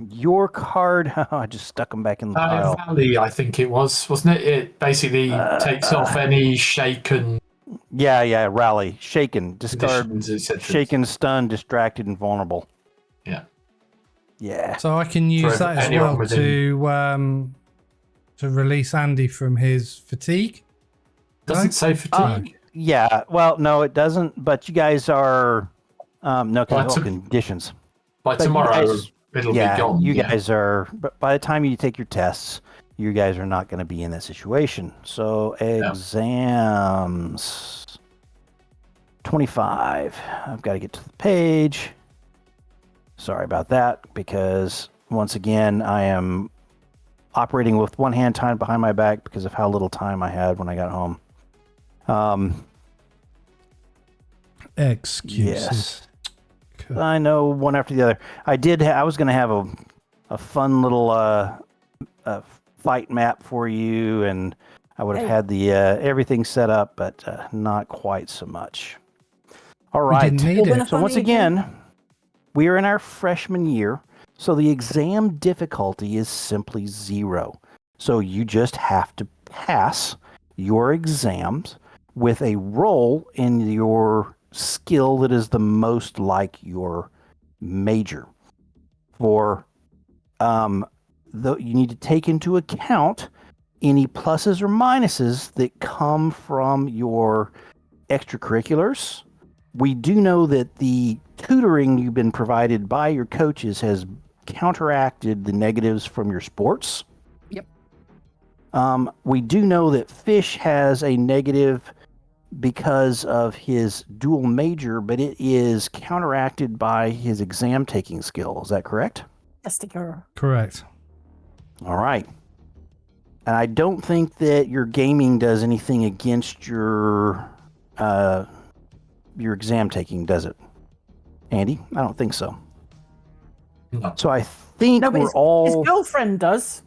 Your card, I just stuck them back in the pile. Valley, I think it was, wasn't it? It basically takes off any shaken. Yeah, rally, shaken, discard, shaken, stunned, distracted, and vulnerable. Yeah. So I can use that as well to release Andy from his fatigue. Doesn't say fatigue. Yeah. Well, no, it doesn't. But you guys are conditions. By tomorrow. It'll be gone. You guys are, but by the time you take your tests, you guys are not going to be in that situation. So exams, 25. I've got to get to the page. Sorry about that, because once again, I am operating with one hand tied behind my back because of how little time I had when I got home. Excuses. Yes. I know, one after the other. I was going to have a fun little fight map for you, and I would have had the everything set up, but not quite so much. All right. We didn't need it. So once again, we are in our freshman year, so the exam difficulty is simply 0. So you just have to pass your exams with a roll in your skill that is the most like your major. For you need to take into account any pluses or minuses that come from your extracurriculars. We do know that the tutoring you've been provided by your coaches has counteracted the negatives from your sports. Yep. We do know that Fish has a negative because of his dual major, but it is counteracted by his exam taking skill. Is that correct? Correct. All right. And I don't think that your gaming does anything against your exam taking, does it? Andy? I don't think so. No. So I think we're all... His girlfriend does.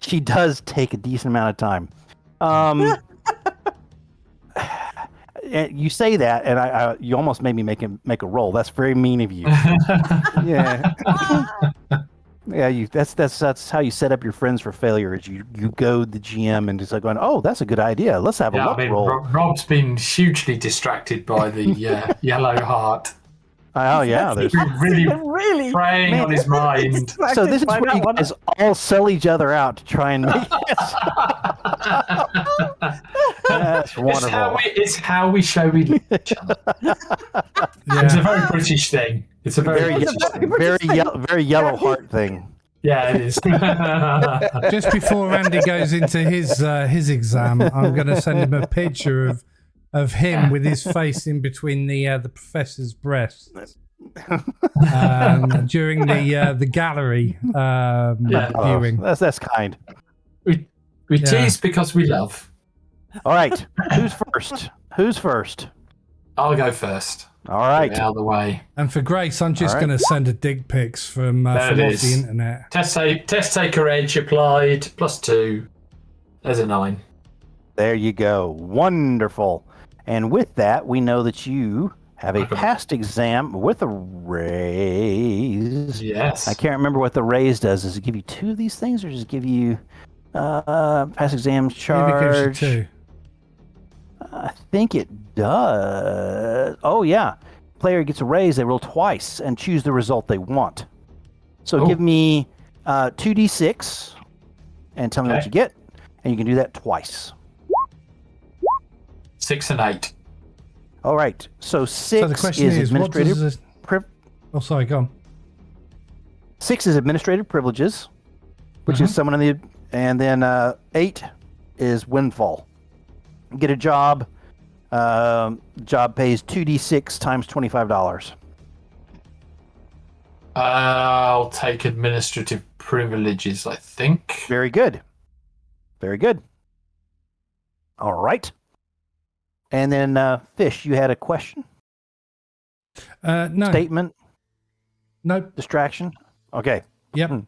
She does take a decent amount of time. You say that, and you almost made me make a roll. That's very mean of you. Yeah. Yeah, that's how you set up your friends for failure. Is you goad the GM and just like going, oh, that's a good idea. Let's have a luck roll. Rob's been hugely distracted by the yellow heart. Oh yeah, there's really preying on his mind. So this is where you guys all sell each other out to try and make it. That's wonderful. It's how we show we love each other. It's a very British thing. It's a very yellow heart thing. Yeah, it is. Just before Andy goes into his exam, I'm going to send him a picture of him with his face in between the professor's breasts during the gallery viewing. That's kind. We tease because we love. All right, who's first? I'll go first. All right. Get out of the way. And for Grace, I'm just going to send her dick pics from off the internet. Test taker edge applied, +2. There's a 9. There you go. Wonderful. And with that, we know that you have a past exam with a raise. Yes. I can't remember what the raise does. Does it give you 2 of these things, or does it give you past exams charge? Maybe it gives you 2. I think it does. Oh, yeah. Player gets a raise, they roll twice and choose the result they want. So give me 2d6 and tell me what you get. And you can do that twice. 6 and 8. All right. So 6 so the question is administrative. Oh, sorry, go on. 6 is administrative privileges, which is someone in the... And then 8 is windfall. Get a job. Job pays 2d6 times $25. I'll take administrative privileges, I think. Very good. Very good. All right. And then, Fish, you had a question? No. Statement? Nope. Distraction? Okay. Yep.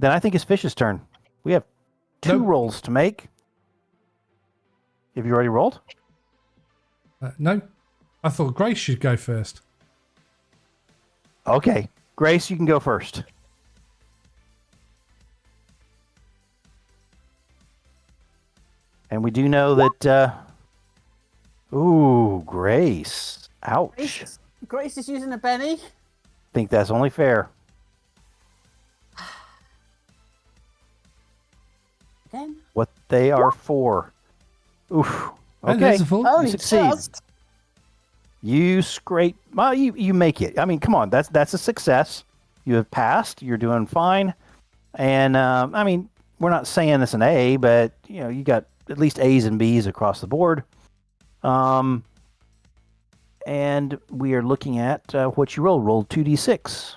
Then I think it's Fish's turn. We have 2 rolls to make. Have you already rolled? No. I thought Grace should go first. Okay. Grace, you can go first. And we do know that... ooh, Grace. Ouch. Grace is using a Benny. Think that's only fair. Again? What they are for. Oof. Okay. There's a full. You succeed. You scrape. Well, you make it. I mean, come on. That's a success. You have passed. You're doing fine. And I mean, we're not saying it's an A, but you got at least A's and B's across the board. And we are looking at what you rolled. Rolled 2d6.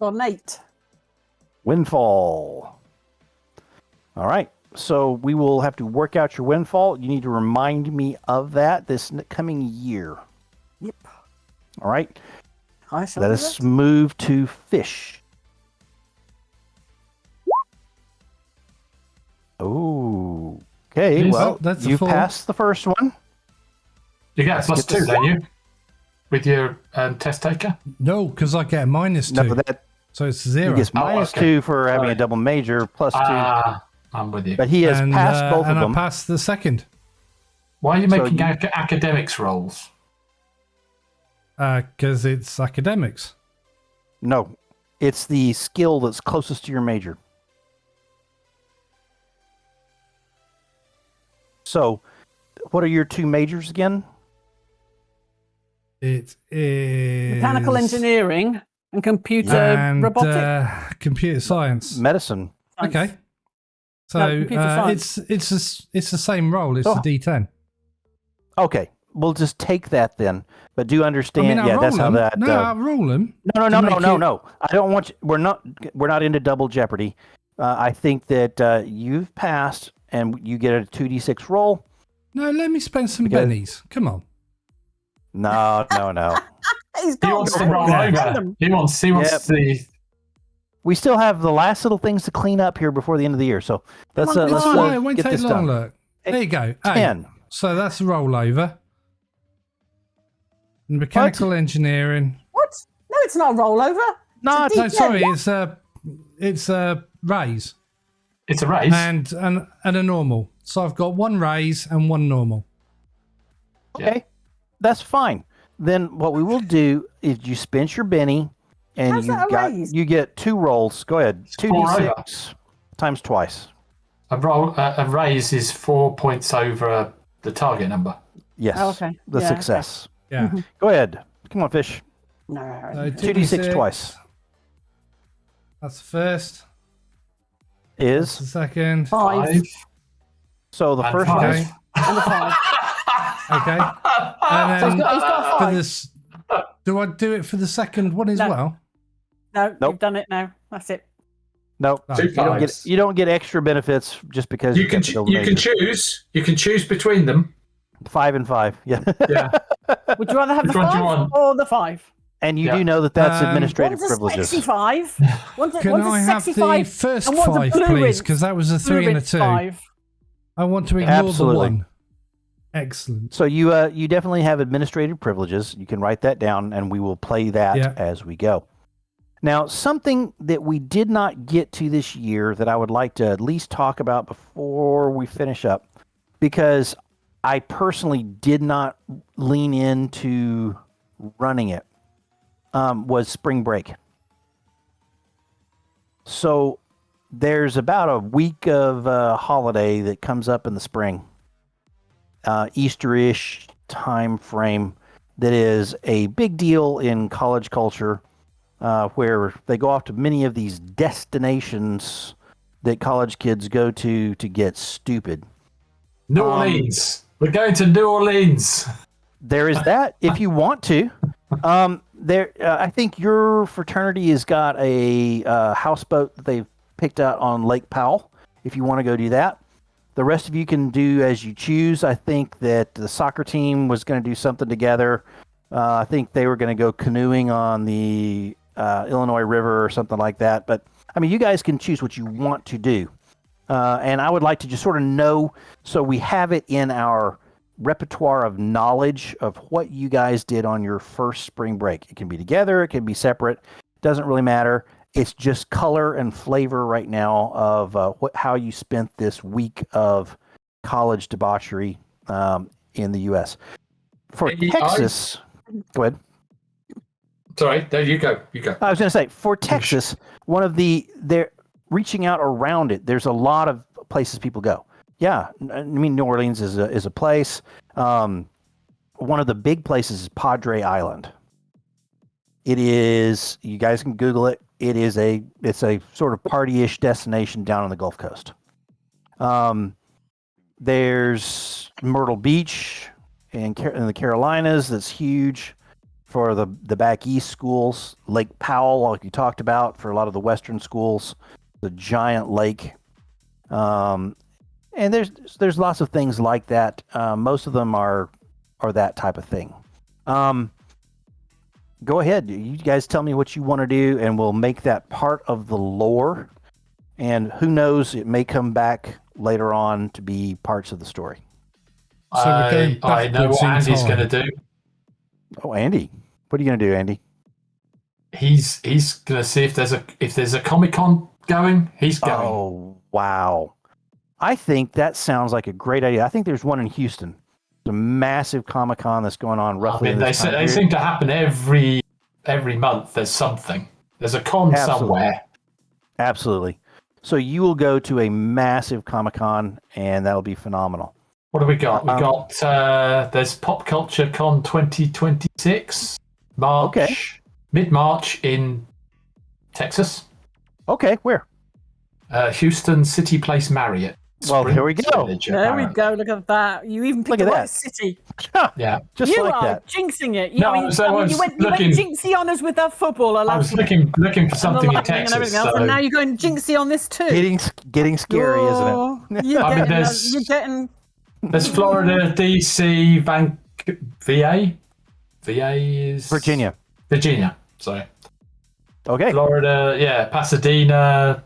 Or Nate. Windfall. All right. So we will have to work out your windfall. You need to remind me of that this coming year. Yep. All right. I shall Let do us that. move to fish. Oh, okay. Yes. Well, That's a you 4. passed the first one. You get Let's plus get this- 2, don't you? With your test taker? No, because I get a -2. No, that So it's he 0. gets Oh, -2 okay. for having a Sorry. double major, +2. I'm with you. But he has passed both of and them. I passed the second. Why are you So making you- academics rolls? Because it's academics. No, it's the skill that's closest to your major. So, what are your 2 majors again? It is Mechanical engineering and computer and robotics. computer science. Medicine. Okay. So No, computer science. it's the same role. It's Oh. a D10. Okay, we'll just take that then. But do I understand? mean, I'll yeah, roll that's how them. that. No, I'll roll them. No. to make it- No. I don't want you. We're not into double jeopardy. I think that you've passed, and you get a 2d6 roll. No, let me spend some Because- bennies. Come on. No. He's He got wants to roll Yeah. over. He wants Yep. the. We still have the last little things to clean up here before the end of the year. So let's Come on, let's come on. It won't get take this long. done. Look, there you go. 10. So that's a rollover. Mechanical engineering. What? No, it's not a rollover. No, It's a No, D10. sorry, it's a raise It's a race. and a normal. So I've got 1 raise and 1 normal. Okay, that's fine. Then what we will do is you spent your Benny, and How's that a raise? you get 2 rolls. Go ahead, 2d6 times twice. A raise is 4 points over the target number. Yes. Oh, okay. The Yeah, okay. success. Yeah. Go ahead. Come on, fish. No. So 2d6 twice That's the first. The is second. 5 so the And first five. one. Okay. and a 5. Okay. And So then he's got a for 5. this, do I do it for the second one as No. well? No, Nope. you've done it now. That's it. No, Oh, Two you don't get fives. you don't get extra benefits just because You can get the double you can major. choose. You can choose between them. 5 and 5. Yeah. Yeah. Would you rather have Which the one do you 5 want? or the 5? And you Yeah. do know that that's Um, administrative One's a privileges. sexy 5. One's a, Can one's I a have sexy the 5. first and one's a 5, blue please? rinse. Because that was a 3 Blue and a rinse 2. 5. I want to ignore Absolutely. the 1. Excellent. So you definitely have administrative privileges. You can write that down, and we will play that Yeah. as we go. Now, something that we did not get to this year that I would like to at least talk about before we finish up, because I personally did not lean into running it, was spring break. So there's about a week of holiday that comes up in the spring, Easter-ish time frame, that is a big deal in college culture, where they go off to many of these destinations that college kids go to get stupid. New Orleans. We're going to New Orleans. There is that if you want to. I think your fraternity has got a houseboat that they've picked out on Lake Powell. If you want to go do that, the rest of you can do as you choose. I think that the soccer team was going to do something together. I think they were going to go canoeing on the Illinois River or something like that. But I mean, you guys can choose what you want to do. And I would like to just sort of know, so we have it in our repertoire of knowledge of what you guys did on your first spring break. It can be together, it can be separate, doesn't really matter. It's just color and flavor right now of how you spent this week of college debauchery in the U.S. For Texas, go ahead. Sorry, there you go. You go. I was going to say, for Texas, they're reaching out around it. There's a lot of places people go. Yeah, I mean, New Orleans is a place. One of the big places is Padre Island. It is. You guys can Google it. It's a sort of party-ish destination down on the Gulf Coast. There's Myrtle Beach in the Carolinas. That's huge for the back east schools. Lake Powell, like you talked about, for a lot of the western schools. The giant lake. And there's lots of things like that. Most of them are that type of thing. Go ahead. You guys tell me what you want to do, and we'll make that part of the lore. And who knows, it may come back later on to be parts of the story. So we're going I know backwards what in Andy's time. going to do. Oh, Andy. What are you going to do, Andy? He's going to see if there's a Comic-Con going. He's going. Oh, wow. I think that sounds like a great idea. I think there's one in Houston. A massive Comic-Con that's going on roughly. I mean, they seem to happen every month. There's something. There's a con somewhere. Absolutely. So you will go to a massive Comic-Con, and that'll be phenomenal. What do we got? We got there's Pop Culture Con 2026, mid-March in Texas. Okay, where? Houston City Place Marriott. Well, here we go. There we go. Look at that. You even picked the right city. Yeah, just you like are that. Jinxing it. No, you went jinxy on us with that football. I was looking for something in Texas. And everything else, and now you're going jinxy on this too. Getting scary, isn't it? You're getting. There's Florida, DC, VA. VA is Virginia. Sorry. Okay. Florida, yeah, Pasadena.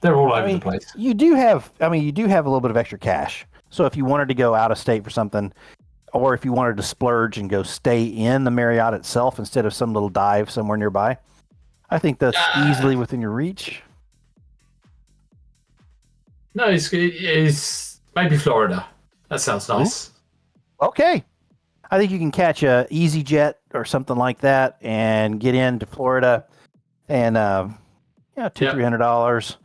They're all over the place. You do have a little bit of extra cash. So if you wanted to go out of state for something, or if you wanted to splurge and go stay in the Marriott itself instead of some little dive somewhere nearby, I think that's easily within your reach. No, it's maybe Florida. That sounds nice. Okay. I think you can catch a EasyJet or something like that and get into Florida and $200-$300.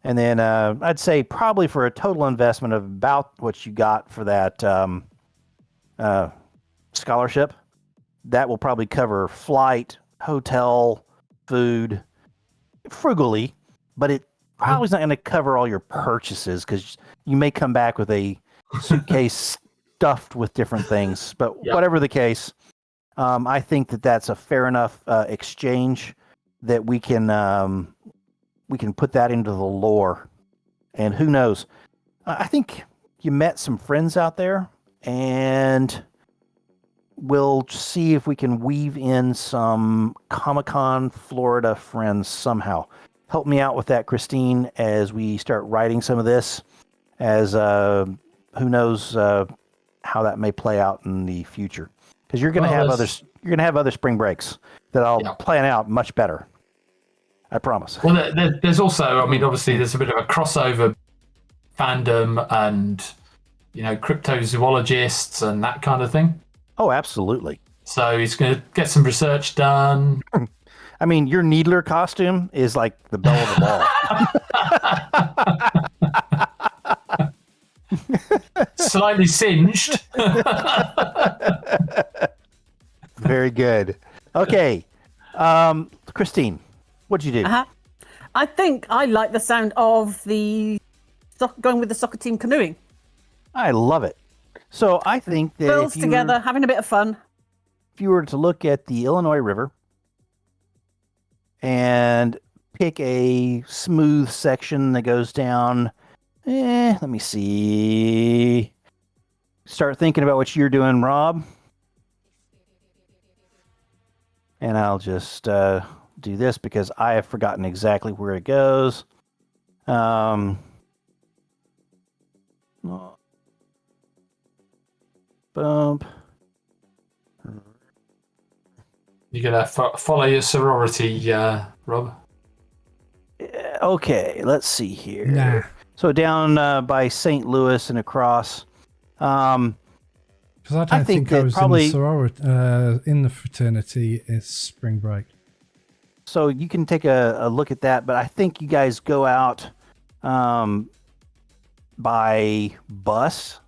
And then I'd say probably for a total investment of about what you got for that scholarship, that will probably cover flight, hotel, food, frugally, but it probably is not going to cover all your purchases because you may come back with a suitcase stuffed with different things. But whatever the case, I think that that's a fair enough exchange that we can put that into the lore. And who knows? I think you met some friends out there, and we'll see if we can weave in some Comic-Con Florida friends somehow. Help me out with that, Christine, as we start writing some of this, as who knows how that may play out in the future. Because you're going to have other spring breaks that I'll plan out much better. I promise. Well, there's also, I mean, obviously there's a bit of a crossover fandom and, cryptozoologists and that kind of thing. Oh, absolutely. So he's going to get some research done. I mean, your Needler costume is like the belle of the ball. Slightly singed. Very good. Okay. Christine, what'd you do? I think I like the sound of going with the soccer team canoeing. I love it. So I think that Girls together, having a bit of fun. If you were to look at the Illinois River and pick a smooth section that goes down, let me see. Start thinking about what you're doing, Rob. And I'll just do this because I have forgotten exactly where it goes. Bump. You're going to follow your sorority, Rob? Okay, let's see here. Nah. So down by St. Louis and across. Because I don't think I was probably in the sorority, in the fraternity. It's spring break. So you can take a look at that, but I think you guys go out by bus,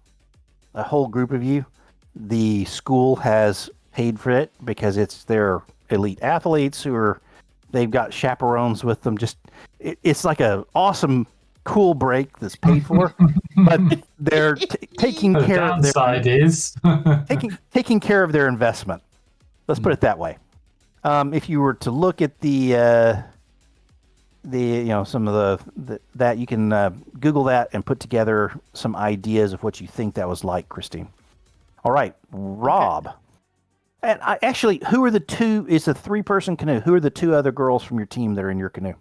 a whole group of you. The school has paid for it because it's their elite athletes they've got chaperones with them. It's like a awesome, cool break that's paid for, but they're taking care of their taking care of their investment. Let's put it that way. If you were to look at the some of that you can Google that and put together some ideas of what you think that was like, Christine. All right, Rob. Okay. And actually, who are the two? It's a 3-person canoe. Who are the 2 other girls from your team that are in your canoe?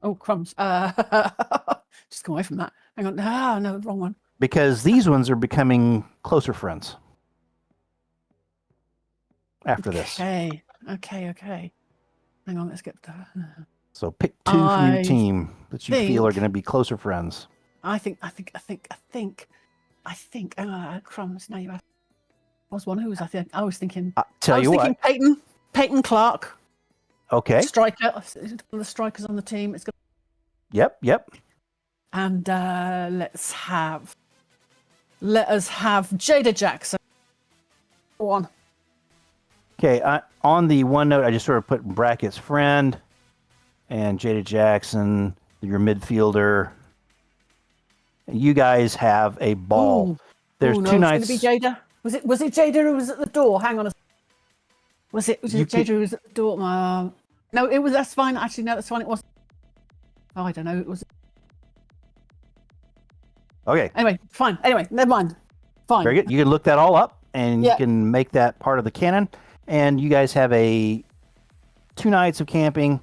Oh, crumbs. Just go away from that. Hang on. Ah, no, wrong one. Because these ones are becoming closer friends after this. Okay. Hang on, let's get that. So pick 2 from your team that you feel are going to be closer friends. I think. Crumbs. Now you asked. I was one who was. I was thinking. Peyton Clark. Okay. Striker. One of the strikers on the team. It's good. Yep. And let us have Jada Jackson. Go on. Okay. On the OneNote, I just sort of put in brackets friend, and Jada Jackson, your midfielder. You guys have a ball. Ooh. There's 2 nights. It's going to be Jada. Was it Jada who was at the door? Hang on a second. Was it Jada who was at the door? No, it was. That's fine. Actually, no, that's fine. It wasn't. Oh, I don't know. It was. Okay. Anyway, fine. Anyway, never mind. Fine. Very good. You can look that all up, and you can make that part of the canon. And you guys have 2 nights of camping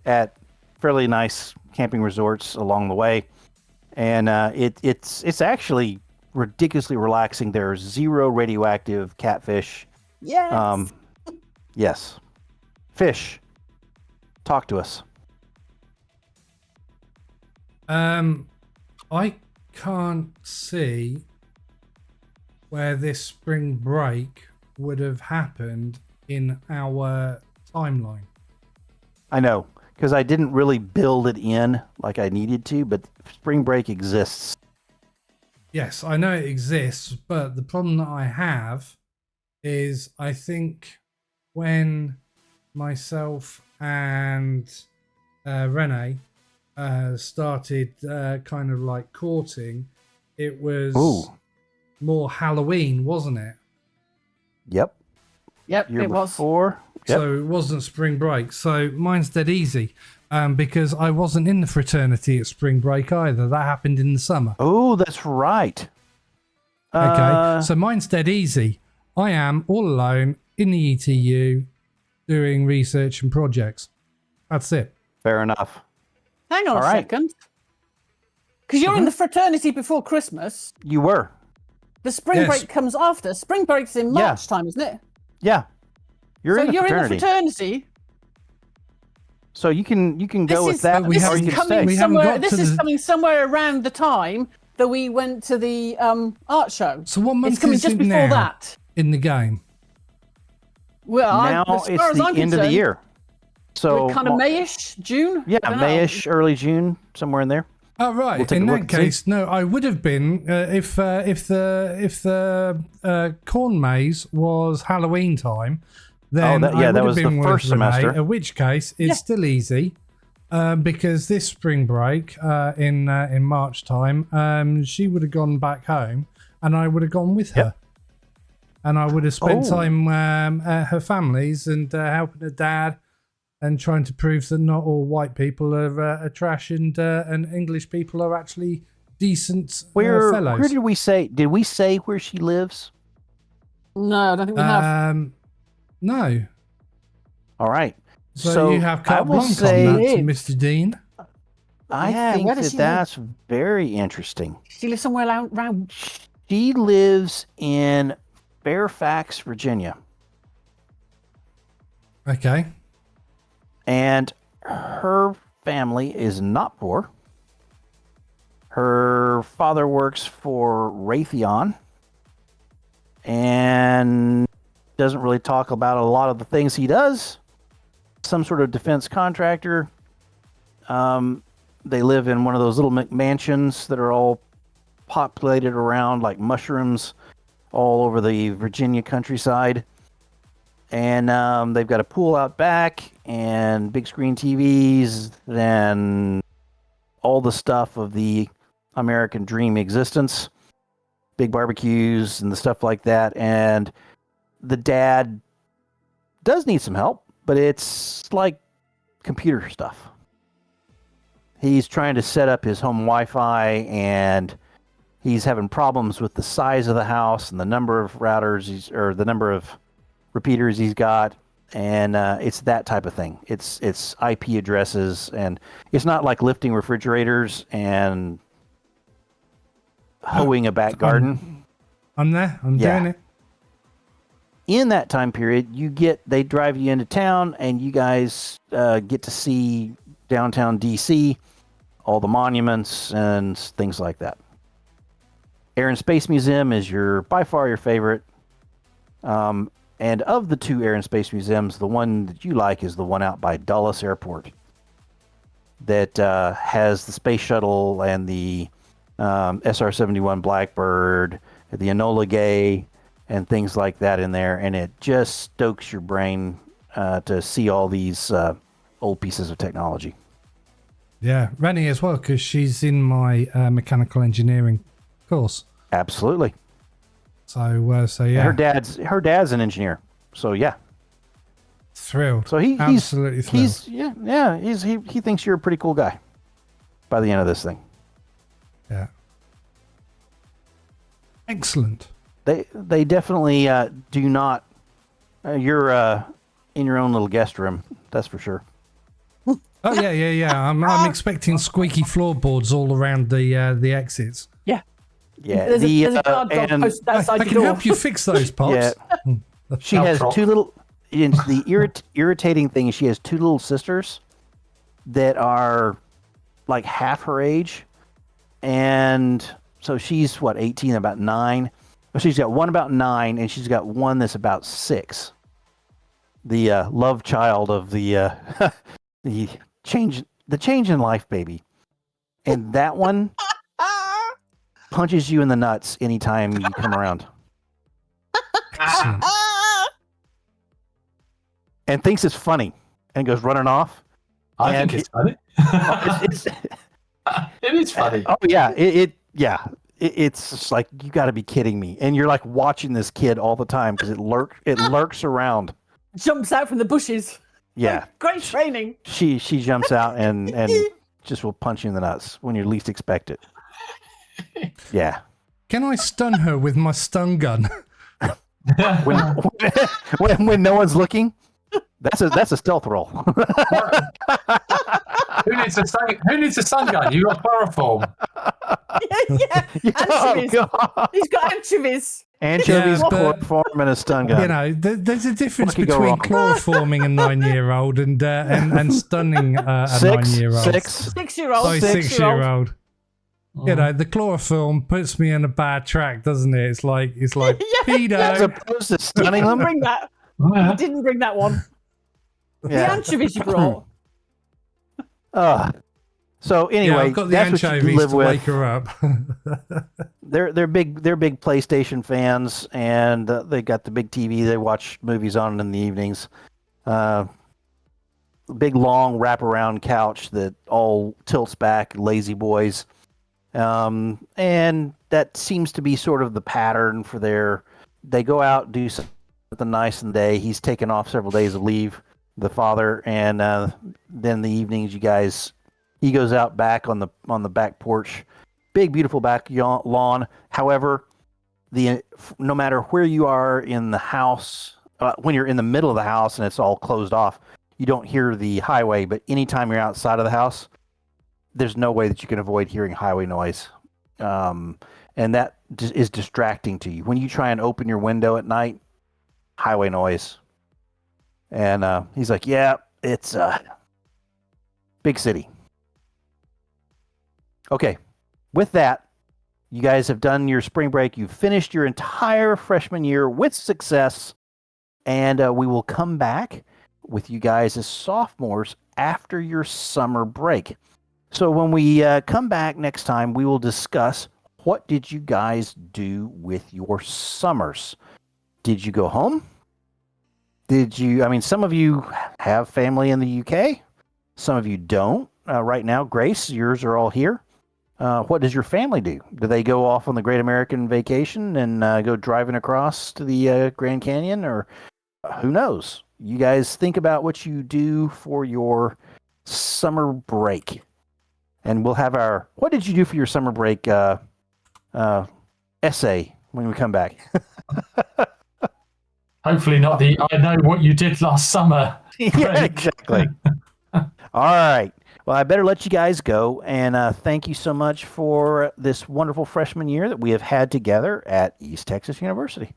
at fairly nice camping resorts along the way, and it's actually ridiculously relaxing. There's 0 radioactive catfish. Yes. Yes. Fish. Talk to us. I can't see where this spring break would have happened in our timeline. I know, because I didn't really build it in like I needed to, but spring break exists. Yes, I know it exists, but the problem that I have is I think when myself and Renee started kind of like courting, it was more Halloween, wasn't it? Yep. Yep, Year it was. Before. Yep. So it wasn't spring break. So mine's dead easy because I wasn't in the fraternity at spring break either. That happened in the summer. Oh, that's right. Okay, so mine's dead easy. I am all alone in the ETU doing research and projects. That's it. Fair enough. Hang on a second. Because you're in the fraternity before Christmas. You were. The spring break comes after. Spring break's in March time, isn't it? Yeah. You're in the fraternity. So you can go with that. This is coming somewhere around the time that we went to the art show. So what month it's coming is just it before now that in the game? Well, now as far it's as I'm the end of the year. So kind of Mayish, June. Yeah, Mayish, early June, somewhere in there. Oh right. In that case, no, I would have been if the corn maze was Halloween time. Then I would that have was been the first with Renee, semester. in which case, it's still easy because this spring break in March time, she would have gone back home, and I would have gone with her, and I would have spent time at her family's and helping her dad, and trying to prove that not all white people are trash and English people are actually decent fellows. Where did we say? Did we say where she lives? No, I don't think we have. No. All right. So you have carte blanche on that, Mr. Dean. I think that's very interesting. She lives somewhere around. She lives in Fairfax, Virginia. Okay. And her family is not poor. Her father works for Raytheon and doesn't really talk about a lot of the things he does. Some sort of defense contractor. They live in one of those little McMansions that are all populated around like mushrooms all over the Virginia countryside. And they've got a pool out back and big screen TVs and all the stuff of the American dream existence. Big barbecues and the stuff like that. And the dad does need some help, but it's like computer stuff. He's trying to set up his home Wi-Fi, and he's having problems with the size of the house and the number of routers or the number of repeaters he's got, and it's that type of thing. It's IP addresses, and it's not like lifting refrigerators and hoeing a back garden. I'm there. I'm doing it. In that time period, they drive you into town, and you guys get to see downtown DC, all the monuments and things like that. Air and Space Museum is by far your favorite. And of the two Air and Space Museums, the one that you like is the one out by Dulles Airport that has the space shuttle and the SR-71 Blackbird, the Enola Gay, and things like that in there. And it just stokes your brain to see all these old pieces of technology. Yeah, Rennie as well, because she's in my mechanical engineering course. Absolutely. So yeah. Her dad's an engineer. So yeah. Thrilled. So he's absolutely thrilled. He thinks you're a pretty cool guy by the end of this thing. Yeah. Excellent. They definitely do not. You're in your own little guest room. That's for sure. Oh yeah. I'm expecting squeaky floorboards all around the exits. Yeah. Yeah. There's a guard dog posted outside I the can door. help you fix those, Pops. Yeah. She has two little. The irritating thing is she has two little sisters that are like half her age, and so she's 18, about 9. She's got one about 9, and she's got one that's about 6. The love child of the the change in life, baby, and that one punches you in the nuts anytime you come around. Excellent. And thinks it's funny and goes running off. I think it's funny. It is funny. Oh yeah, it's just like, you got to be kidding me. And you're like watching this kid all the time because it lurks around. Jumps out from the bushes. Yeah, Like, great training. she jumps out and just will punch you in the nuts when you least expect it. Yeah. Can I stun her with my stun gun? when no one's looking. That's a stealth roll. Who needs a stun gun? You got chloroform. Yeah. Anchovies. Oh, He's got anchovies. anchovies, Yeah, but- chloroform, and a stun gun. You know, there's a difference What could go between wrong? chloroforming a 9-year-old and stunning a 9-year-old. 6. 6-year-old. Sorry, 6-year-old. You know, the chloroform puts me on a bad track, doesn't it? It's like As pedo. opposed to stunning them. Bring that. You didn't bring that one. The Yeah. anchovies you brought. So Yeah, anyway, I've got the that's what you anchovies live to with. wake her up. They're big PlayStation fans, and they got the big TV. They watch movies on it in the evenings. Big long wraparound couch that all tilts back, lazy boys, and that seems to be sort of the pattern for they go out, do something nice in the day. He's taken off several days of leave, the father, and then the evenings he goes out back on the back porch. Big, beautiful back lawn. However, no matter where you are in the house, when you're in the middle of the house and it's all closed off, you don't hear the highway. But anytime you're outside of the house, there's no way that you can avoid hearing highway noise. And that is distracting to you. When you try and open your window at night, highway noise. And he's like, yeah, it's big city. Okay, with that, you guys have done your spring break. You've finished your entire freshman year with success, and we will come back with you guys as sophomores after your summer break. So when we come back next time, we will discuss, what did you guys do with your summers? Did you go home? Some of you have family in the UK. Some of you don't. Right now, Grace, yours are all here. What does your family do? Do they go off on the Great American Vacation and go driving across to the Grand Canyon? Or who knows? You guys think about what you do for your summer break. And we'll have our what did you do for your summer break essay when we come back. Hopefully not the I know what you did last summer. Yeah, exactly. All right. Well, I better let you guys go. And thank you so much for this wonderful freshman year that we have had together at East Texas University.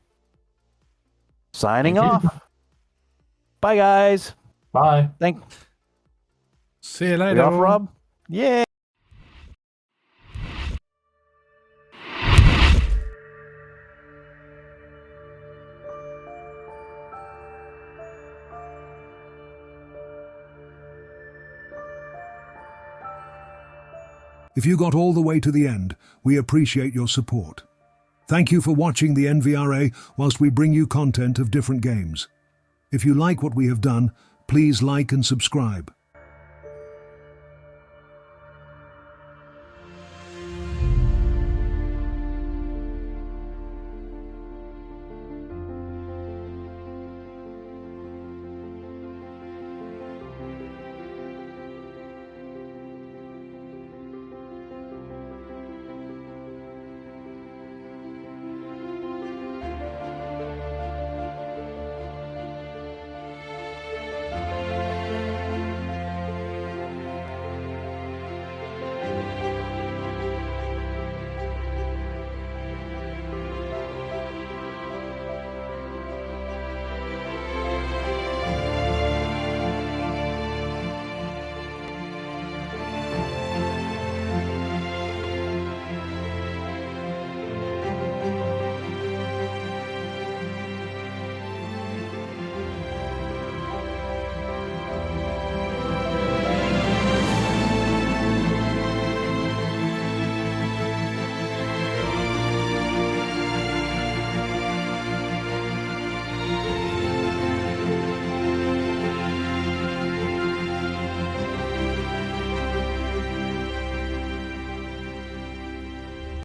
Signing off. Bye, guys. Bye. See you We later. off, Rob? Yeah. If you got all the way to the end, we appreciate your support. Thank you for watching the NVRA whilst we bring you content of different games. If you like what we have done, please like and subscribe.